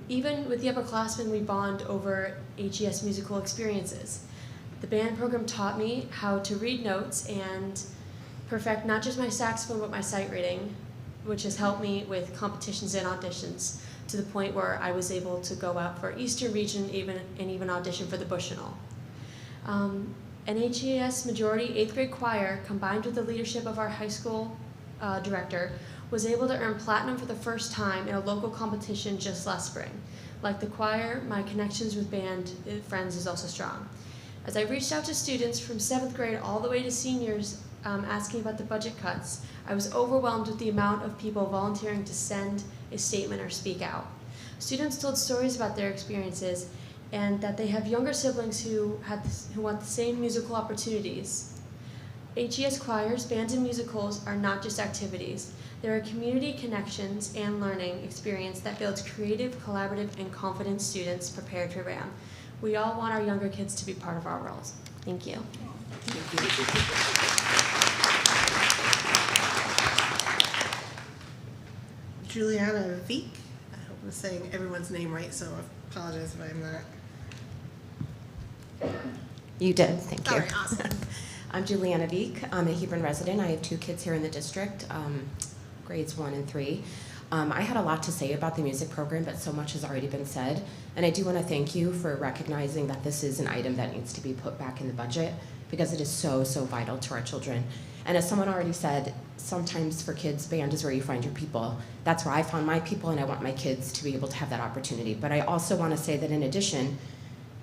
Even with the upperclassmen, we bond over HES musical experiences. The band program taught me how to read notes and perfect not just my saxophone but my sight reading, which has helped me with competitions and auditions to the point where I was able to go out for Eastern Region and even audition for the Bushnell. An HES majority 8th grade choir, combined with the leadership of our high school director, was able to earn platinum for the first time in a local competition just last spring. Like the choir, my connections with band friends is also strong. As I reached out to students from 7th grade all the way to seniors asking about the budget cuts, I was overwhelmed with the amount of people volunteering to send a statement or speak out. Students told stories about their experiences and that they have younger siblings who want the same musical opportunities. HES choirs, bands, and musicals are not just activities. They are community connections and learning experience that builds creative, collaborative, and confident students prepared for RAM. We all want our younger kids to be part of our worlds. Thank you. Juliana Veek. I hope I'm saying everyone's name right, so I apologize if I'm not. You did, thank you. All right, awesome. I'm Juliana Veek. I'm a Hebron resident. I have 2 kids here in the district, grades 1 and 3. I had a lot to say about the music program, but so much has already been said. And I do want to thank you for recognizing that this is an item that needs to be put back in the budget because it is so, so vital to our children. And as someone already said, sometimes for kids, band is where you find your people. That's where I found my people, and I want my kids to be able to have that opportunity. But I also want to say that in addition,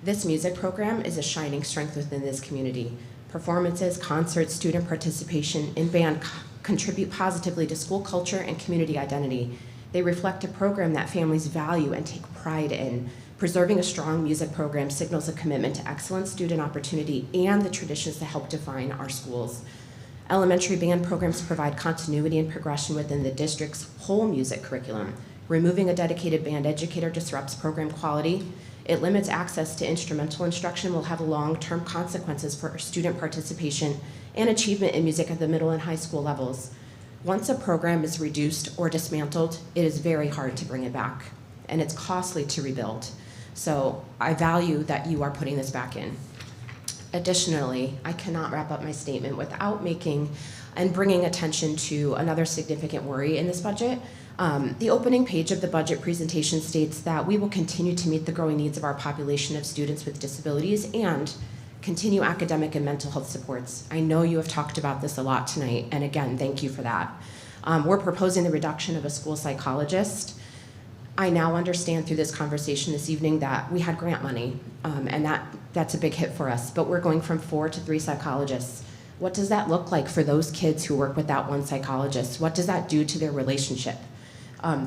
this music program is a shining strength within this community. Performances, concerts, student participation in band contribute positively to school culture and community identity. They reflect a program that families value and take pride in. Preserving a strong music program signals a commitment to excellent student opportunity and the traditions that help define our schools. Elementary band programs provide continuity and progression within the district's whole music curriculum. Removing a dedicated band educator disrupts program quality. It limits access to instrumental instruction, will have long-term consequences for student participation and achievement in music at the middle and high school levels. Once a program is reduced or dismantled, it is very hard to bring it back, and it's costly to rebuild. So I value that you are putting this back in. Additionally, I cannot wrap up my statement without making and bringing attention to another significant worry in this budget. The opening page of the budget presentation states that we will continue to meet the growing needs of our population of students with disabilities and continue academic and mental health supports. I know you have talked about this a lot tonight, and again, thank you for that. We're proposing the reduction of a school psychologist. I now understand through this conversation this evening that we had grant money, and that's a big hit for us, but we're going from 4 to 3 psychologists. What does that look like for those kids who work with that one psychologist? What does that do to their relationship?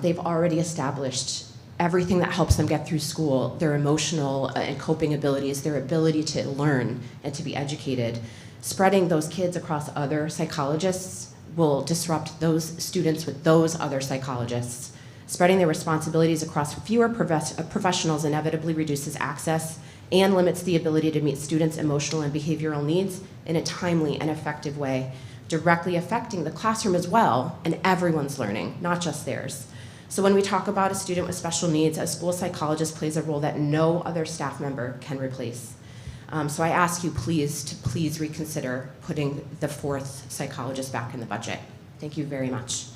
They've already established everything that helps them get through school, their emotional and coping abilities, their ability to learn and to be educated. Spreading those kids across other psychologists will disrupt those students with those other psychologists. Spreading their responsibilities across fewer professionals inevitably reduces access and limits the ability to meet students' emotional and behavioral needs in a timely and effective way, directly affecting the classroom as well and everyone's learning, not just theirs. So when we talk about a student with special needs, a school psychologist plays a role that no other staff member can replace. So I ask you please reconsider putting the 4th psychologist back in the budget. Thank you very much.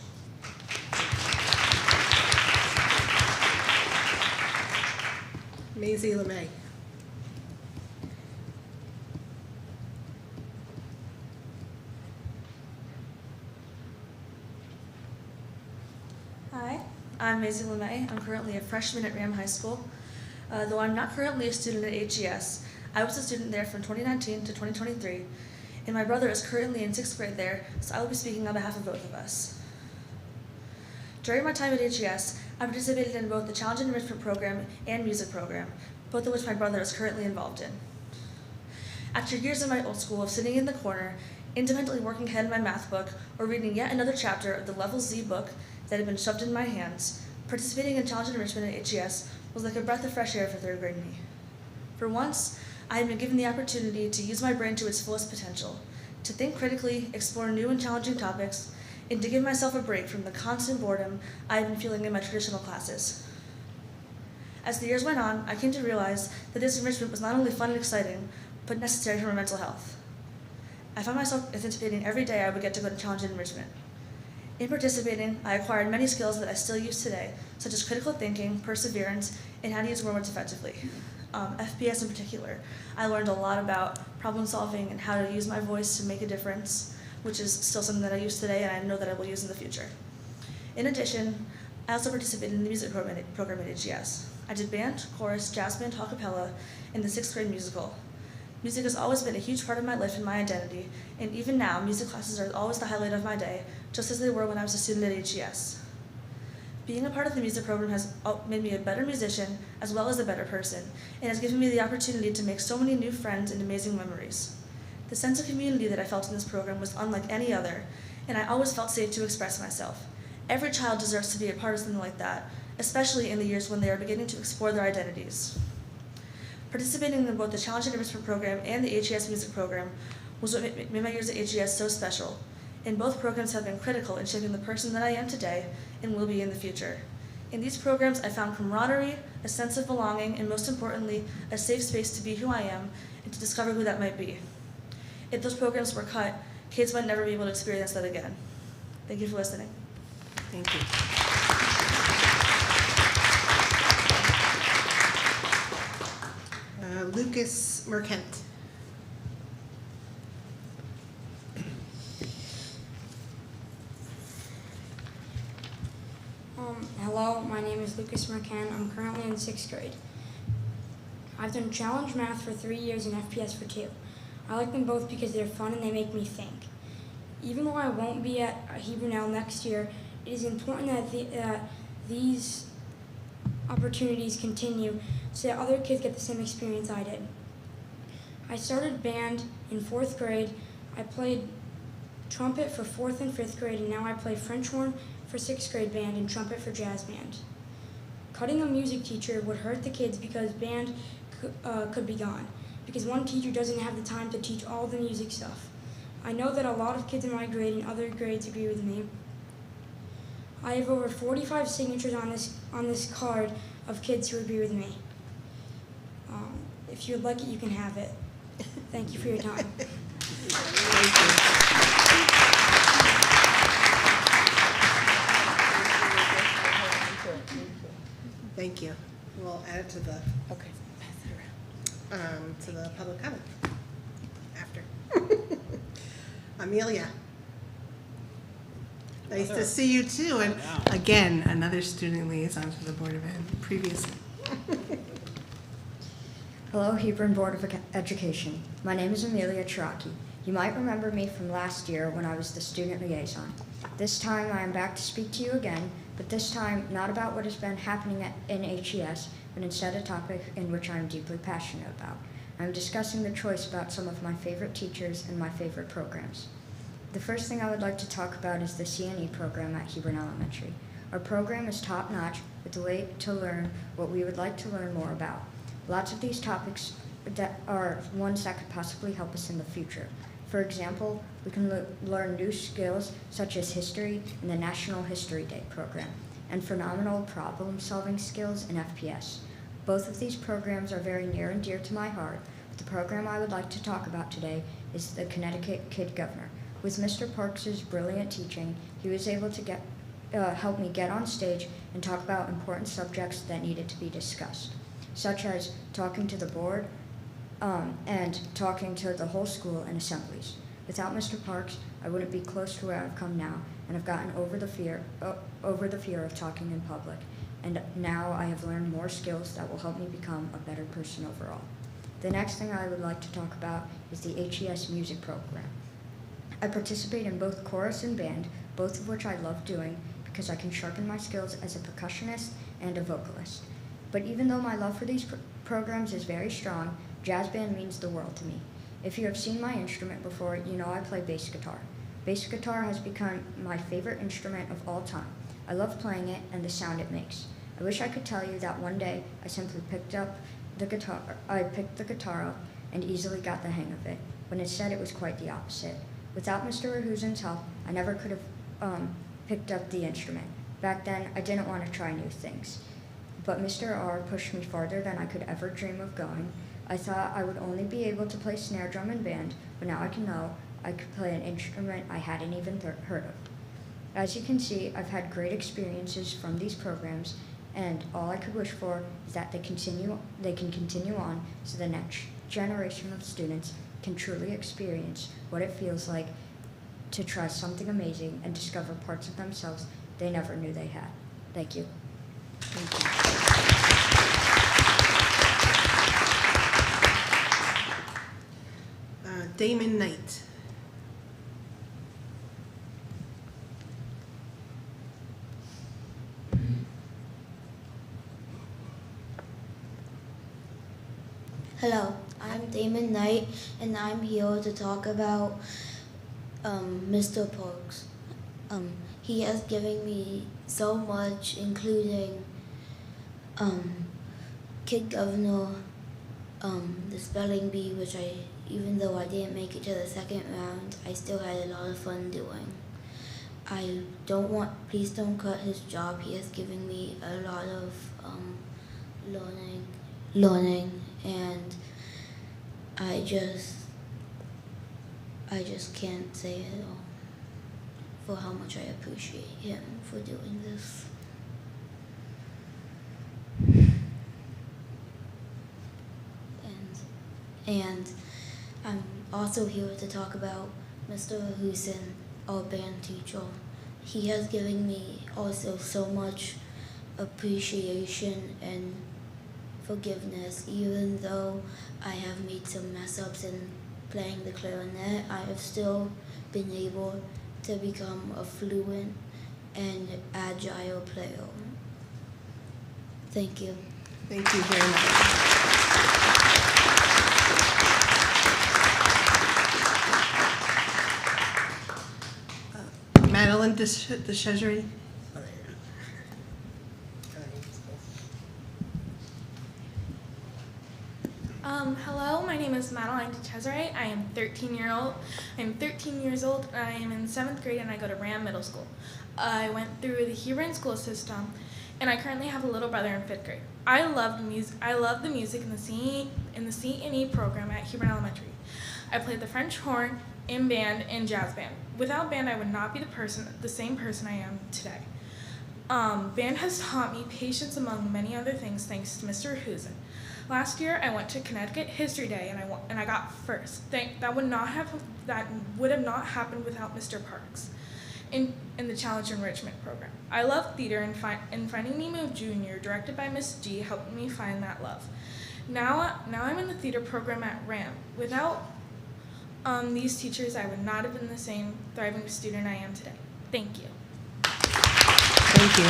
Maisie LeMay. Hi, I'm Maisie LeMay. I'm currently a freshman at Ram High School. Though I'm not currently a student at HES, I was a student there from 2019 to 2023, and my brother is currently in 6th grade there, so I will be speaking on behalf of both of us. During my time at HES, I participated in both the Challenge and Enrichment Program and Music Program, both of which my brother is currently involved in. After years in my old school of sitting in the corner, independently working ahead in my math book, or reading yet another chapter of the Level Z book that had been shoved in my hands, participating in Challenge and Enrichment at HES was like a breath of fresh air for 3rd grade me. For once, I had been given the opportunity to use my brain to its fullest potential, to think critically, explore new and challenging topics, and to give myself a break from the constant boredom I had been feeling in my traditional classes. As the years went on, I came to realize that this enrichment was not only fun and exciting, but necessary for my mental health. I found myself anticipating every day I would get to go to Challenge and Enrichment. In participating, I acquired many skills that I still use today, such as critical thinking, perseverance, and how to use words effectively. FPS in particular. I learned a lot about problem solving and how to use my voice to make a difference, which is still something that I use today and I know that I will use in the future. In addition, I also participated in the music program at HES. I did band, chorus, jazz band, a cappella, and the 6th grade musical. Music has always been a huge part of my life and my identity, and even now, music classes are always the highlight of my day, just as they were when I was a student at HES. Being a part of the music program has made me a better musician as well as a better person, and has given me the opportunity to make so many new friends and amazing memories. The sense of community that I felt in this program was unlike any other, and I always felt safe to express myself. Every child deserves to be a part of something like that, especially in the years when they are beginning to explore their identities. Participating in both the Challenge and Enrichment Program and the HES Music Program was what made my years at HES so special, and both programs have been critical in shaping the person that I am today and will be in the future. In these programs, I found camaraderie, a sense of belonging, and most importantly, a safe space to be who I am and to discover who that might be. If those programs were cut, kids might never be able to experience that again. Thank you for listening. Thank you. Lucas Merkent. Hello, my name is Lucas Mercan. I'm currently in 6th grade. I've done challenge math for 3 years and FPS for 2. I like them both because they're fun and they make me think. Even though I won't be at Hebron L next year, it is important that these opportunities continue so that other kids get the same experience I did. I started band in 4th grade. I played trumpet for 4th and 5th grade, and now I play French horn for 6th grade band and trumpet for jazz band. Cutting a music teacher would hurt the kids because band could be gone, because one teacher doesn't have the time to teach all the music stuff. I know that a lot of kids in my grade and other grades agree with me. I have over 45 signatures on this card of kids who agree with me. If you would like it, you can have it. Thank you for your time. Thank you. We'll add it to the to the public comment after. Amelia. Nice to see you too, and again, another student liaison to the Board of Ed previously. Hello, Hebron Board of Education. My name is Amelia Chiraki. You might remember me from last year when I was the student liaison. This time I am back to speak to you again, but this time not about what has been happening in HES, but instead a topic in which I am deeply passionate about. I am discussing the choice about some of my favorite teachers and my favorite programs. The first thing I would like to talk about is the CNE program at Hebron Elementary. Our program is top-notch with a way to learn what we would like to learn more about. Lots of these topics that are ones that could possibly help us in the future. For example, we can learn new skills such as history in the National History Day program and phenomenal problem-solving skills in FPS. Both of these programs are very near and dear to my heart. The program I would like to talk about today is the Connecticut Kid Governor. With Mr. Parks' brilliant teaching, he was able to help me get on stage and talk about important subjects that needed to be discussed, such as talking to the board and talking to the whole school and assemblies. Without Mr. Parks, I wouldn't be close to where I've come now, and I've gotten over the fear of talking in public. And now I have learned more skills that will help me become a better person overall. The next thing I would like to talk about is the HES music program. I participate in both chorus and band, both of which I love doing because I can sharpen my skills as a percussionist and a vocalist. But even though my love for these programs is very strong, jazz band means the world to me. If you have seen my instrument before, you know I play bass guitar. Bass guitar has become my favorite instrument of all time. I love playing it and the sound it makes. I wish I could tell you that one day I simply picked the guitar up and easily got the hang of it, but instead it was quite the opposite. Without Mr. Rahuzin's help, I never could have picked up the instrument. Back then, I didn't want to try new things. But Mr. R pushed me farther than I could ever dream of going. I thought I would only be able to play snare drum and band, but now I can know I could play an instrument I hadn't even heard of. As you can see, I've had great experiences from these programs, and all I could wish for is that they can continue on so the next generation of students can truly experience what it feels like to try something amazing and discover parts of themselves they never knew they had. Thank you. Damon Knight. Hello, I'm Damon Knight, and I'm here to talk about Mr. Parks. He has given me so much, including Kid Governor, the spelling bee, which even though I didn't make it to the second round, I still had a lot of fun doing. Please don't cut his job. He has given me a lot of learning, and I just can't say it all for how much I appreciate him for doing this. And I'm also here to talk about Mr. Hussein, our band teacher. He has given me also so much appreciation and forgiveness. Even though I have made some mess-ups in playing the clarinet, I have still been able to become a fluent and agile player. Thank you. Thank you very much. Madeline DeChessery. Hello, my name is Madeline DeChessery. I am 13 years old, and I am in 7th grade, and I go to Ram Middle School. I went through the Hebron school system, and I currently have a little brother in 5th grade. I love the music in the CNE program at Hebron Elementary. I played the French horn, in band, and jazz band. Without band, I would not be the same person I am today. Band has taught me patience among many other things thanks to Mr. Husen. Last year, I went to Connecticut History Day and I got first. That would have not happened without Mr. Parks. in the Challenge Enrichment Program. I love theater, and Finding Nemo Jr., directed by Miss G, helped me find that love. Now I'm in the theater program at RAM. Without these teachers, I would not have been the same thriving student I am today. Thank you. Thank you.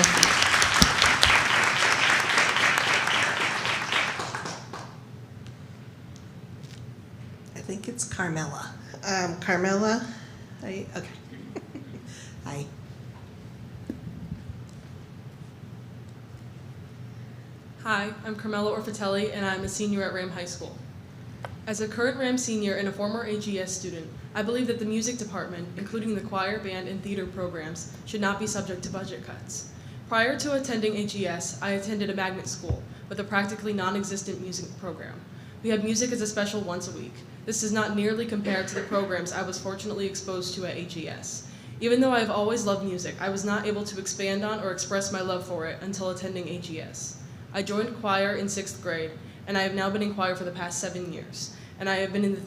I think it's Carmela. Carmela, okay. Hi. Hi, I'm Carmela Orfatelli, and I'm a senior at Ram High School. As a current Ram senior and a former AGS student, I believe that the music department, including the choir, band, and theater programs, should not be subject to budget cuts. Prior to attending AGS, I attended a magnet school with a practically non-existent music program. We had music as a special once a week. This is not nearly compared to the programs I was fortunately exposed to at AGS. Even though I've always loved music, I was not able to expand on or express my love for it until attending AGS. I joined choir in 6th grade, and I have now been in choir for the past 7 years, and I have been in the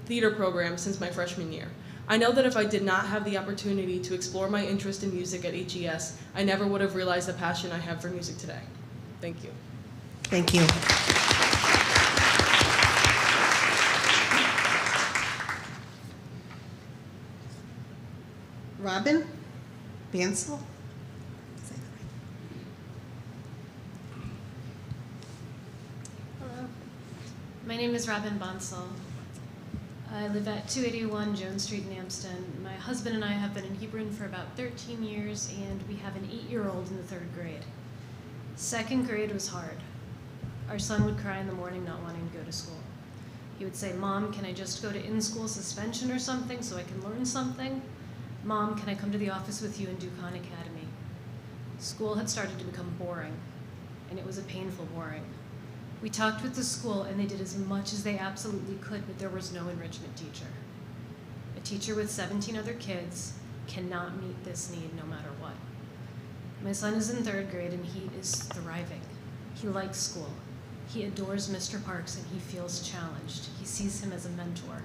theater program since my freshman year. I know that if I did not have the opportunity to explore my interest in music at AGS, I never would have realized the passion I have for music today. Thank you. Thank you. Robin Bansel? Hello. My name is Robin Bonsall. I live at 281 Jones Street in Amston. My husband and I have been in Hebron for about 13 years, and we have an 8-year-old in the 3rd grade. 2nd grade was hard. Our son would cry in the morning not wanting to go to school. He would say, "Mom, can I just go to in-school suspension or something so I can learn something? Mom, can I come to the office with you and do Khan Academy?" School had started to become boring, and it was a painful boring. We talked with the school, and they did as much as they absolutely could, but there was no enrichment teacher. A teacher with 17 other kids cannot meet this need no matter what. My son is in 3rd grade, and he is thriving. He likes school. He adores Mr. Parks, and he feels challenged. He sees him as a mentor.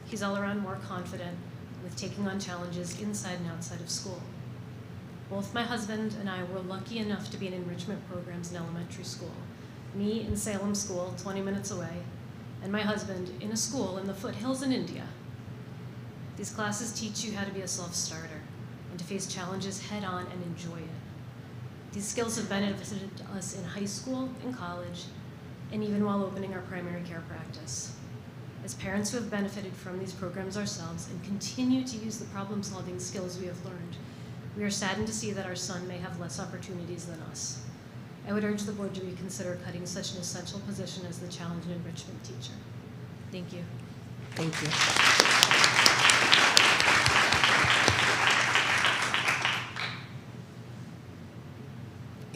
He's all around more confident with taking on challenges inside and outside of school. Both my husband and I were lucky enough to be in enrichment programs in elementary school. Me in Salem School, 20 minutes away, and my husband in a school in the foothills in India. These classes teach you how to be a self-starter and to face challenges head-on and enjoy it. These skills have benefited us in high school, in college, and even while opening our primary care practice. As parents who have benefited from these programs ourselves and continue to use the problem-solving skills we have learned, we are saddened to see that our son may have less opportunities than us. I would urge the board to reconsider cutting such an essential position as the challenge and enrichment teacher. Thank you. Thank you.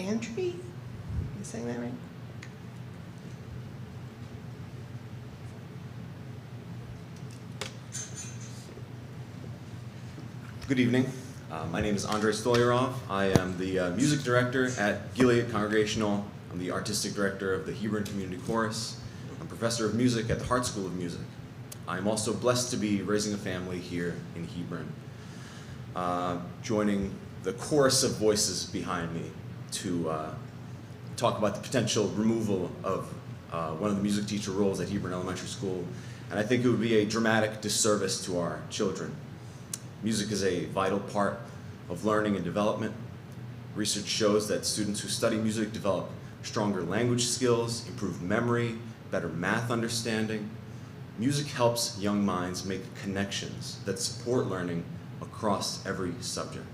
Andrew? You saying that right? Good evening. My name is Andrei Stolyarov. I am the music director at Gilead Congregational. I'm the artistic director of the Hebron Community Chorus. I'm professor of music at the Hart School of Music. I'm also blessed to be raising a family here in Hebron, joining the chorus of voices behind me to talk about the potential removal of one of the music teacher roles at Hebron Elementary School. And I think it would be a dramatic disservice to our children. Music is a vital part of learning and development. Research shows that students who study music develop stronger language skills, improved memory, better math understanding. Music helps young minds make connections that support learning across every subject.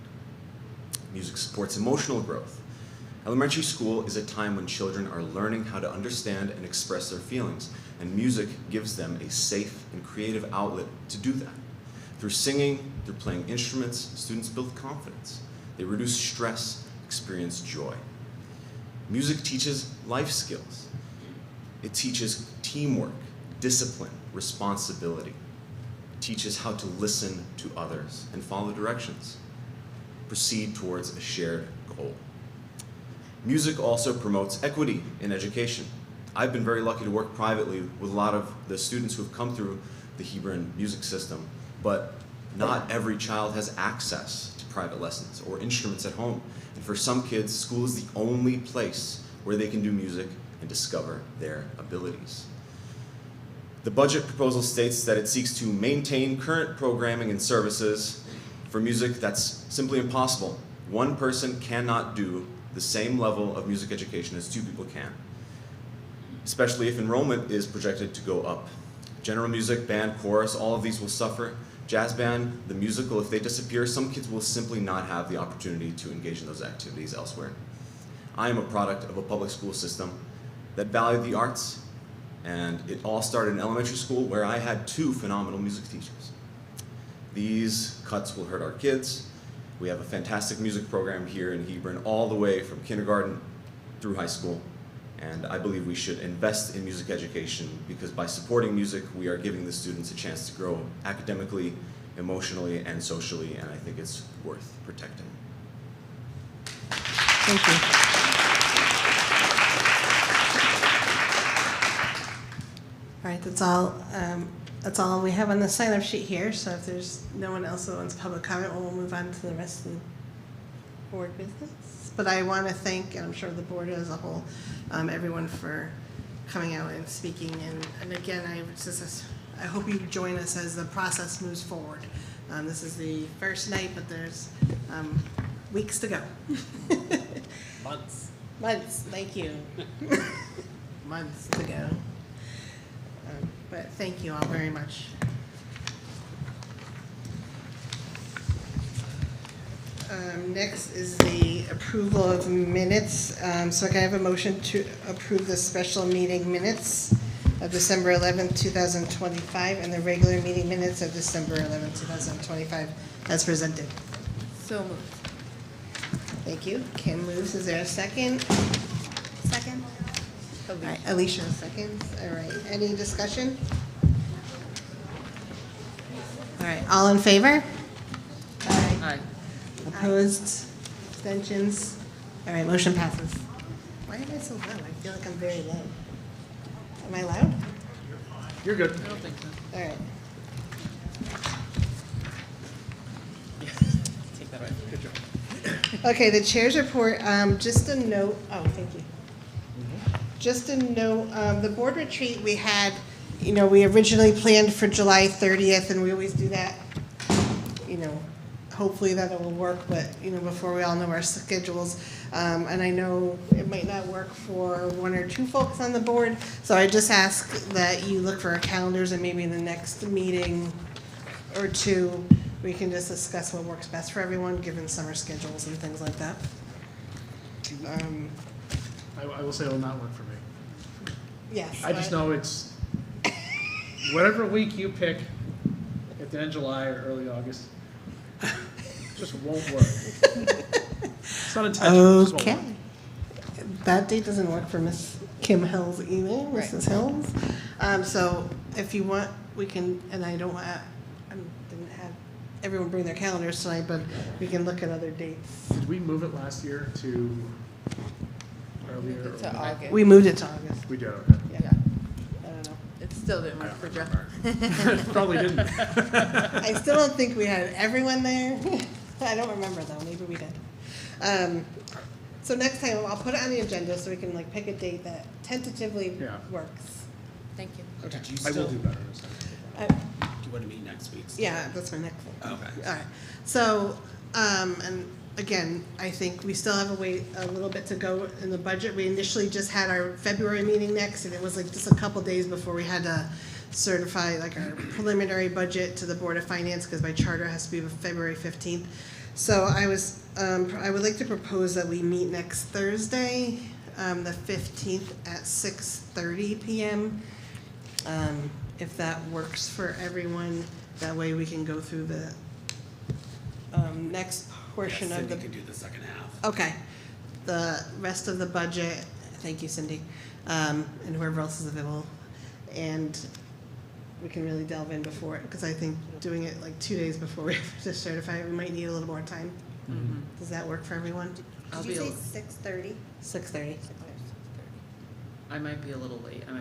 Music supports emotional growth. Elementary school is a time when children are learning how to understand and express their feelings, and music gives them a safe and creative outlet to do that. Through singing, through playing instruments, students build confidence. They reduce stress, experience joy. Music teaches life skills. It teaches teamwork, discipline, responsibility. It teaches how to listen to others and follow directions. Proceed towards a shared goal. Music also promotes equity in education. I've been very lucky to work privately with a lot of the students who have come through the Hebron music system. But Not every child has access to private lessons or instruments at home. And for some kids, school is the only place where they can do music and discover their abilities. The budget proposal states that it seeks to maintain current programming and services for music. That's simply impossible. One person cannot do the same level of music education as two people can, especially if enrollment is projected to go up. General music, band, chorus, all of these will suffer. Jazz band, the musical, if they disappear, some kids will simply not have the opportunity to engage in those activities elsewhere. I am a product of a public school system that valued the arts, and it all started in elementary school where I had 2 phenomenal music teachers. These cuts will hurt our kids. We have a fantastic music program here in Hebron all the way from kindergarten through high school, and I believe we should invest in music education because by supporting music, we are giving the students a chance to grow academically, emotionally, and socially, and I think it's worth protecting. Thank you. All right, that's all we have on the sign-up sheet here, so if there's no one else that wants public comment, we'll move on to the rest of the board business. But I want to thank, and I'm sure the board as a whole, everyone for coming out and speaking. And again, I hope you join us as the process moves forward. This is the first night, but there's weeks to go. Months. Months, thank you. Months to go. But thank you all very much. Next is the approval of minutes. So can I have a motion to approve the special meeting minutes of December 11th, 2025, and the regular meeting minutes of December 11th, 2025, as presented? So moved. Thank you. Kim moves. Is there a second? Second. All right, Alicia seconds. All right, any discussion? All right, all in favor? Aye. Opposed? Abstentions? All right, motion passes. Why am I so loud? I feel like I'm very low. Am I loud? You're good. I don't think so. All right. Take that away. Good job. Okay, the chair's report, just a note, oh, thank you. Just a note, the board retreat we had, we originally planned for July 30th, and we always do that, hopefully that it will work, but, before we all know our schedules. And I know it might not work for 1 or 2 folks on the board, so I just ask that you look for our calendars and maybe in the next meeting or 2, we can just discuss what works best for everyone, given summer schedules and things like that. I will say it will not work for me. Yes. I just know it's whatever week you pick at the end of July or early August, just won't work. It's not intentional. It just won't Okay. work. That date doesn't work for Miss Kim Hills either, Mrs. Hills. So if you want, we can, and I didn't have everyone bring their calendars tonight, but we can look at other dates. Did we move it last year to earlier? Moved it to August. We moved it to August. We did, okay. Yeah. I don't know. It still didn't work for Jeff. Probably didn't. I still don't think we had everyone there. I don't remember though, maybe we did. So next time, I'll put it on the agenda so we can pick a date that tentatively works. Thank you. Okay. Did you I will still, do better this time. do you want to meet next week? still? Yeah, that's my next one. Okay. All right. So, and again, I think we still have a little bit to go in the budget. We initially just had our February meeting next, and it was just a couple days before we had to certify our preliminary budget to the Board of Finance, because by charter it has to be February 15th. So I would like to propose that we meet next Thursday, the 15th at 6:30 p.m. If that works for everyone, that way we can go through the next portion of the. Cindy can do the second half. Okay, the rest of the budget. Thank you, Cindy, and whoever else is available, and we can really delve in before it, because I think doing it 2 days before we have to certify it, we might need a little more time. Mm-hmm. Does that work for everyone? I'll Did be you say 6:30? 6:30. I might be a little late. I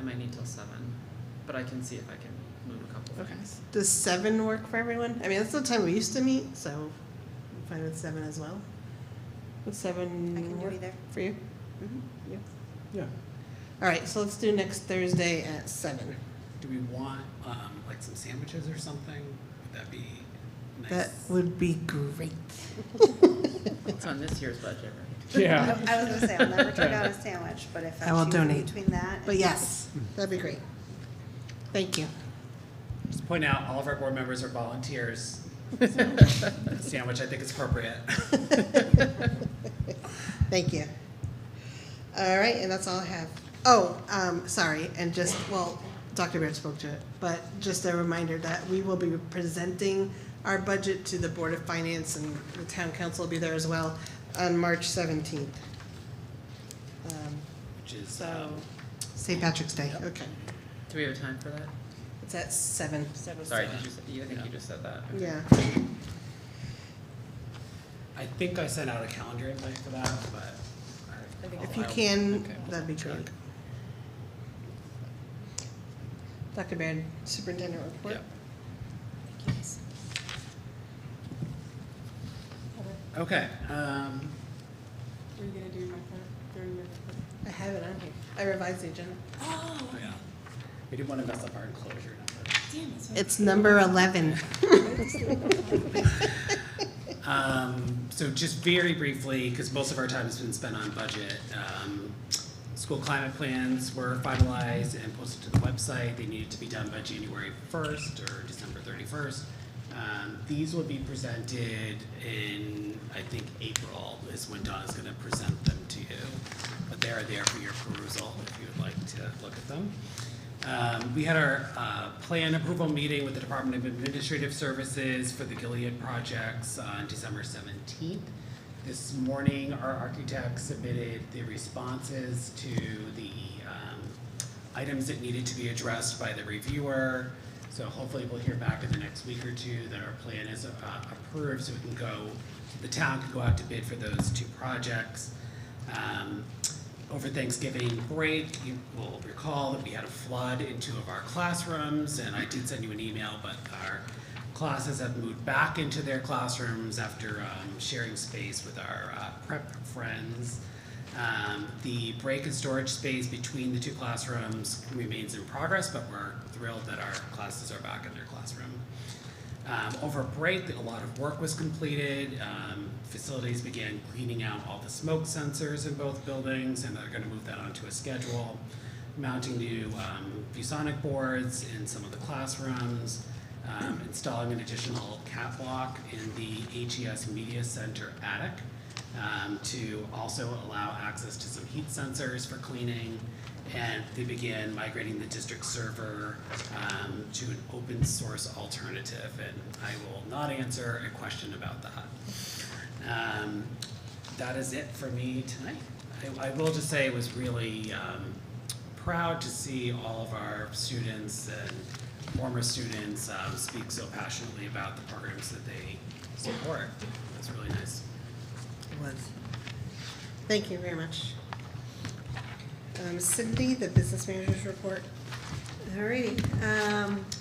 might need till 7, but I can see if I can move a couple Okay. Does 7 work for everyone? I mean, that's the time we used to meet, so I'm fine with 7 as well. Would 7 I can do work either. for you? Mm-hmm. You? Yeah. All right, so let's do next Thursday at 7. Do we want, like some sandwiches or something? Would that be nice? That would be great. It's on this year's budget, right? Yeah. I was gonna say, I'll never turn down a sandwich, but if I will I'm choosing donate. between that. But yes, that'd be great. Thank you. Just point out, all of our board members are volunteers. So, a sandwich, I think, is appropriate. Thank you. All right, and that's all I have. Oh, sorry, and just, well, Dr. Baird spoke to it, but just a reminder that we will be presenting our budget to the Board of Finance, and the town council will be there as well on March 17th. Which is, So, St. Patrick's Day, Yep. okay. Do we have time for that? It's at 7. Sorry, did you say, I think you just said that. Okay. Yeah. I think I sent out a calendar invite for that, but. If you can, Okay, that'd be check. great. Dr. Baird, Superintendent report. Yep. Okay, Are you gonna do my part during your? I have it on here. I revised the agenda. Oh, yeah. We didn't want to mess up our enclosure number. damn it. It's number 11. So just very briefly, because most of our time has been spent on budget, school climate plans were finalized and posted to the website. They needed to be done by January 1st or December 31st. These will be presented in, I think, April is when Donna's going to present them to you. But they are there for your perusal if you would like to look at them. We had our plan approval meeting with the Department of Administrative Services for the Gilead projects on December 17th. This morning, our architect submitted the responses to the items that needed to be addressed by the reviewer. So hopefully we'll hear back in the next week or two that our plan is approved, so we can go, the town can go out to bid for those 2 projects. Over Thanksgiving break, you will recall that we had a flood in 2 of our classrooms, and I did send you an email, but our classes have moved back into their classrooms after sharing space with our prep friends. The break and storage space between the 2 classrooms remains in progress, but we're thrilled that our classes are back in their classroom. Over break, a lot of work was completed. Facilities began cleaning out all the smoke sensors in both buildings, and they're going to move that onto a schedule. Mounting new ViewSonic boards in some of the classrooms, installing an additional catwalk in the HES Media Center attic to also allow access to some heat sensors for cleaning. And they began migrating the district server to an open source alternative, and I will not answer a question about that. That is it for me tonight. I will just say I was really proud to see all of our students and former students speak so passionately about the programs that they support. That's really nice. It was. Thank you very much. Cindy, the business manager's report. Alrighty,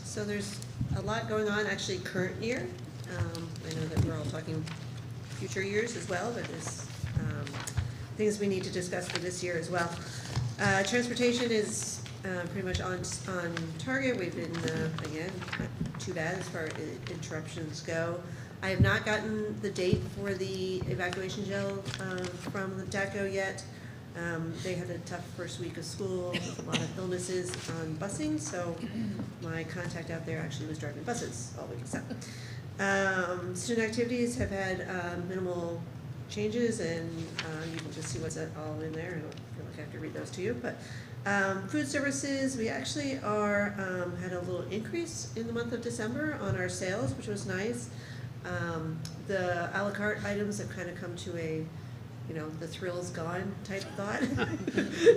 so there's a lot going on, actually current year. I know that we're all talking future years as well, but there's things we need to discuss for this year as well. Transportation is pretty much on target. We've been, again, not too bad as far as interruptions go. I have not gotten the date for the evacuation gel from the DACO yet. They had a tough first week of school with a lot of illnesses on busing, so my contact out there actually was driving buses all week. So, student activities have had minimal changes, and you can just see what's all in there. I don't feel like I have to read those to you, but food services, we actually had a little increase in the month of December on our sales, which was nice. The a la carte items have kind of come to a, the thrill's gone type thought.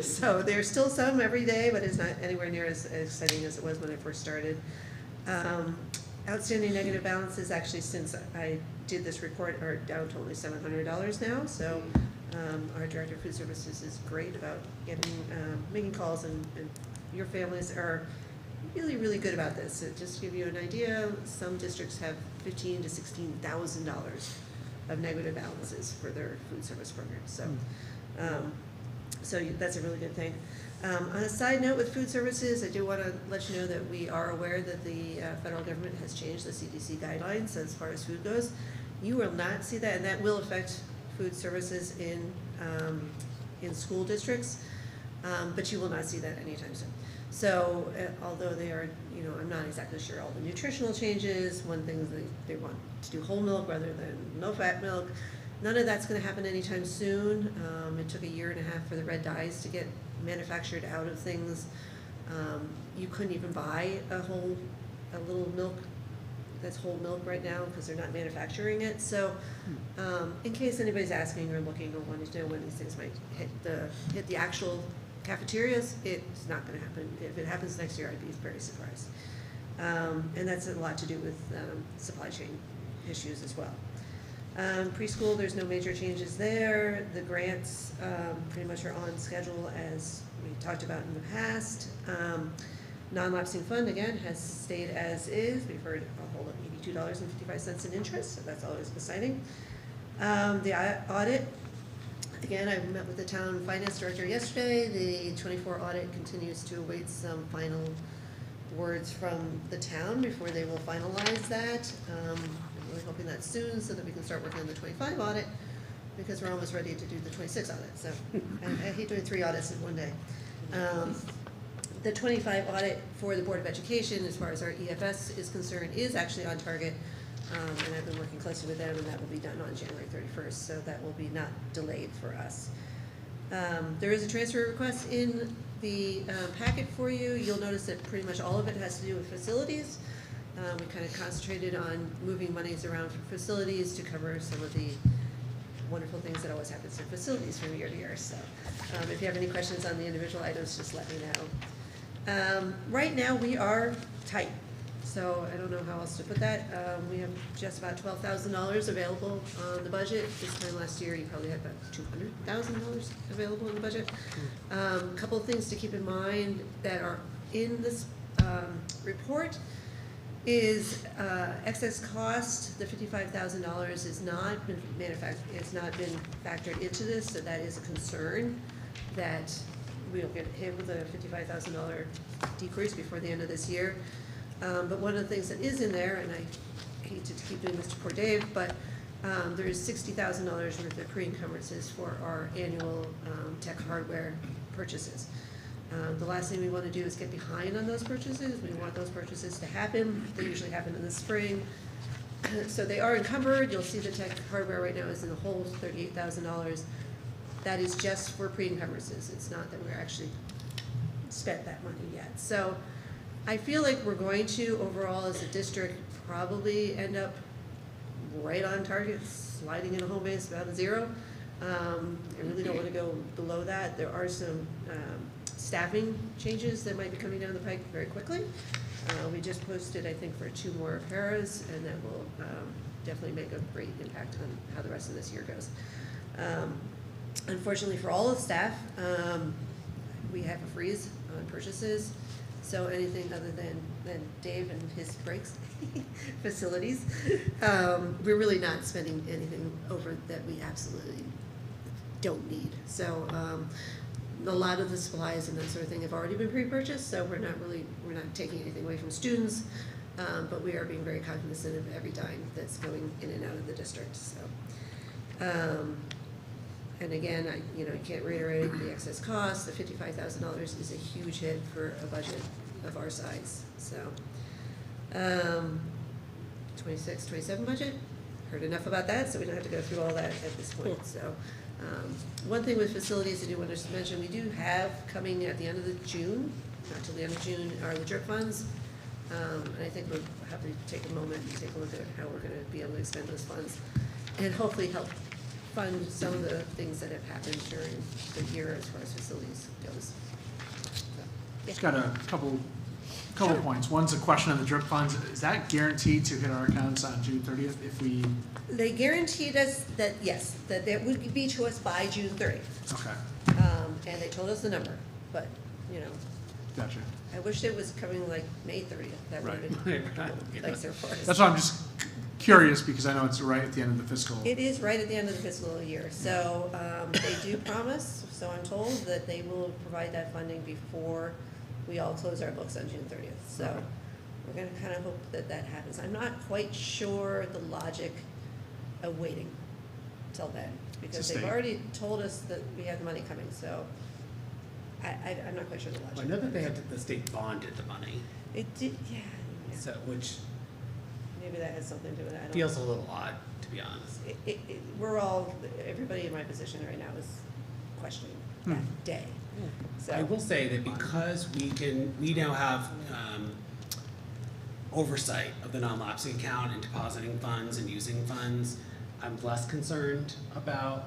So there's still some every day, but it's not anywhere near as exciting as it was when I first started. Outstanding negative balances, actually, since I did this report, are down to only $700 now. So our director of food services is great about making calls, and your families are really, really good about this. So just to give you an idea, some districts have $15,000 to $16,000 of negative balances for their food service programs. So that's a really good thing. On a side note with food services, I do want to let you know that we are aware that the federal government has changed the CDC guidelines as far as food goes. You will not see that, and that will affect food services in school districts, but you will not see that anytime soon. So although they are, I'm not exactly sure all the nutritional changes, one thing they want to do whole milk rather than low-fat milk, none of that's going to happen anytime soon. It took 1.5 years for the red dyes to get manufactured out of things. You couldn't even buy a little milk that's whole milk right now because they're not manufacturing it. So in case anybody's asking or looking or wanting to know when these things might hit the actual cafeterias, it's not going to happen. If it happens next year, I'd be very surprised. And that's a lot to do with supply chain issues as well. Preschool, there's no major changes there. The grants pretty much are on schedule as we talked about in the past. Non-lapsing fund, again, has stayed as is. We've heard a whole of $82.55 in interest, so that's always exciting. The audit, again, I met with the town finance director yesterday. The 24 audit continues to await some final words from the town before they will finalize that. I'm really hoping that soon so that we can start working on the 25 audit because we're almost ready to do the 26 audit. So I hate doing 3 audits in one day. The 25 audit for the Board of Education, as far as our EFS is concerned, is actually on target. And I've been working closely with them, and that will be done on January 31st, so that will be not delayed for us. There is a transfer request in the packet for you. You'll notice that pretty much all of it has to do with facilities. We kind of concentrated on moving monies around for facilities to cover some of the wonderful things that always happens in facilities from year to year. So if you have any questions on the individual items, just let me know. Right now, we are tight. So I don't know how else to put that. We have just about $12,000 available on the budget. This time last year, you probably had about $200,000 available in the budget. A couple of things to keep in mind that are in this report is excess cost. The $55,000 has not been factored into this, so that is a concern that we don't get hit with a $55,000 decrease before the end of this year. But one of the things that is in there, and I hate to keep doing this to poor Dave, but there is $60,000 worth of pre-encumbrances for our annual tech hardware purchases. The last thing we want to do is get behind on those purchases. We want those purchases to happen. They usually happen in the spring. So they are encumbered. You'll see the tech hardware right now is in the hole, $38,000. That is just for pre-encumbrances. It's not that we're actually spent that money yet. So I feel like we're going to, overall as a district, probably end up right on target, sliding in a home base about a 0. I really don't want to go below that. There are some staffing changes that might be coming down the pike very quickly. We just posted, I think, for 2 more paras, and that will definitely make a great impact on how the rest of this year goes. Unfortunately for all of the staff, we have a freeze on purchases. So anything other than Dave and his breaks, facilities, we're really not spending anything over that we absolutely don't need. So a lot of the supplies and that sort of thing have already been pre-purchased, so we're not taking anything away from students, but we are being very cognizant of every dime that's going in and out of the district. So, and again, I can't reiterate the excess cost. The $55,000 is a huge hit for a budget of our size. So, 26, 27 budget. Heard enough about that, so we don't have to go through all that at this point. So, one thing with facilities I do want to mention, we do have coming at the end of June, not till the end of June, are the DRIP funds. And I think we'll have to take a moment and take a look at how we're going to be able to expend those funds and hopefully help fund some of the things that have happened during the year as far as facilities goes. So, yeah. Just got a couple points. One's a question on the DRIP funds. Is that guaranteed to hit our accounts on June 30th if we? They guaranteed us that, yes, that it would be to us by June 30th. Okay. And they told us the number, but, Gotcha. I wish it was coming like May 30th. That would have been nicer for us. That's why I'm just curious, because I know it's right at the end of the fiscal. It is right at the end of the fiscal year, so they do promise, so I'm told that they will provide that funding before we all close our books on June 30th. So Okay. we're gonna kind of hope that that happens. I'm not quite sure the logic of waiting till then, because they've state. already told us that we have the money coming, so I'm not quite sure the logic. Well, I know that they had, the state bonded the money, It did, yeah. so, which Maybe that has something to do with it. I don't feels a know. little odd, to be honest. Everybody in my position right now is questioning that day. So I will say that because we now have oversight of the non-lapsing account and depositing funds and using funds, I'm less concerned about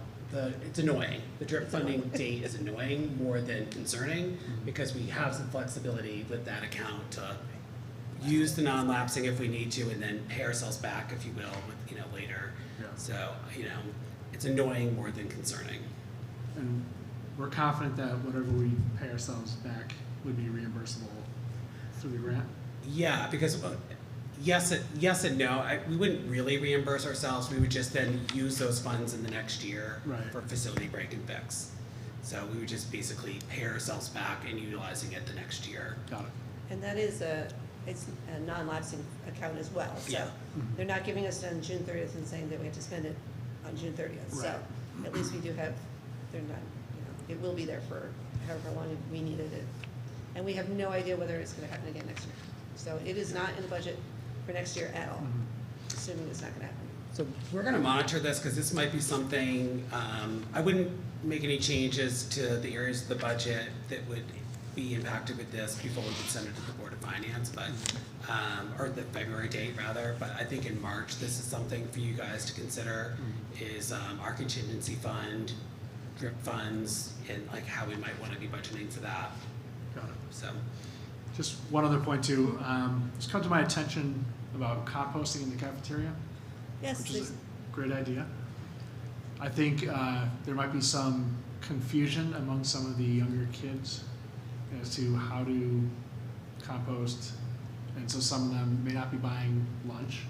it's annoying. The drip funding date is annoying more than concerning, because we have some flexibility with that account to use the non-lapsing if we need to, and then pay ourselves back, if you will, later. Yeah. So, it's annoying more than concerning. And we're confident that whatever we pay ourselves back would be reimbursable through the grant? Yeah, because yes and no. We wouldn't really reimburse ourselves. We would just then use those funds in the next year for facility break and fix. So we would just basically pay ourselves back and utilizing it the next year. Got it. And that is it's a non-lapsing account as well. So Yeah. they're not giving us on June 30th and saying that we have to spend it on June 30th. So Right. at least we do have, they're not, it will be there for however long we needed it. And we have no idea whether it's gonna happen again next year. So it is not in the budget for next year at all, assuming it's not gonna happen. So we're gonna monitor this, because this might be something, I wouldn't make any changes to the areas of the budget that would be impacted with this before we could send it to the Board of Finance, but, or the February date rather, but I think in March, this is something for you guys to consider, is our contingency fund, drip funds, and like how we might wanna be budgeting for that. Got it. So, Just one other point too, it's come to my attention about composting in the cafeteria. Yes, Which is a great idea. I think there might be some confusion among some of the younger kids as to how to compost, and so some of them may not be buying lunch.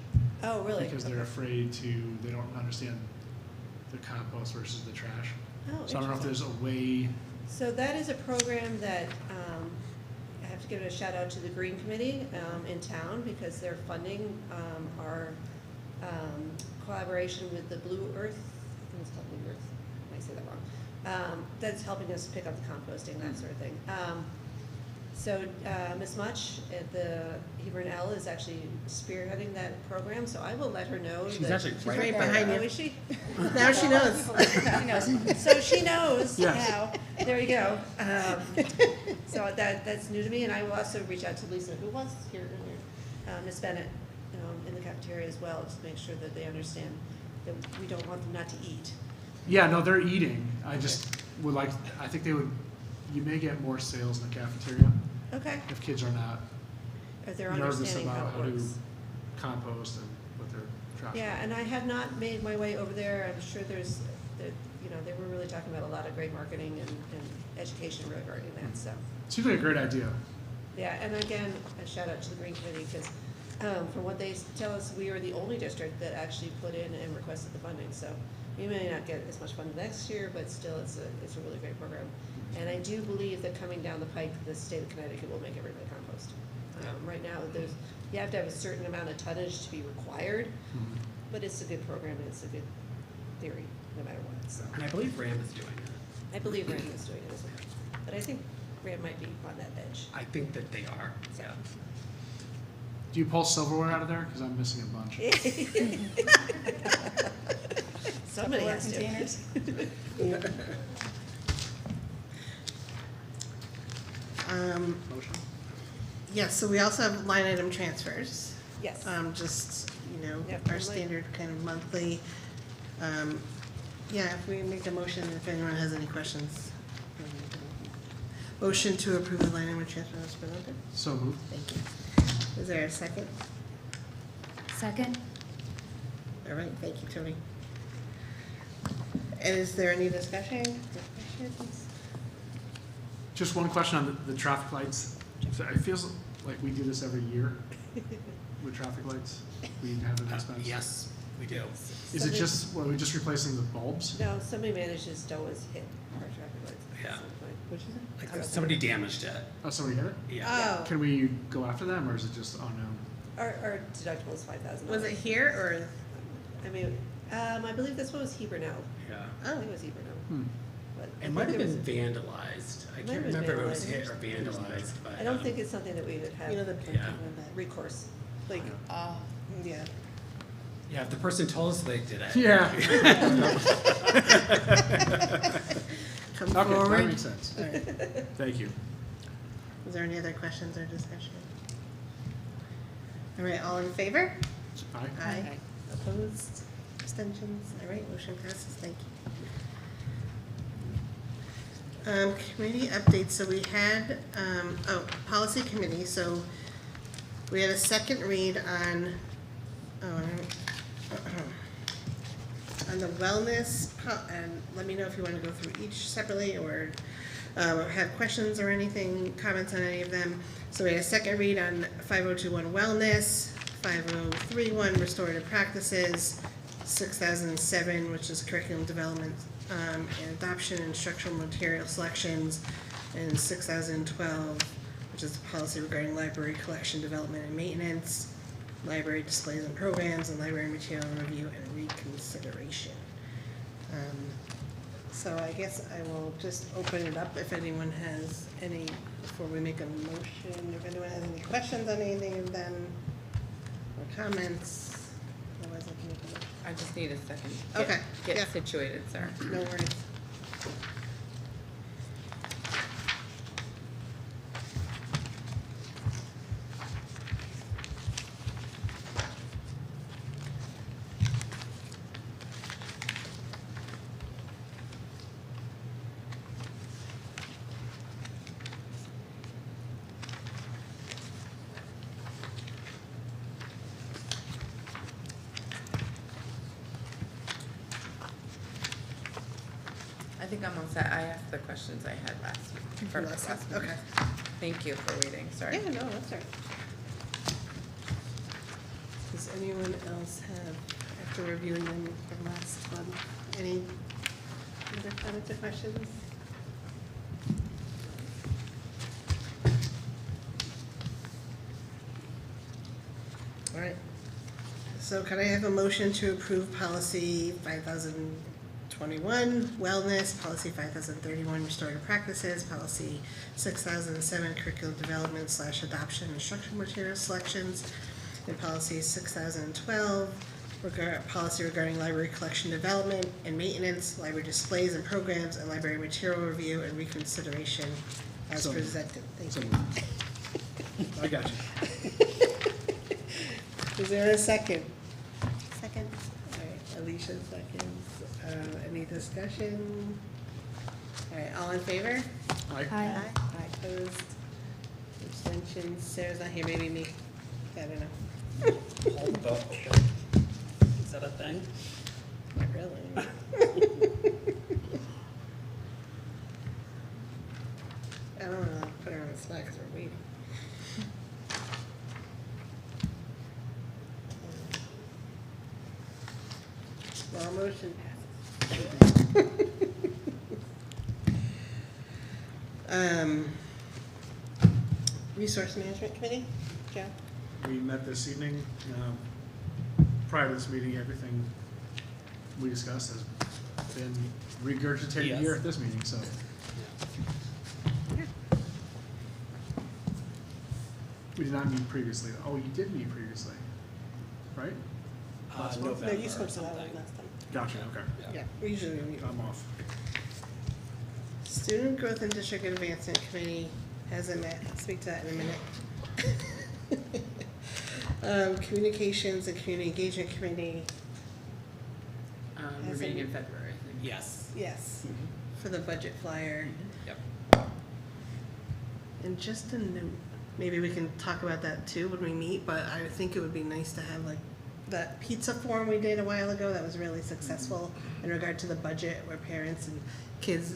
Oh, really? Because they're afraid they don't understand the compost versus the trash. Oh, So I don't know if there's interesting. a way. So that is a program that, I have to give it a shout out to the Green Committee in town, because they're funding our collaboration with the Blue Earth, I think it's called Blue Earth, I might say that wrong. That's helping us pick up the composting, that sort of thing. So Ms. Much at the Hebron L is actually spearheading that program, so I will let her know. She's that actually She's right behind you. Oh, is she? Now she knows. She knows. So she knows Yes. now. There you go. So that's new to me, and I will also reach out to Lisa, who was here earlier, Ms. Bennett, in the cafeteria as well, just to make sure that they understand that we don't want them not to eat. Yeah, no, they're eating. I just would like, I think you may get more sales in the cafeteria. Okay. If kids are not If they're nervous understanding about how how it to works. compost and what their trash. Yeah, and I have not made my way over there. I'm sure they were really talking about a lot of great marketing and education regarding that, so. Seems like a great idea. Yeah, and again, a shout out to the Green Committee, because from what they tell us, we are the only district that actually put in and requested the funding, so we may not get as much funding next year, but still, it's a really great program. And I do believe that coming down the pike, the state of Connecticut will make everybody compost. Right now, you have to have a certain amount of tonnage to be required, but it's a good program and it's a good theory, no matter what, so. and I believe RAM is doing it. I believe RAM is doing it as well, but I think RAM might be on that bench. I think that they are, yeah. Do you pull silverware out of there? Because I'm missing a bunch. Somebody has to. Containers. Motion? Yes, so we also have line item transfers. Yes. Just, Yep, our like- standard kind of monthly. Yeah, if we make a motion, if anyone has any questions. Motion to approve the line item transfer as presented. So moved. Thank you. Is there a second? Second? All right, thank you, Tony. And is there any discussion? Questions? Just one question on the traffic lights. So it feels like we do this every year with traffic lights. We have an expense. Yes, we do. Is it just, are we just replacing the bulbs? No, somebody manages to always hit our traffic lights at Yeah. some point. What'd you say? Like somebody damaged it. Oh, somebody hit it? Yeah. Oh. Can we go after them, or is it just unknown? Our deductible is $5,000. Was it here or? I mean, I believe this one was Hebron L. Yeah. I think it was Hebron L. Hmm. But I It think might have there been was- vandalized. I Might can't have been remember if it was vandalized. hit or vandalized, but. I don't think it's something that we would have. You know, the Yeah. Recourse. like, yeah. Yeah, if the person told us they did it. Yeah. Come Okay, that forward. makes sense. All right. Thank you. Is there any other questions or discussion? All right, all in favor? Aye. Aye. Opposed? Abstentions? All right, motion passes. Thank you. Committee updates. So we had, policy committee. So we had a second read on, on the wellness, and let me know if you want to go through each separately or have questions or anything, comments on any of them. So we had a second read on 5021 wellness, 5031 restorative practices, 6007, which is curriculum development and adoption and instructional material selections, and 6012, which is the policy regarding library collection, development, and maintenance, library displays and programs, and library material review and reconsideration. So I guess I will just open it up if anyone has any, before we make a motion, if anyone has any questions on anything of them, or comments, otherwise I can make a motion. I just need a second. Okay, Get yeah. situated, sir. No worries. I think I'm all set. I asked the questions I had last week. for Last last week, week. okay. Thank you for waiting, sorry. Yeah, no, that's all right. Does anyone else have, after reviewing them from last month, any other comments or questions? All right. So can I have a motion to approve policy 5021, wellness, policy 5031, restorative practices, policy 6007, curriculum development / adoption instructional material selections, and policy 6012, policy regarding library collection development and maintenance, library displays and programs, and library material review and reconsideration as So- presented. Thank so you. I got you. Is there a second? Second. All right, Alicia seconds. Any discussion? All right, all in favor? Aye. Aye. Opposed? Abstentions? Sarah's not here, maybe me. I don't know. Hold the vote. Is that a thing? Not really. I don't want to put her on the spot because we're waiting. Well, motion passes. Resource Management Committee, Joe? We met this evening. Prior to this meeting, everything we discussed has been regurgitated Yes. here at this meeting, so. We did not meet previously. Oh, you did meet previously, right? Last month? No, you spoke to that one last time. Gotcha, okay. Yeah, we usually meet. I'm off. Student Growth and District Advancement Committee hasn't met. I'll speak to that in a minute. Communications and Community Engagement Committee. We're meeting in February, I think. Yes. Yes, for the budget flyer. Yep. And just a note, maybe we can talk about that too when we meet, but I think it would be nice to have like that pizza forum we did a while ago, that was really successful in regard to the budget, where parents and kids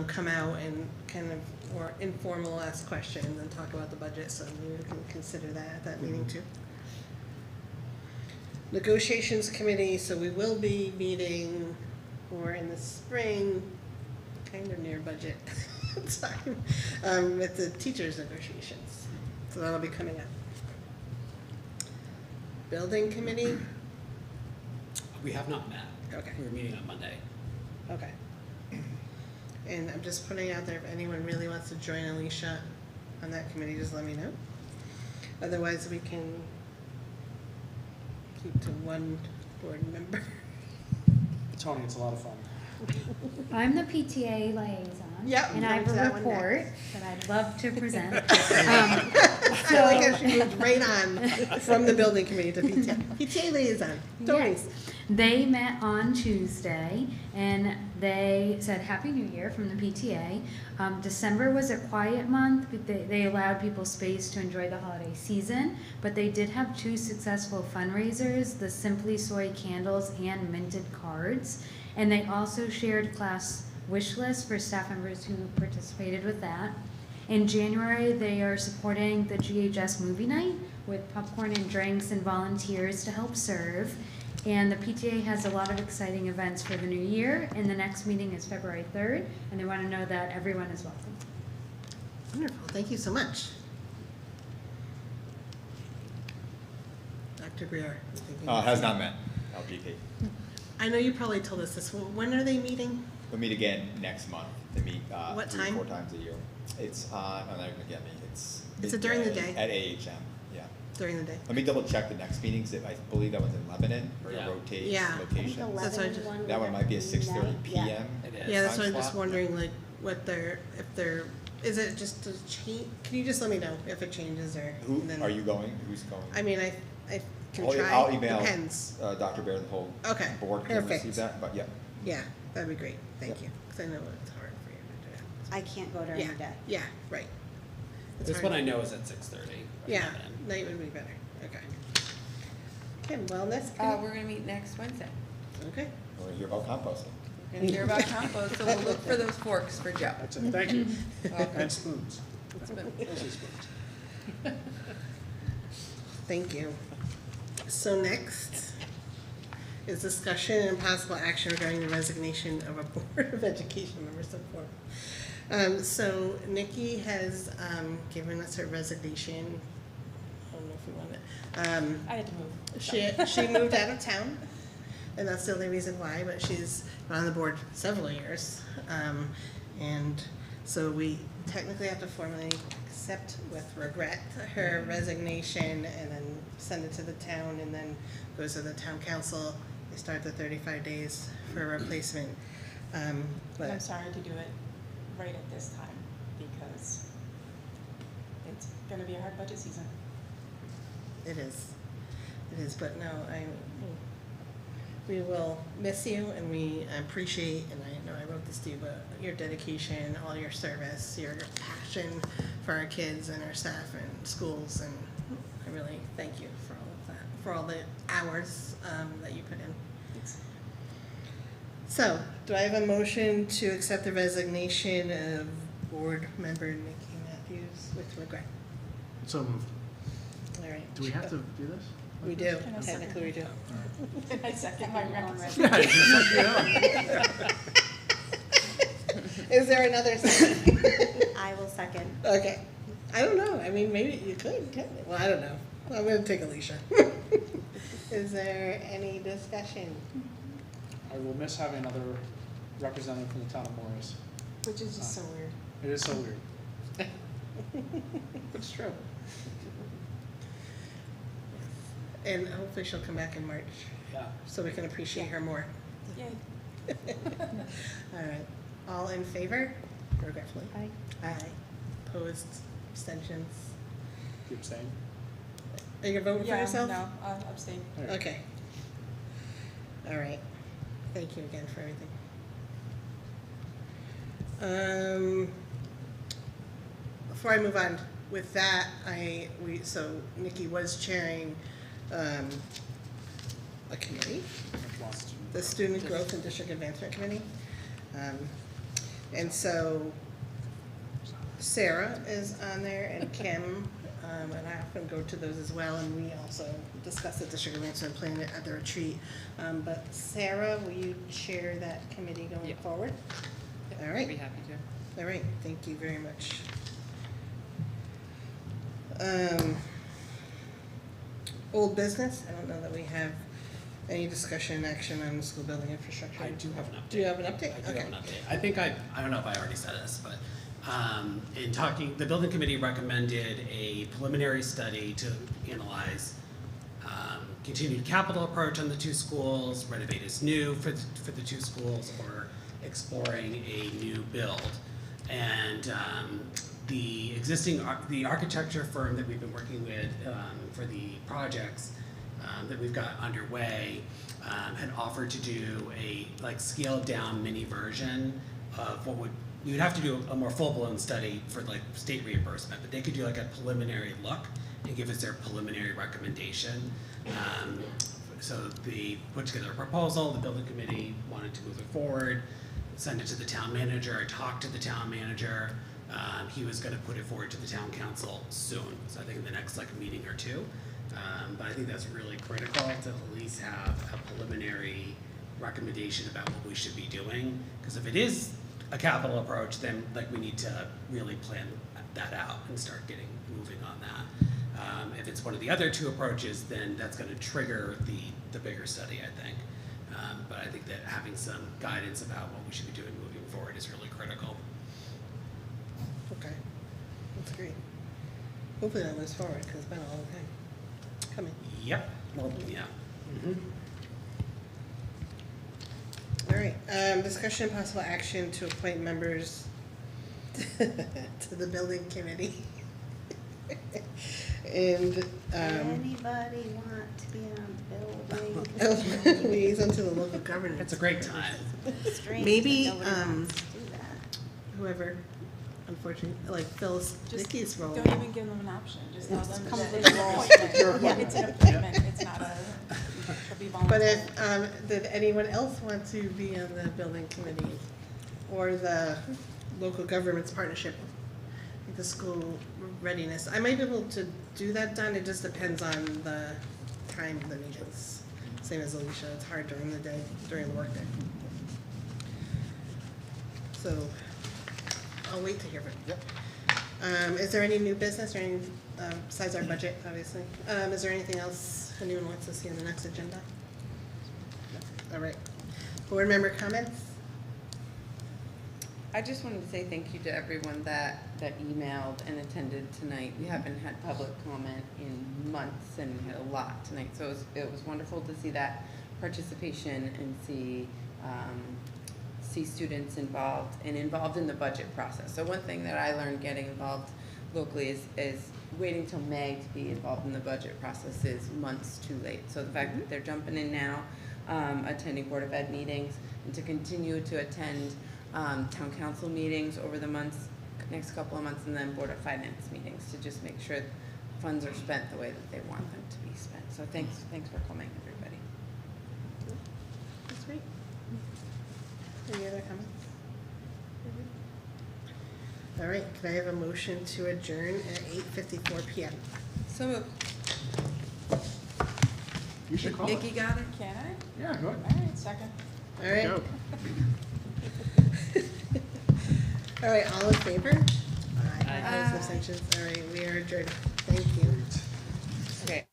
come out and kind of, or informal ask questions and talk about the budget, so maybe we can consider that at that meeting too. Negotiations committee, so we will be meeting more in the spring, kind of near budget time, with the teachers' negotiations. So that'll be coming up. Building committee? We have not met. Okay. We're meeting on Monday. Okay. And I'm just putting out there, if anyone really wants to join Alicia on that committee, just let me know. Otherwise, we can keep to one board member. Tony, it's a lot of fun. I'm the PTA liaison. Yep, And I have that a one report that I'd love to present. I like how she moved right on from the building committee to PTA liaison. Tony. Yes. They met on Tuesday and they said Happy New Year from the PTA. December was a quiet month, but they allowed people space to enjoy the holiday season, but they did have 2 successful fundraisers, the Simply Soy candles and minted cards. And they also shared class wish lists for staff members who participated with that. In January, they are supporting the GHS movie night with popcorn and drinks and volunteers to help serve. And the PTA has a lot of exciting events for the new year, and the next meeting is February 3rd, and they want to know that everyone is welcome. Wonderful, thank you so much. Dr. Greer. Has not met, LGK. I know you probably told us this. When are they meeting? We'll meet again next month. They meet What 3 or time? 4 times a year. It's oh, they're gonna get me. It's Is it during the midday day? At AHM, yeah. During the day. Let me double check the next meetings. I believe that one's in Lebanon. We're gonna rotate Yeah. locations. That's what I just. That one might be at 6:30 p.m. Yeah, that's time what I'm just slot. wondering, like, what is it just a change? Can you just let me know if it changes or? Who then- are you going? Who's going? I mean, I can try. I'll email Depends. Dr. Bear, the whole Okay, board can perfect. receive that. But yeah. Yeah, that'd be great. Thank Yep. you. Because I know it's hard for you to do it. I can't go during Yeah, the day. yeah, right. It's This hard. one I know is at 6:30. Yeah, night would be better. Okay. Okay, wellness. We're gonna meet next Wednesday. Okay. We're gonna hear about composting. We're gonna hear about compost, so we'll look for those forks for Joe. That's it, thank you. Okay. And spoons. Spoon. Mostly spoons. Thank you. So next is discussion and possible action regarding the resignation of a Board of Education member support. So Nikki has given us her resignation. I don't know if we want it. I had to move. She moved out of town, and that's the only reason why, but she's been on the board several years. And so we technically have to formally accept with regret her resignation and then send it to the town, and then goes to the town council. They start the 35 days for a replacement. But I'm sorry to do it right at this time because it's gonna be a hard budget season. it is, but no, we will miss you, and we appreciate, and I know I wrote this to you, but your dedication, all your service, your passion for our kids and our staff and schools, and I really thank you for all of that, for all the hours that you put in. So, do I have a motion to accept the resignation of board member Nikki Matthews with regret? So moved. All right. Do we have to do this? We do, technically we do. I second my record. Yeah. Is there another second? I will second. Okay. I don't know. I mean, maybe you could, couldn't you? Well, I don't know. I'm gonna take Alicia. Is there any discussion? I will miss having another representative from the town of Morris. Which is just so weird. It is so weird. But it's true. And hopefully she'll come back in March. Yeah. So we can appreciate her more. Yay. All right. All in favor? Regretfully. Aye. Aye. Opposed? Abstentions? You abstain? Are you voting for yourself? No, I'll abstain. Okay. All right. Thank you again for everything. Before I move on with that, so Nikki was chairing a committee, the Student Growth and District Advancement Committee. And so Sarah is on there and Kim, and I often go to those as well, and we also discuss the district advancement plan at the retreat. But Sarah, will you chair that committee going forward? All right. I'd be happy to. All right, thank you very much. Old business, I don't know that we have any discussion action on the school building infrastructure. I do have an update. Do you have an update? I do Okay. have an update. I think I don't know if I already said this, but in talking, the building committee recommended a preliminary study to analyze continued capital approach on the two schools, renovate as new for the two schools, or exploring a new build. And the existing, the architecture firm that we've been working with for the projects that we've got underway had offered to do a scaled down mini version of what would, you would have to do a more full-blown study for state reimbursement, but they could do a preliminary look and give us their preliminary recommendation. So they put together a proposal, the building committee wanted to move it forward, send it to the town manager. I talked to the town manager. He was gonna put it forward to the town council soon, so I think in the next meeting or two. But I think that's really critical to at least have a preliminary recommendation about what we should be doing. Because if it is a capital approach, then we need to really plan that out and start getting moving on that. If it's one of the other two approaches, then that's going to trigger the bigger study, I think. But I think that having some guidance about what we should be doing moving forward is really critical. Okay, that's great. Hopefully that moves forward, because it's been a long time coming. Yep. Well, yeah. All right, discussion and possible action to appoint members to the building committee. And anybody want to be on the building? Liaison to the local government. It's a great time. Strange Maybe that nobody wants to do that. whoever, unfortunately, fills Nikki's role. Don't even give them an option, just tell them Come that with it's the an role. appointment. Yeah, it's an appointment, it's not a, it'll be But voluntary. if, did anyone else want to be on the building committee or the local government's partnership, like the school readiness? I might be able to do that, Don, it just depends on the time of the meetings. Same as Alicia, it's hard during the day, during the workday. So, I'll wait to hear from you. Yep. Is there any new business or any, besides our budget, obviously? Is there anything else anyone wants to see on the next agenda? No. All right. Board member comments? I just wanted to say thank you to everyone that emailed and attended tonight. We haven't had public comment in months, and we had a lot tonight. So it was wonderful to see that participation and see students involved in the budget process. So one thing that I learned getting involved locally is waiting till May to be involved in the budget process is months too late. So the fact that they're jumping in now, attending Board of Ed meetings, and to continue to attend town council meetings over the next couple of months, and then Board of Finance meetings to just make sure funds are spent the way that they want them to be spent. So thanks for coming, everybody. That's great. Any other comments? All right, can I have a motion to adjourn at 8:54 p.m.? So moved. You should call it. Nikki got it? Can I? Yeah, go ahead. All right, second. All right. Go. All right, all in favor? Aye. Aye. Opposed, abstentions? All right, we are adjourned. Thank you. Okay.